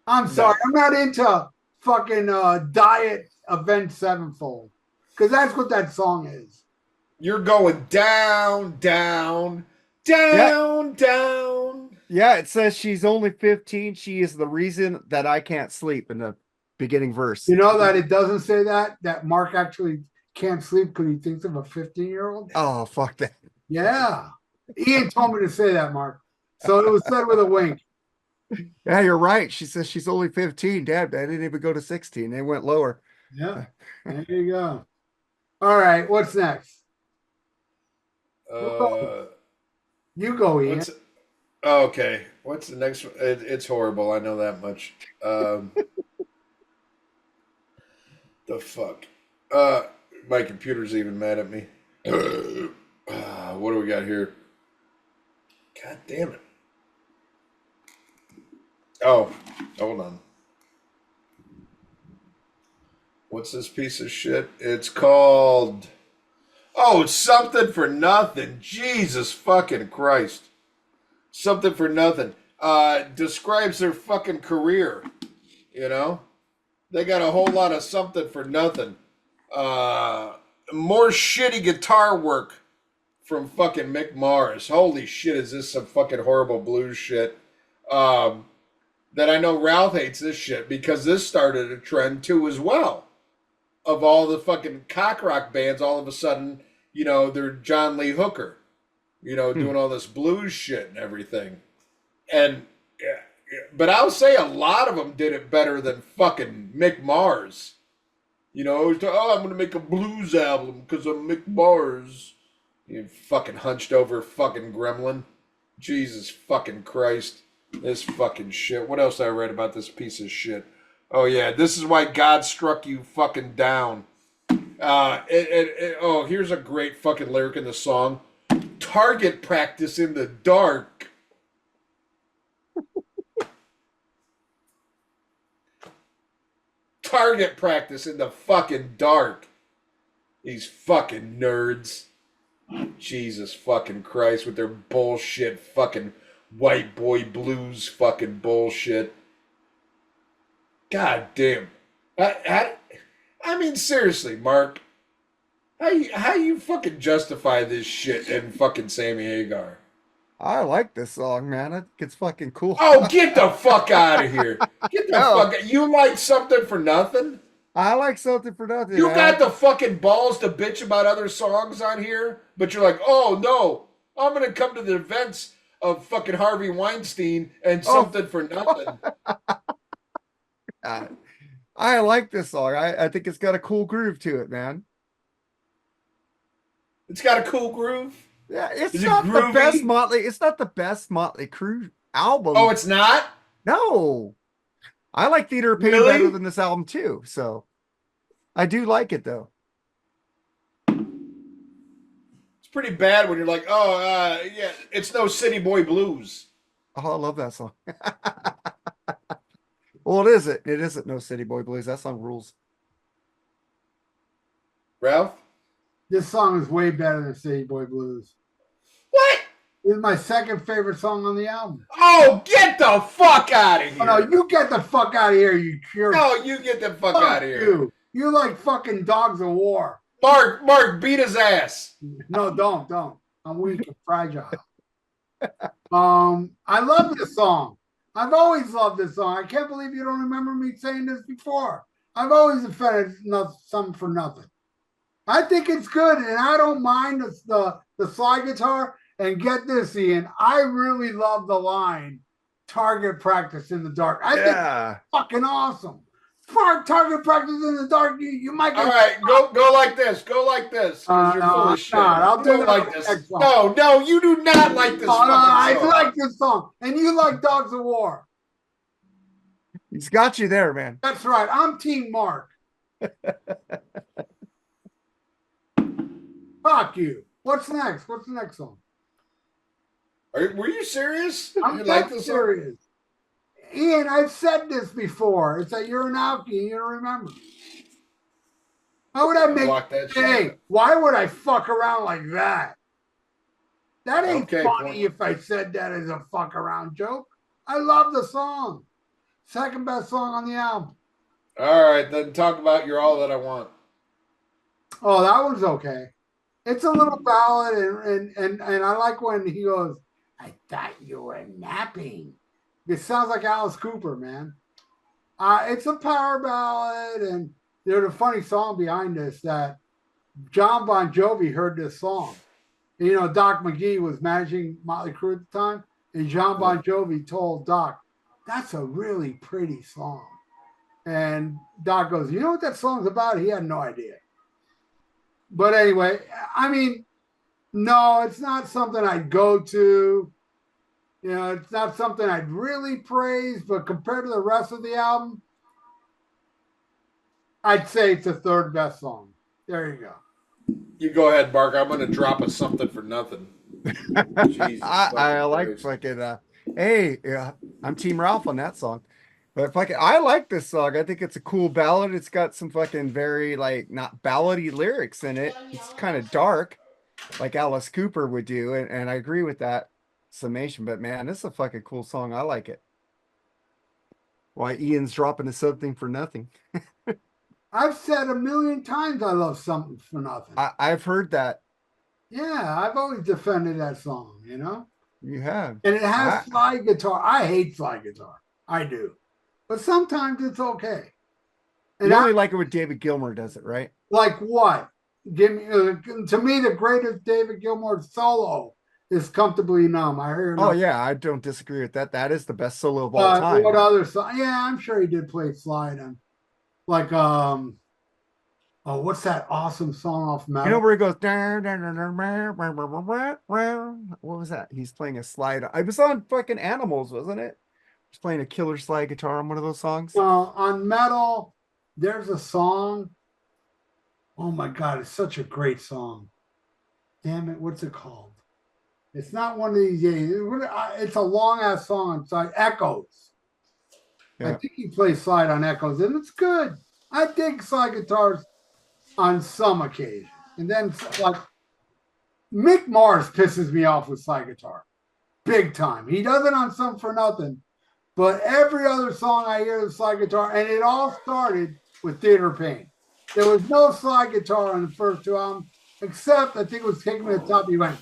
I'm sorry. I'm not into fucking Diet Avenged Sevenfold. Because that's what that song is. You're going down, down, down, down. Yeah, it says she's only 15. She is the reason that I can't sleep in the beginning verse. You know that it doesn't say that Mark actually can't sleep because he thinks of a 15-year-old? Oh, fuck that. Yeah. Ian told me to say that, Mark. So it was said with a wink. Yeah, you're right. She says she's only 15. Dad, I didn't even go to 16. They went lower. Yeah. There you go. All right. What's next? You go, Ian. Okay. What's the next one? It's horrible. I know that much. The fuck? My computer's even mad at me. What do we got here? God damn it. Oh, hold on. What's this piece of shit? It's called... Oh, it's Something for Nothing. Jesus fucking Christ. Something for Nothing. Describes their fucking career. You know? They got a whole lot of something for nothing. More shitty guitar work from fucking Mick Mars. Holy shit, is this some fucking horrible blues shit? That I know Ralph hates this shit because this started a trend too as well. Of all the fucking cock rock bands, all of a sudden, you know, they're John Lee Hooker. You know, doing all this blues shit and everything. And, but I'll say a lot of them did it better than fucking Mick Mars. You know, I'm going to make a blues album because I'm Mick Mars. You fucking hunched over fucking gremlin. Jesus fucking Christ. This fucking shit. What else I read about this piece of shit? Oh yeah, this is why God struck you fucking down. Oh, here's a great fucking lyric in the song. Target practice in the dark. Target practice in the fucking dark. These fucking nerds. Jesus fucking Christ with their bullshit fucking white boy blues fucking bullshit. God damn. I mean, seriously, Mark. How you fucking justify this shit in fucking Sammy Hagar? I like this song, man. I think it's fucking cool. Oh, get the fuck out of here. Get the No. fuck. You like something for nothing? I like something for nothing. You man. got the fucking balls to bitch about other songs on here, but you're like, oh no, I'm gonna come to the events of fucking Harvey Weinstein and something for nothing. I like this song. I think it's got a cool groove to it, man. It's got a cool groove. Yeah, it's Is it not the groovy? best Motley. It's not the best Motley Crüe album. Oh, it's not? No. I like Theater of Pain Really? better than this album too. So I do like it though. It's pretty bad when you're like, oh, yeah, it's no City Boy Blues. Oh, I love that song. Well, it isn't. It isn't No City Boy Blues. That song rules. Ralph? This song is way better than City Boy Blues. What? It's my second favorite song on the album. Oh, get the fuck out of here. Oh, no, you get the fuck out of here, you jerk. No, you get the fuck out of here. You. You like fucking Dogs of War. Mark, beat his ass. No, don't. I'm weak and fragile. I love this song. I've always loved this song. I can't believe you don't remember me saying this before. I've always defended something for nothing. I think it's good, and I don't mind the slide guitar. And get this, Ian, I really love the line "target practice in the dark." I think it's fucking awesome. Target practice in the dark. You might get. All right, go like this. Go like this. You're full of shit. I'll do it like this. No, you do not like this. I like this song, and you like Dogs of War. He's got you there, man. That's right. I'm Team Mark. Fuck you. What's next? What's the next song? Were you serious? I'm you like this serious. Ian, I've said this before. It's that you're an alky. You don't remember. How would I make? Hey, why would I fuck around like that? That ain't funny if I said that as a fuck around joke. I love the song. Second best song on the album. All right, then talk about "You're All That I Want." Oh, that one's okay. It's a little ballad, and I like when he goes, "I thought you were napping." It sounds like Alice Cooper, man. It's a power ballad, and there's a funny song behind this that John Bon Jovi heard this song. And, you know, Doc McGee was managing Motley Crue at the time, and John Bon Jovi told Doc, "That's a really pretty song." And Doc goes, "You know what that song's about?" He had no idea. But anyway, I mean, no, it's not something I'd go to. You know, it's not something I'd really praise, but compared to the rest of the album, I'd say it's the third best song. There you go. You go ahead, Mark. I'm going to drop a something for nothing. Jesus, I like fucking, hey, I'm Team Ralph on that song. But fucking, I like this song. I think it's a cool ballad. It's got some fucking very, like, not ballady lyrics in it. It's kind of dark, like Alice Cooper would do. And I agree with that summation. But, man, this is a fucking cool song. I like it. Why Ian's dropping a something for nothing. I've said a million times I love Something for Nothing. I've heard that. Yeah, I've always defended that song, you know? You have. And it has slide guitar. I hate slide guitar. I do. But sometimes it's okay. And you only like it when David Gilmour does it, right? Like what? Give me to me the greatest David Gilmour solo is Comfortably Numb. I heard. Oh yeah, I don't disagree with that. That is the best solo of all time. What other song? Yeah, I'm sure he did play slide on, like Oh, what's that awesome song off You Metal? know where he goes? What was that? He's playing a slide. I was on fucking Animals, wasn't it? He's playing a killer slide guitar on one of those songs. Well, on Metal, there's a song. Oh my God, it's such a great song. Damn it, what's it called? It's not one of these days. It's a long ass song. It's like Echoes. I Yeah. think he plays slide on Echoes, and it's good. I dig slide guitars on some occasion. And then like Mick Mars pisses me off with slide guitar. Big time. He does it on Some for Nothing. But every other song I hear the slide guitar, and it all started with Theater of Pain. There was no slide guitar on the first two albums, except I think it was Taking Me to the Top. He went,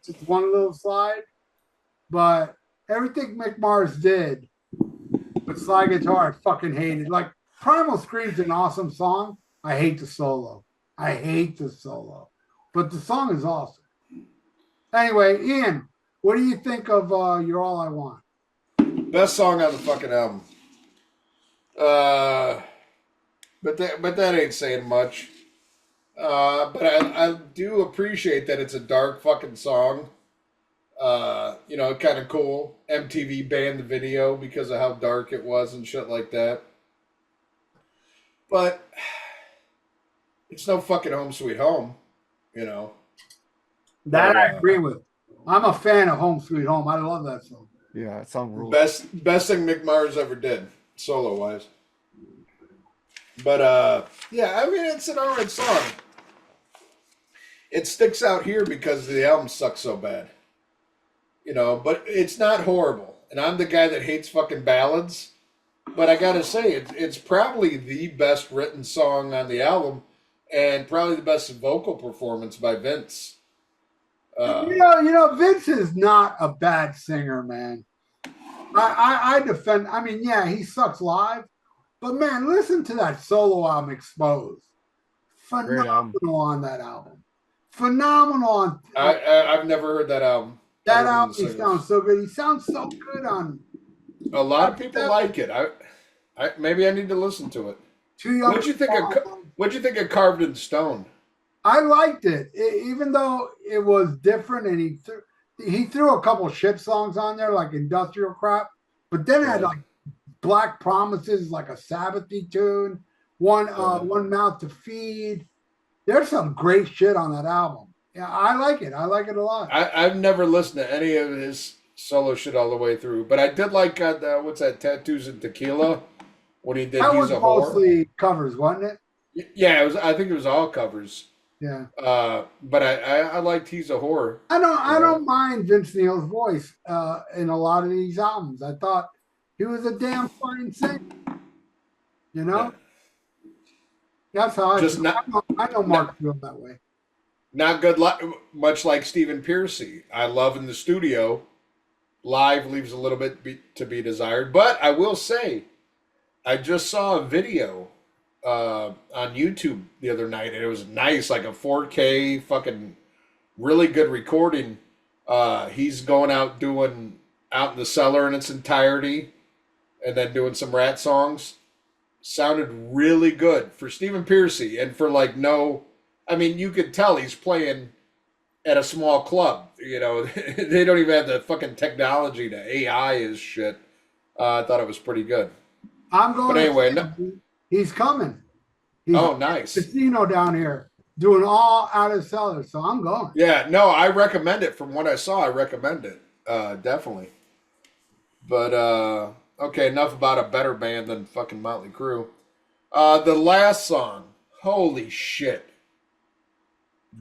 just one little slide. But everything Mick Mars did with slide guitar, I fucking hated. Like Primal Scream's an awesome song. I hate the solo. I hate the solo. But the song is awesome. Anyway, Ian, what do you think of You're All I Want? Best song on the fucking album. But that ain't saying much. But I do appreciate that it's a dark fucking song. Kind of cool. MTV banned the video because of how dark it was and shit like that. But it's no fucking Home Sweet Home, you know. That I agree with. I'm a fan of Home Sweet Home. I love that song. Yeah, that song rules. Best thing Mick Mars ever did, solo wise. But yeah, I mean it's an alright song. It sticks out here because the album sucks so bad. You know, but it's not horrible. And I'm the guy that hates fucking ballads. But I gotta say, it's probably the best written song on the album, and probably the best vocal performance by Vince. Vince is not a bad singer, man. I defend. I mean, yeah, he sucks live, but man, listen to that solo album, Exposed. Phenomenal on that album. Phenomenal on. I've never heard that album. That album, he sounds so good. He sounds so good on. A lot of people like it. I maybe I need to listen to it. What'd you think of Carved in Stone? I liked it, even though it was different, and he threw a couple shit songs on there like industrial crap, but then it had like Black Promises, like a Sabbathy tune, one Mouth to Feed. There's some great shit on that album. Yeah, I like it. I like it a lot. I've never listened to any of his solo shit all the way through, but I did like what's that, Tattoos and Tequila, when he did That He's was a mostly Whore. covers, wasn't it? Yeah, it was. I think it was all covers. Yeah. But I liked He's a Whore. I don't mind Vince Neil's voice in a lot of these albums. I thought he was a damn fine singer. You know? Yeah. That's how I know Mark feels that way. Not good, much like Stephen Pearcy. I love in the studio. Live leaves a little bit to be desired. But I will say, I just saw a video on YouTube the other night, and it was nice, like a 4K fucking really good recording. He's going out doing Out in the Cellar in its entirety, and then doing some Rat songs. Sounded really good for Stephen Pearcy, and for like you could tell he's playing at a small club. You know, they don't even have the fucking technology to AI his shit. I thought it was pretty good. I'm going. But anyway, he's coming. He's nice casino down here doing all Out of Cellar, so I'm going. Yeah, no, I recommend it. From what I saw, I recommend it definitely. But okay, enough about a better band than fucking Motley Crue. The last song, holy shit.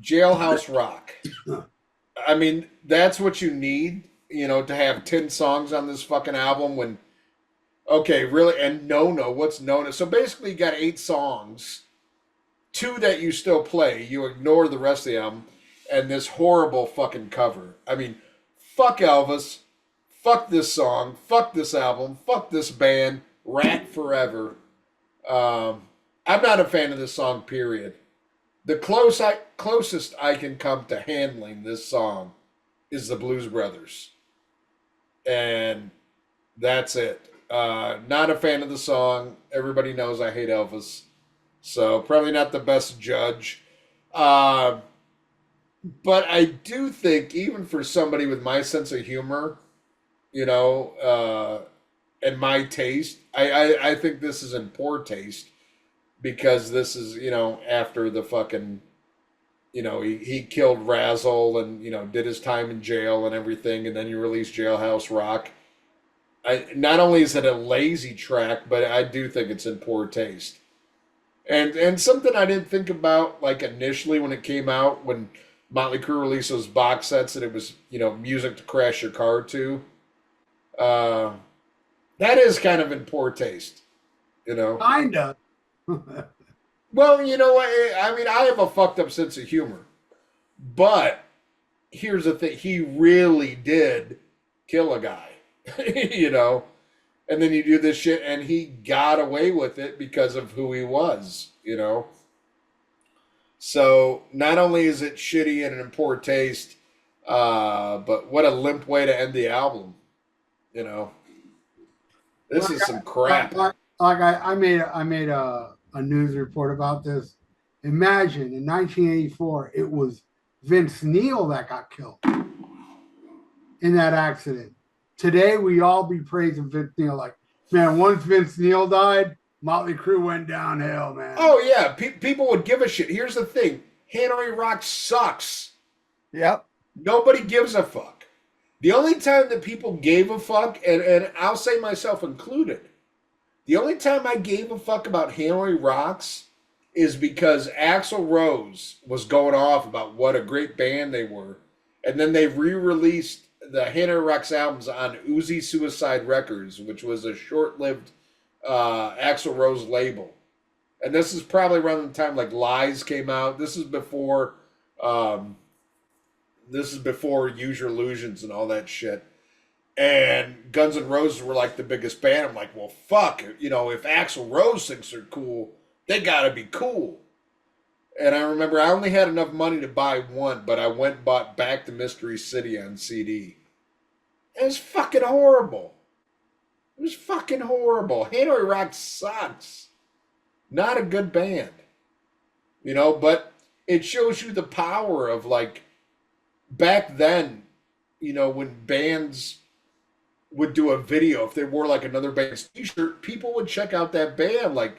Jailhouse Rock. I mean, that's what you need, to have 10 songs on this fucking album when, okay, really, and what's known as, so basically you got 8 songs, 2 that you still play, you ignore the rest of the album, and this horrible fucking cover. I mean, fuck Elvis, fuck this song, fuck this album, fuck this band, Rat Forever. I'm not a fan of this song, period. The closest I can come to handling this song is the Blues Brothers. And that's it. Not a fan of the song. Everybody knows I hate Elvis. So probably not the best judge. Uh, but I do think even for somebody with my sense of humor, and my taste, I think this is in poor taste because this is, after the fucking, he killed Razzle and, did his time in jail and everything, and then you release Jailhouse Rock. Not only is it a lazy track, but I do think it's in poor taste. And something I didn't think about like initially when it came out, when Motley Crue released those box sets and it was, music to crash your car to. Uh, that is kind of in poor taste, Kinda. Well, you know what? I mean, I have a fucked up sense of humor, but here's the thing: he really did kill a guy, And then you do this shit, and he got away with it because of who he was. So not only is it shitty and in poor taste, but what a limp way to end the album. This is some crap. I made a news report about this. Imagine in 1984, it was Vince Neil that got killed in that accident. Today, we all be praising Vince Neil. Like, man, once Vince Neil died, Motley Crue went downhill, man. Oh, yeah. People would give a shit. Here's the thing. Hanoi Rocks sucks. Yep. Nobody gives a fuck. The only time that people gave a fuck, and I'll say myself included, the only time I gave a fuck about Hanoi Rocks is because Axl Rose was going off about what a great band they were. And then they re-released the Hanoi Rocks albums on Uzi Suicide Records, which was a short-lived Axl Rose label. And this is probably around the time like Lies came out. This is before Use Your Illusions and all that shit. And Guns N' Roses were like the biggest band. I'm like, well, fuck. If Axl Rose thinks they're cool, they gotta be cool. And I remember I only had enough money to buy one, but I went and bought Back to Mystery City on CD. It was fucking horrible. It was fucking horrible. Hanoi Rocks sucks. Not a good band. But it shows you the power of like, back then, when bands would do a video, if they wore like another band's t-shirt, people would check out that band. Like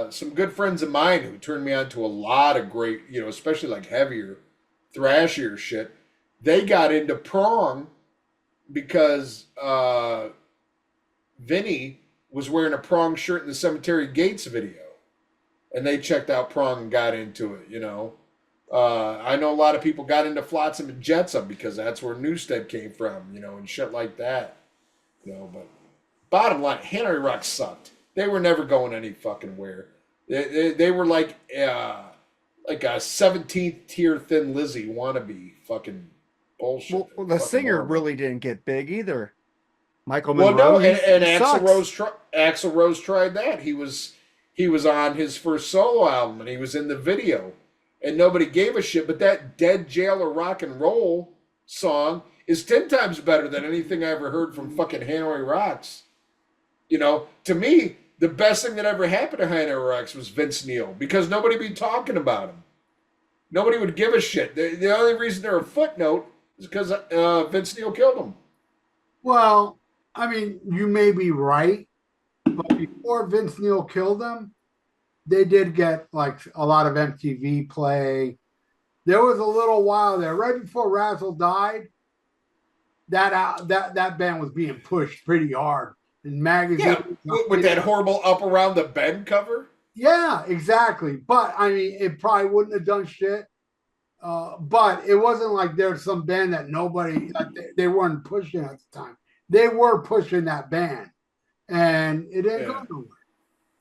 some good friends of mine who turned me on to a lot of great, especially like heavier, thrashier shit. They got into Prong because Vinny was wearing a Prong shirt in the Cemetery Gates video. And they checked out Prong and got into it, I know a lot of people got into Flotsam and Jetsam because that's where Newstead came from, and shit like that. But bottom line, Hanoi Rocks sucked. They were never going any fucking where. They were like a 17th tier Thin Lizzy wannabe fucking bullshit. Well, the singer really didn't get big either. Michael Monroe. Monroe. Well, no, and Axl Rose tried that. He was on his first solo album and he was in the video. And nobody gave a shit, but that Dead Jailer Rock and Roll song is 10 times better than anything I ever heard from fucking Hanoi Rocks. To me, the best thing that ever happened to Hanoi Rocks was Vince Neil, because nobody be talking about him. Nobody would give a shit. The only reason they're a footnote is because Vince Neil killed him. Well, I mean, you may be right, but before Vince Neil killed them, they did get like a lot of MTV play. There was a little while there, right before Razzle died, that band was being pushed pretty hard in magazines. Yeah, with that horrible Up Around the Bend cover. Yeah, exactly. But I mean, it probably wouldn't have done shit. But it wasn't like there's some band that nobody, like they weren't pushing at the time. They were pushing that band, and it didn't go nowhere.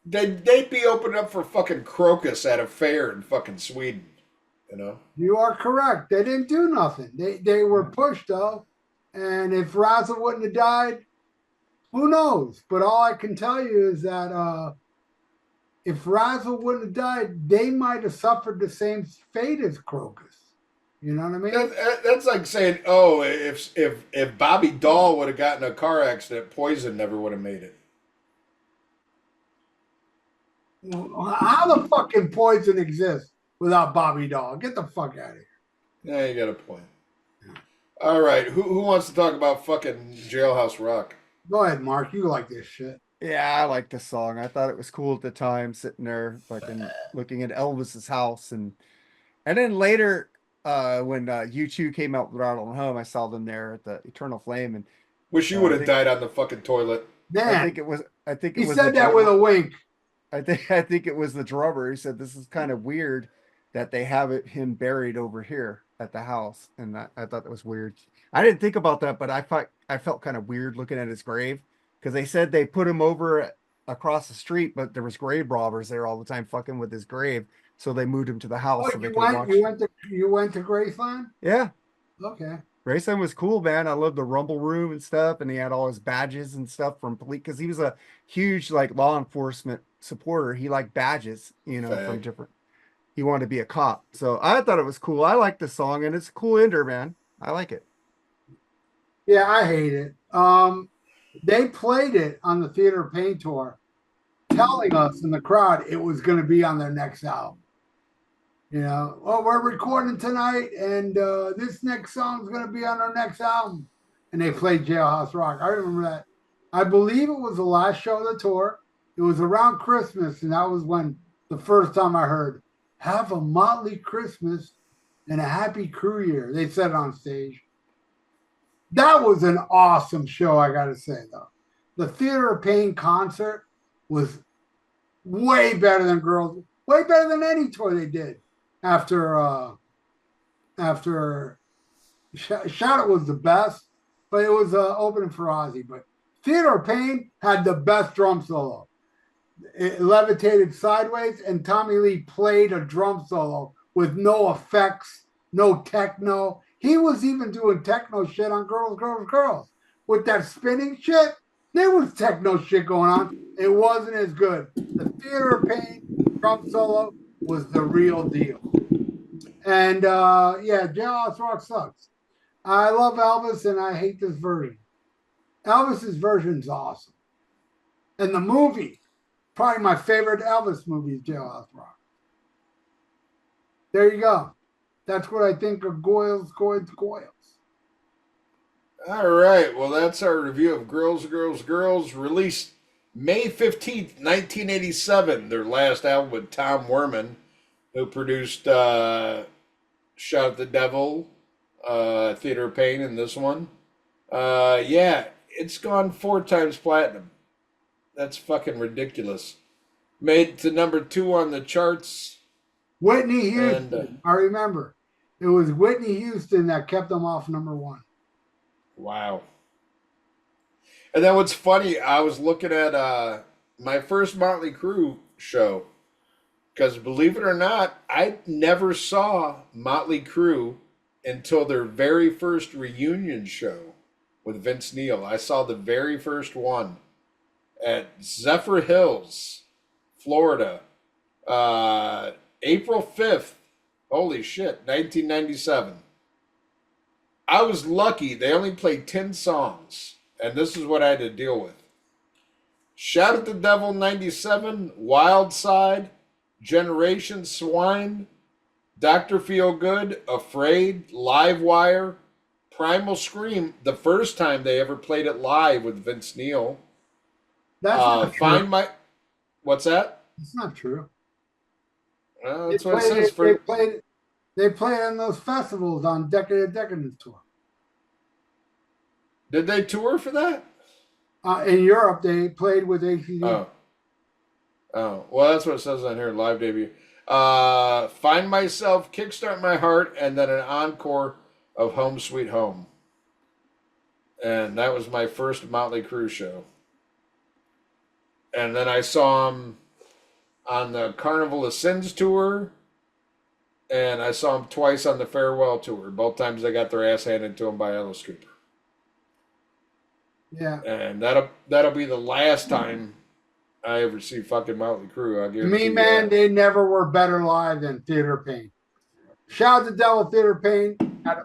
They'd be opening up for fucking Crocus at a fair in fucking Sweden, You are correct. They didn't do nothing. They were pushed though, and if Razzle wouldn't have died, who knows? But all I can tell you is that if Razzle wouldn't have died, they might have suffered the same fate as Crocus. You know what I mean? That's like saying, oh, if Bobby Dahl would have gotten a car accident, Poison never would have made it. How the fucking Poison exist without Bobby Doll? Get the fuck out of here. Yeah, you got a point. All right, who wants to talk about fucking Jailhouse Rock? Go ahead, Mark. You like this shit. Yeah, I like this song. I thought it was cool at the time, sitting there fucking looking at Elvis's house, and then later, when U2 came out with Ride on Home, I saw them there at the Eternal Flame, and Wish you uh, would I have think died on the fucking toilet. I Man, think it was he the said that with a wink. I think it was the drummer. He said this is kind of weird that they have him buried over here at the house, and I thought that was weird. I didn't think about that, but I felt kind of weird looking at his grave because they said they put him over across the street, but there was grave robbers there all the time fucking with his grave, so they moved him to the house Oh, so they could watch. you went to Graceland? Yeah, Okay. Grayson was cool, man. I loved the rumble room and stuff, and he had all his badges and stuff from police because he was a huge like law enforcement supporter. He liked badges, from Fag. different. He wanted to be a cop, so I thought it was cool. I like the song, and it's a cool ender, man. I like it. Yeah, I hate it. They played it on the Theater of Pain tour, telling us in the crowd it was going to be on their next album. Oh, we're recording tonight, and this next song is going to be on our next album. And they played Jailhouse Rock. I remember that. I believe it was the last show of the tour. It was around Christmas, and that was when the first time I heard, "Have a Motley Christmas and a Happy Crue Year." They said it on stage. That was an awesome show, I got to say, though. The Theater of Pain concert was way better than way better than any tour they did after Shadow was the best, but it was opening for Ozzy. But Theater of Pain had the best drum solo. It levitated sideways, and Tommy Lee played a drum solo with no effects, no techno. He was even doing techno shit on Girls, Girls, Girls. With that spinning shit, there was techno shit going on. It wasn't as good. The Theater of Pain drum solo was the real deal. And yeah, Jailhouse Rock sucks. I love Elvis, and I hate this version. Elvis's version's awesome. And the movie, probably my favorite Elvis movie is Jailhouse Rock. There you go. That's what I think of Goyles. All right, well, that's our review of Girls, Girls, Girls, released May 15th, 1987, their last album with Tom Werman, who produced Shout at the Devil, Theater of Pain, and this one. Yeah, it's gone 4 times platinum. That's fucking ridiculous. Made it to number 2 on the charts. Whitney Houston. I remember. It was Whitney Houston that kept them off number 1. Wow. And then what's funny, I was looking at my first Motley Crue show. Because believe it or not, I never saw Motley Crue until their very first reunion show with Vince Neil. I saw the very first one at Zephyr Hills, Florida, April 5th. Holy shit, 1997. I was lucky. They only played 10 songs, and this is what I had to deal with. Shout at the Devil 97, Wild Side, Generation Swine, Dr. Feelgood, Afraid, Live Wire, Primal Scream, the first time they ever played it live with Vince Neil. That's not true. What's that? It's not true. That's what it says. They played on those festivals on Decade of Decadence tour. Did they tour for that? In Europe, they played with ACD. Oh, well, that's what it says on here, live debut. Find Myself, Kickstart My Heart, and then an encore of Home Sweet Home. And that was my first Motley Crue show. And then I saw him on the Carnival of Sins tour, and I saw him twice on the Farewell tour. Both times they got their ass handed to them by Alice Cooper. Yeah. And that'll be the last time I ever see fucking Motley Crue. I guarantee you that. They never were better live than Theater of Pain. Shout out to Devil Theater of Pain,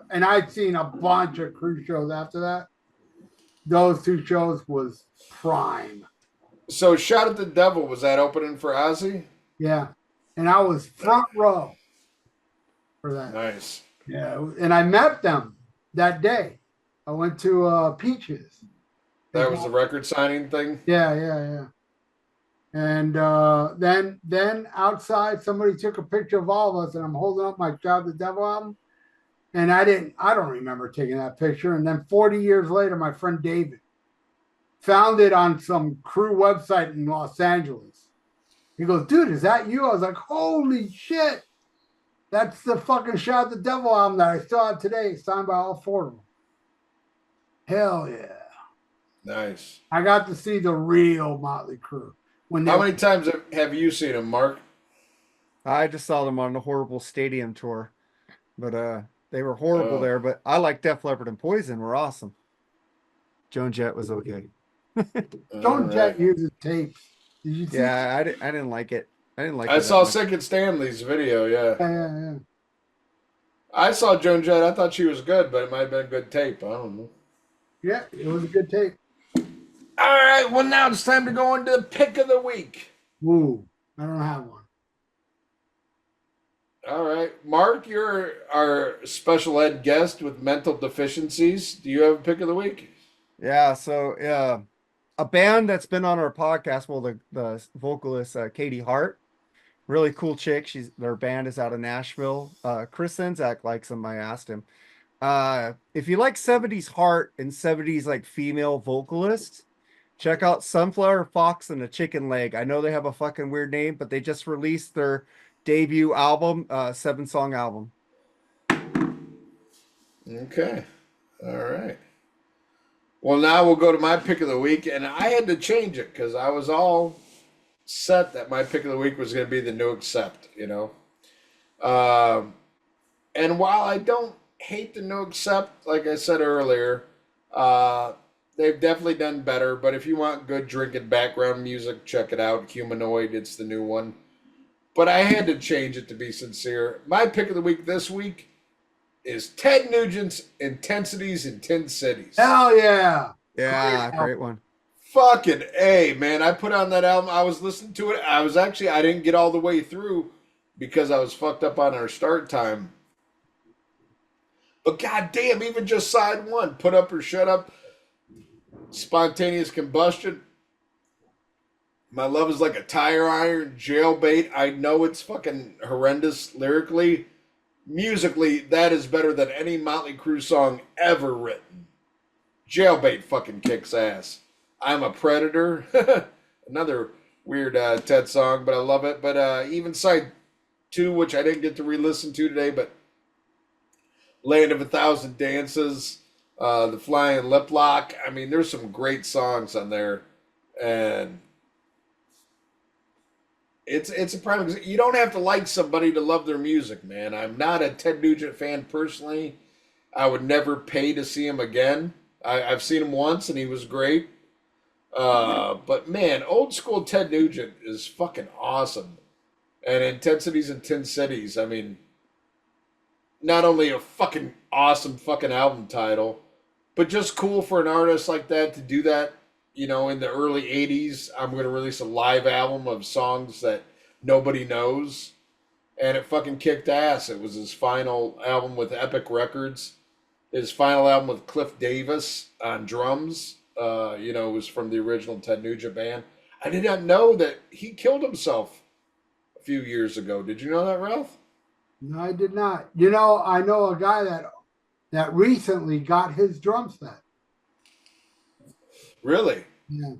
and I'd seen a bunch of Crue shows after that. Those 2 shows was prime. So Shout at the Devil, was that opening for Ozzy? Yeah, and I was front row for that. Nice. Yeah, and I met them that day. I went to Peaches. That was the record signing thing? Yeah, yeah, yeah. And then outside, somebody took a picture of all of us, and I'm holding up my Shout the Devil album. And I don't remember taking that picture. And then 40 years later, my friend David found it on some Crue website in Los Angeles. He goes, dude, is that you? I was like, holy shit. That's the fucking Shout the Devil album that I still have today, signed by all four of them. Hell yeah. Nice. I got to see the real Motley Crue. How many times have you seen them, Mark? I just saw them on the horrible stadium tour, but they were horrible there. But I like Def Leppard and Poison were awesome. Joan Jett was okay. Joan Jett uses tapes. Did you see? Yeah, I didn't like it. I didn't like it. I saw Sick Stanley's video, yeah. Yeah. I saw Joan Jett. I thought she was good, but it might have been a good tape. I don't know. Yeah, it was a good tape. All right, well, now it's time to go into the pick of the week. Woo, I don't have one. All right. Mark, you're our special ed guest with mental deficiencies. Do you have a pick of the week? Yeah, so a band that's been on our podcast, well, the vocalist Katie Hart, really cool chick. Their band is out of Nashville. Chris Senzak likes them. I asked him. If you like 70s heart and 70s like female vocalists, check out Sunflower Fox and the Chicken Leg. I know they have a fucking weird name, but they just released their debut album, 7-song album. Okay. All right. Well, now we'll go to my pick of the week, and I had to change it because I was all set that my pick of the week was going to be the new Accept, you know. And while I don't hate the new Accept, like I said earlier, they've definitely done better. But if you want good drinking background music, check it out. Humanoid, it's the new one. But I had to change it to be sincere. My pick of the week this week is Ted Nugent's Intensities in 10 Cities. Hell yeah. Yeah, great one. Fucking A, man. I put on that album. I was listening to it. I didn't get all the way through because I was fucked up on our start time. But goddamn, even just side one, Put Up or Shut Up, Spontaneous Combustion, My Love Is Like a Tire Iron, Jailbait. I know it's fucking horrendous lyrically. Musically, that is better than any Motley Crue song ever written. Jailbait fucking kicks ass. I'm a Predator. Another weird Ted song, but I love it. But even side two, which I didn't get to re-listen to today, but Land of a Thousand Dances, The Flying Lip Lock. I mean, there's some great songs on there. And it's a prime example. You don't have to like somebody to love their music, man. I'm not a Ted Nugent fan personally. I would never pay to see him again. I've seen him once, and he was great. But, man, old school Ted Nugent is fucking awesome. And Intensities in 10 Cities, I mean, not only a fucking awesome fucking album title, but just cool for an artist like that to do that. You know, in the early 80s, I'm going to release a live album of songs that nobody knows. And it fucking kicked ass. It was his final album with Epic Records. His final album with Cliff Davis on drums. You know, it was from the original Ted Nugent band. I did not know that he killed himself a few years ago. Did you know that, Ralph? No, I did not. You know, I know a guy that recently got his drum set. Really? Yeah.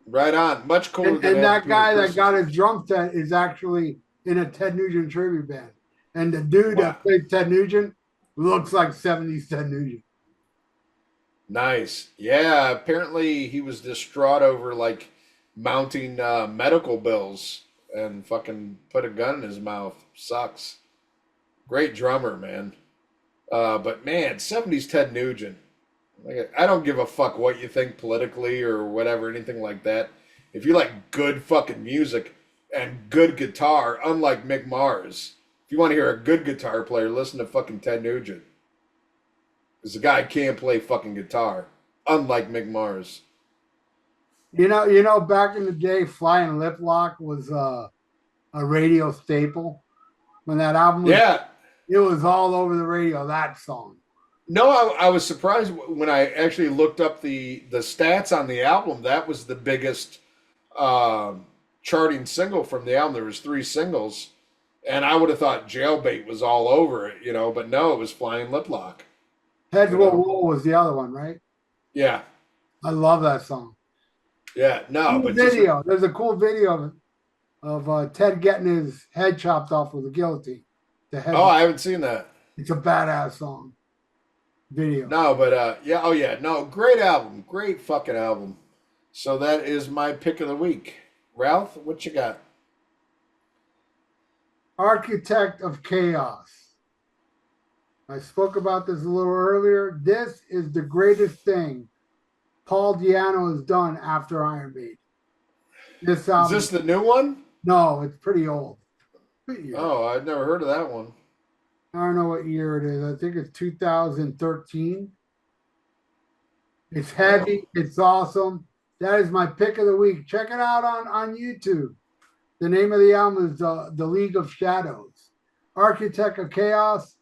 Right on. Much cooler than And that guy that Christmas. got his drum set is actually in a Ted Nugent tribute band. And the dude that played Ted Nugent looks like 70s Ted Nugent. Nice. Yeah, apparently he was distraught over like mounting medical bills and fucking put a gun in his mouth. Sucks. Great drummer, man. But man, 70s Ted Nugent. Like, I don't give a fuck what you think politically or whatever, anything like that. If you like good fucking music and good guitar, unlike Mick Mars, if you want to hear a good guitar player, listen to fucking Ted Nugent. Because the guy can't play fucking guitar, unlike Mick Mars. Back in the day, Flying Lip Lock was a radio staple. When that album was, Yeah. it was all over the radio. That song. No, I was surprised when I actually looked up the stats on the album. That was the biggest charting single from the album. There was 3 singles, and I would have thought Jailbait was all over it, but no, it was Flying Lip Lock. Heads Will Roll was the other one, right? Yeah. I love that song. Yeah, no, but video. There's a cool video of Ted getting his head chopped off with a guillotine. I haven't seen that. It's a badass song. Video. No, but no, great album, great fucking album. So that is my pick of the week. Ralph, what you got? Architect of Chaos. I spoke about this a little earlier. This is the greatest thing Paul Di'Anno has done after Iron Maiden. This album, is this the new one? No, it's pretty old. Oh, I've never heard of that one. I don't know what year it is. I think it's 2013. It's heavy. It's awesome. That is my pick of the week. Check it out on YouTube. The name of the album is The League of Shadows. Architect of Chaos.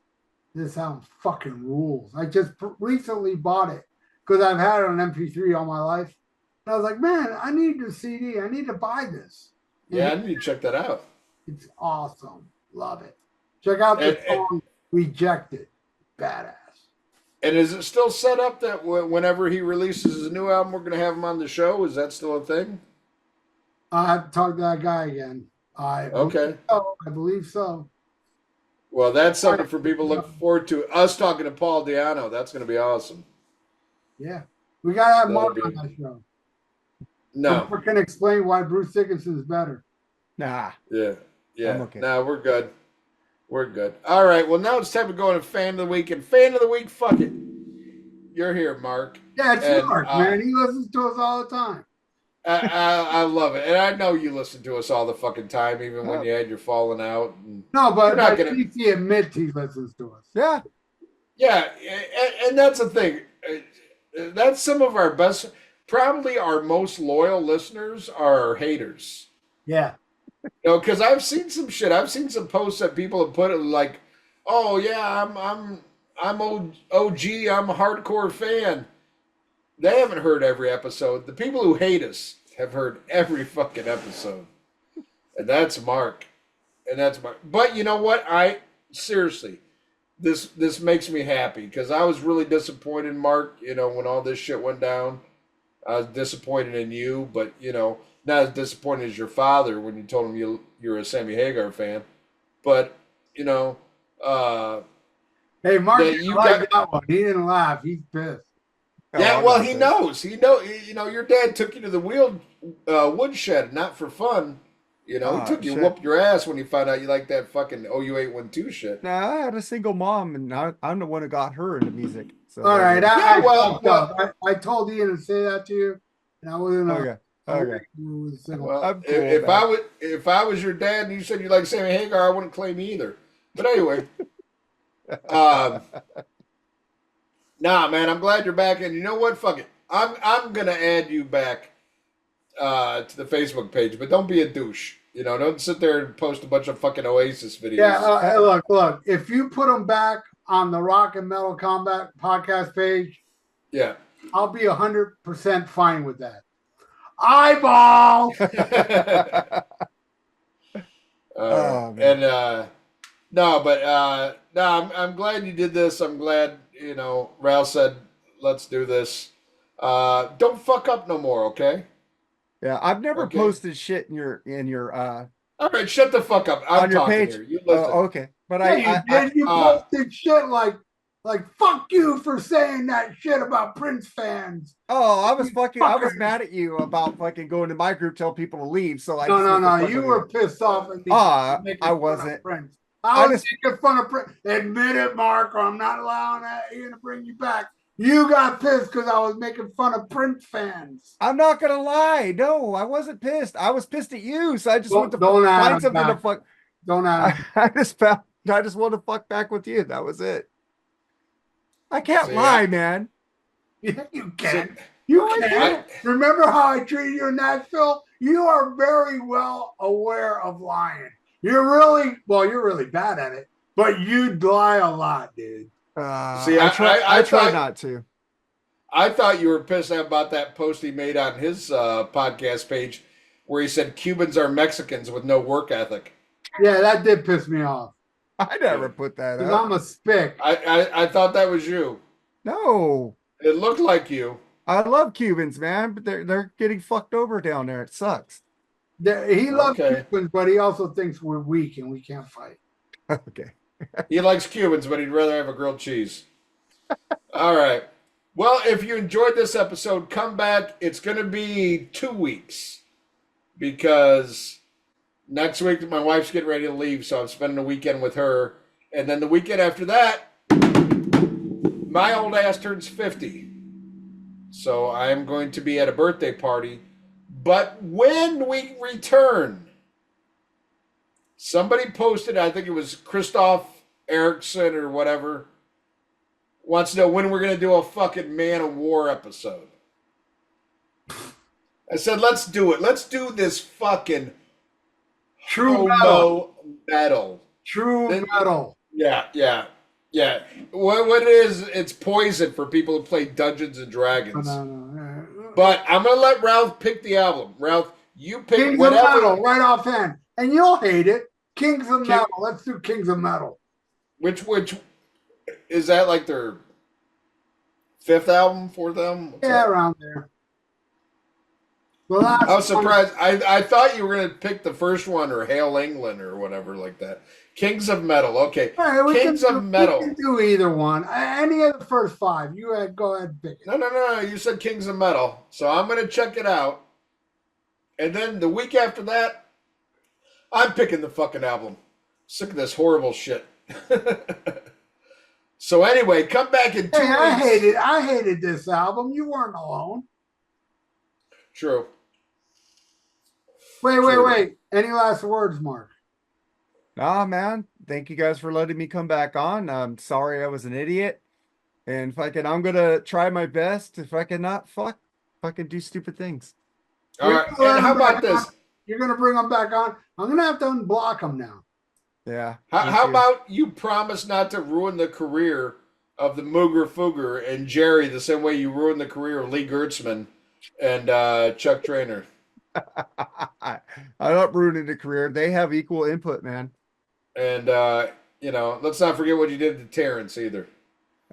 This album fucking rules. I just recently bought it because I've had it on MP3 all my life. And I was like, man, I need the CD. I need to buy this. Yeah, I need to check that out. It's awesome. Love it. Check out the song Rejected. Badass. And is it still set up that whenever he releases his new album, we're going to have him on the show? Is that still a thing? I have to talk to that guy again. I believe so. Well, that's something for people to look forward to. Us talking to Paul Di'Anno. That's going to be awesome. Yeah. We got to have Mark on that show. No. Mark can explain why Bruce Dickinson is better. Nah. Yeah. Okay. No, we're good. We're good. All right. Well, now it's time to go into Fan of the Week. And Fan of the Week, fuck it. You're here, Mark. Yeah, it's Mark, man. He listens to us all the time. I love it. And I know you listen to us all the fucking time, even when you had your falling out. No, but at least he admits he listens to us. Yeah. Yeah. And that's the thing. That's some of our best, probably our most loyal listeners are haters. Yeah. Because I've seen some shit. I've seen some posts that people have put it like, "Oh yeah, I'm OG. I'm a hardcore fan." They haven't heard every episode. The people who hate us have heard every fucking episode, and that's Mark. But you know what? Seriously, this makes me happy because I was really disappointed, Mark. When all this shit went down, I was disappointed in you, but not as disappointed as your father when you told him you're a Sammy Hagar fan. But, hey, Mark didn't like that one. He didn't laugh. He's pissed. Yeah, well, he knows. Your dad took you to the woodshed, not for fun. He took you, whooped your ass when he found out you like that fucking OU812 shit. Nah, I had a single mom, and I'm the one who got her into music. So all right. I told Ian to say that to you, and I wasn't. Okay. Well, if I was your dad and you said you like Sammy Hagar, I wouldn't claim either. But anyway, nah, man, I'm glad you're back. And you know what? Fuck it, I'm gonna add you back to the Facebook page, but don't be a douche. Don't sit there and post a bunch of fucking Oasis videos. Yeah, look. If you put them back on the Rock and Metal Combat podcast page, yeah, I'll be 100% fine with that. Eyeball. I'm glad you did this. I'm glad Ralph said let's do this. Don't fuck up no more, okay? Yeah, I've never posted shit in your all right, shut the fuck up. I'm on your talking page. Here. You listen. Okay, but you posted shit like fuck you for saying that shit about Prince fans. Oh, I was mad at you about fucking going to my group, tell people to leave. So no, you were pissed off at me. I wasn't. I was making fun of Prince. Admit it, Mark, or I'm not allowing Ian to bring you back. You got pissed because I was making fun of Prince fans. I'm not gonna lie. No, I wasn't pissed. I was pissed at you. So I just wanted to find something to fuck. Don't ask. I just wanted to fuck back with you. That was it. I can't lie, man. Yeah, you can. You can't. Remember how I treated you in Nashville? You are very well aware of lying. You're really bad at it, but you lie a lot, dude. See, I try thought, not to. I thought you were pissed about that post he made on his podcast page where he said Cubans are Mexicans with no work ethic. Yeah, that did piss me off. I never put that Because up. I'm a spick. I thought that was you. No. It looked like you. I love Cubans, man, but they're getting fucked over down there. It sucks. He loves Cubans, but he also thinks we're weak and we can't fight. Okay. He likes Cubans, but he'd rather have a grilled cheese. All right. Well, if you enjoyed this episode, come back. It's going to be 2 weeks because next week my wife's getting ready to leave, so I'm spending a weekend with her. And then the weekend after that, my old ass turns 50. So I'm going to be at a birthday party. But when we return, somebody posted, I think it was Christoph Erickson or whatever, wants to know when we're going to do a fucking Man of War episode. I said, let's do it. Let's do this fucking True metal. True metal. Yeah. What it is, it's poison for people who play Dungeons and Dragons. No. But I'm going to let Ralph pick the album. Ralph, you pick Kings whatever. of Metal, right offhand. And you'll hate it. Kings of Metal. Let's do Kings of Metal. Which is that like their 5th album, 4th album? What's that? Around there. The last I was surprised. I thought you were going to pick the first one or Hail England or whatever like that. Kings of Metal. Okay. Right, Kings of Metal. We can do either one. Any of the first 5. You go ahead and pick it. No. You said Kings of Metal. So I'm going to check it out. And then the week after that, I'm picking the fucking album. Sick of this horrible shit. So anyway, come back in 2 weeks. I hated this album. You weren't alone. True. Wait. Any last words, Mark? Nah, man. Thank you guys for letting me come back on. I'm sorry I was an idiot. And I'm gonna try my best. If I cannot, fucking do stupid things. All right. And how about this? You're gonna bring them back on. I'm gonna have to unblock them now. Yeah. How about you promise not to ruin the career of the Mooger Fooger and Jerry the same way you ruined the career of Lee Gertzman and Chuck Traynor? I'm not ruining the career. They have equal input, man. And let's not forget what you did to Terrence either.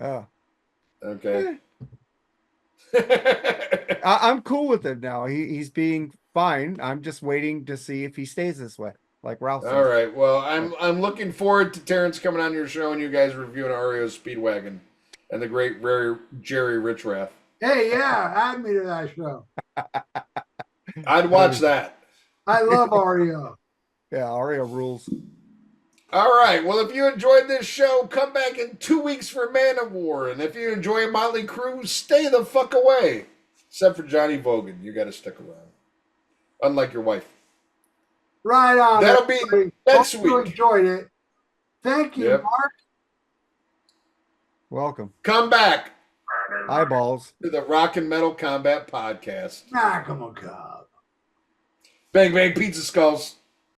Oh. Okay. I'm cool with him now. He's being fine. I'm just waiting to see if he stays this way, like Ralph says. All right. Well, I'm looking forward to Terrence coming on your show and you guys reviewing REO Speedwagon and the great Jerry Richrath. Hey, yeah, add me to that show. I'd watch that. I love REO. Yeah, REO rules. All right. Well, if you enjoyed this show, come back in 2 weeks for Man of War. And if you enjoy Motley Crüe, stay the fuck away. Except for Johnny Vogan. You got to stick around. Unlike your wife. Right on. That'll be next week. You enjoyed it. Thank you, Mark. Welcome. Come back. Eyeballs. To the Rock and Metal Combat Podcast. Nah, come on, Cobb. Bang, bang, pizza skulls.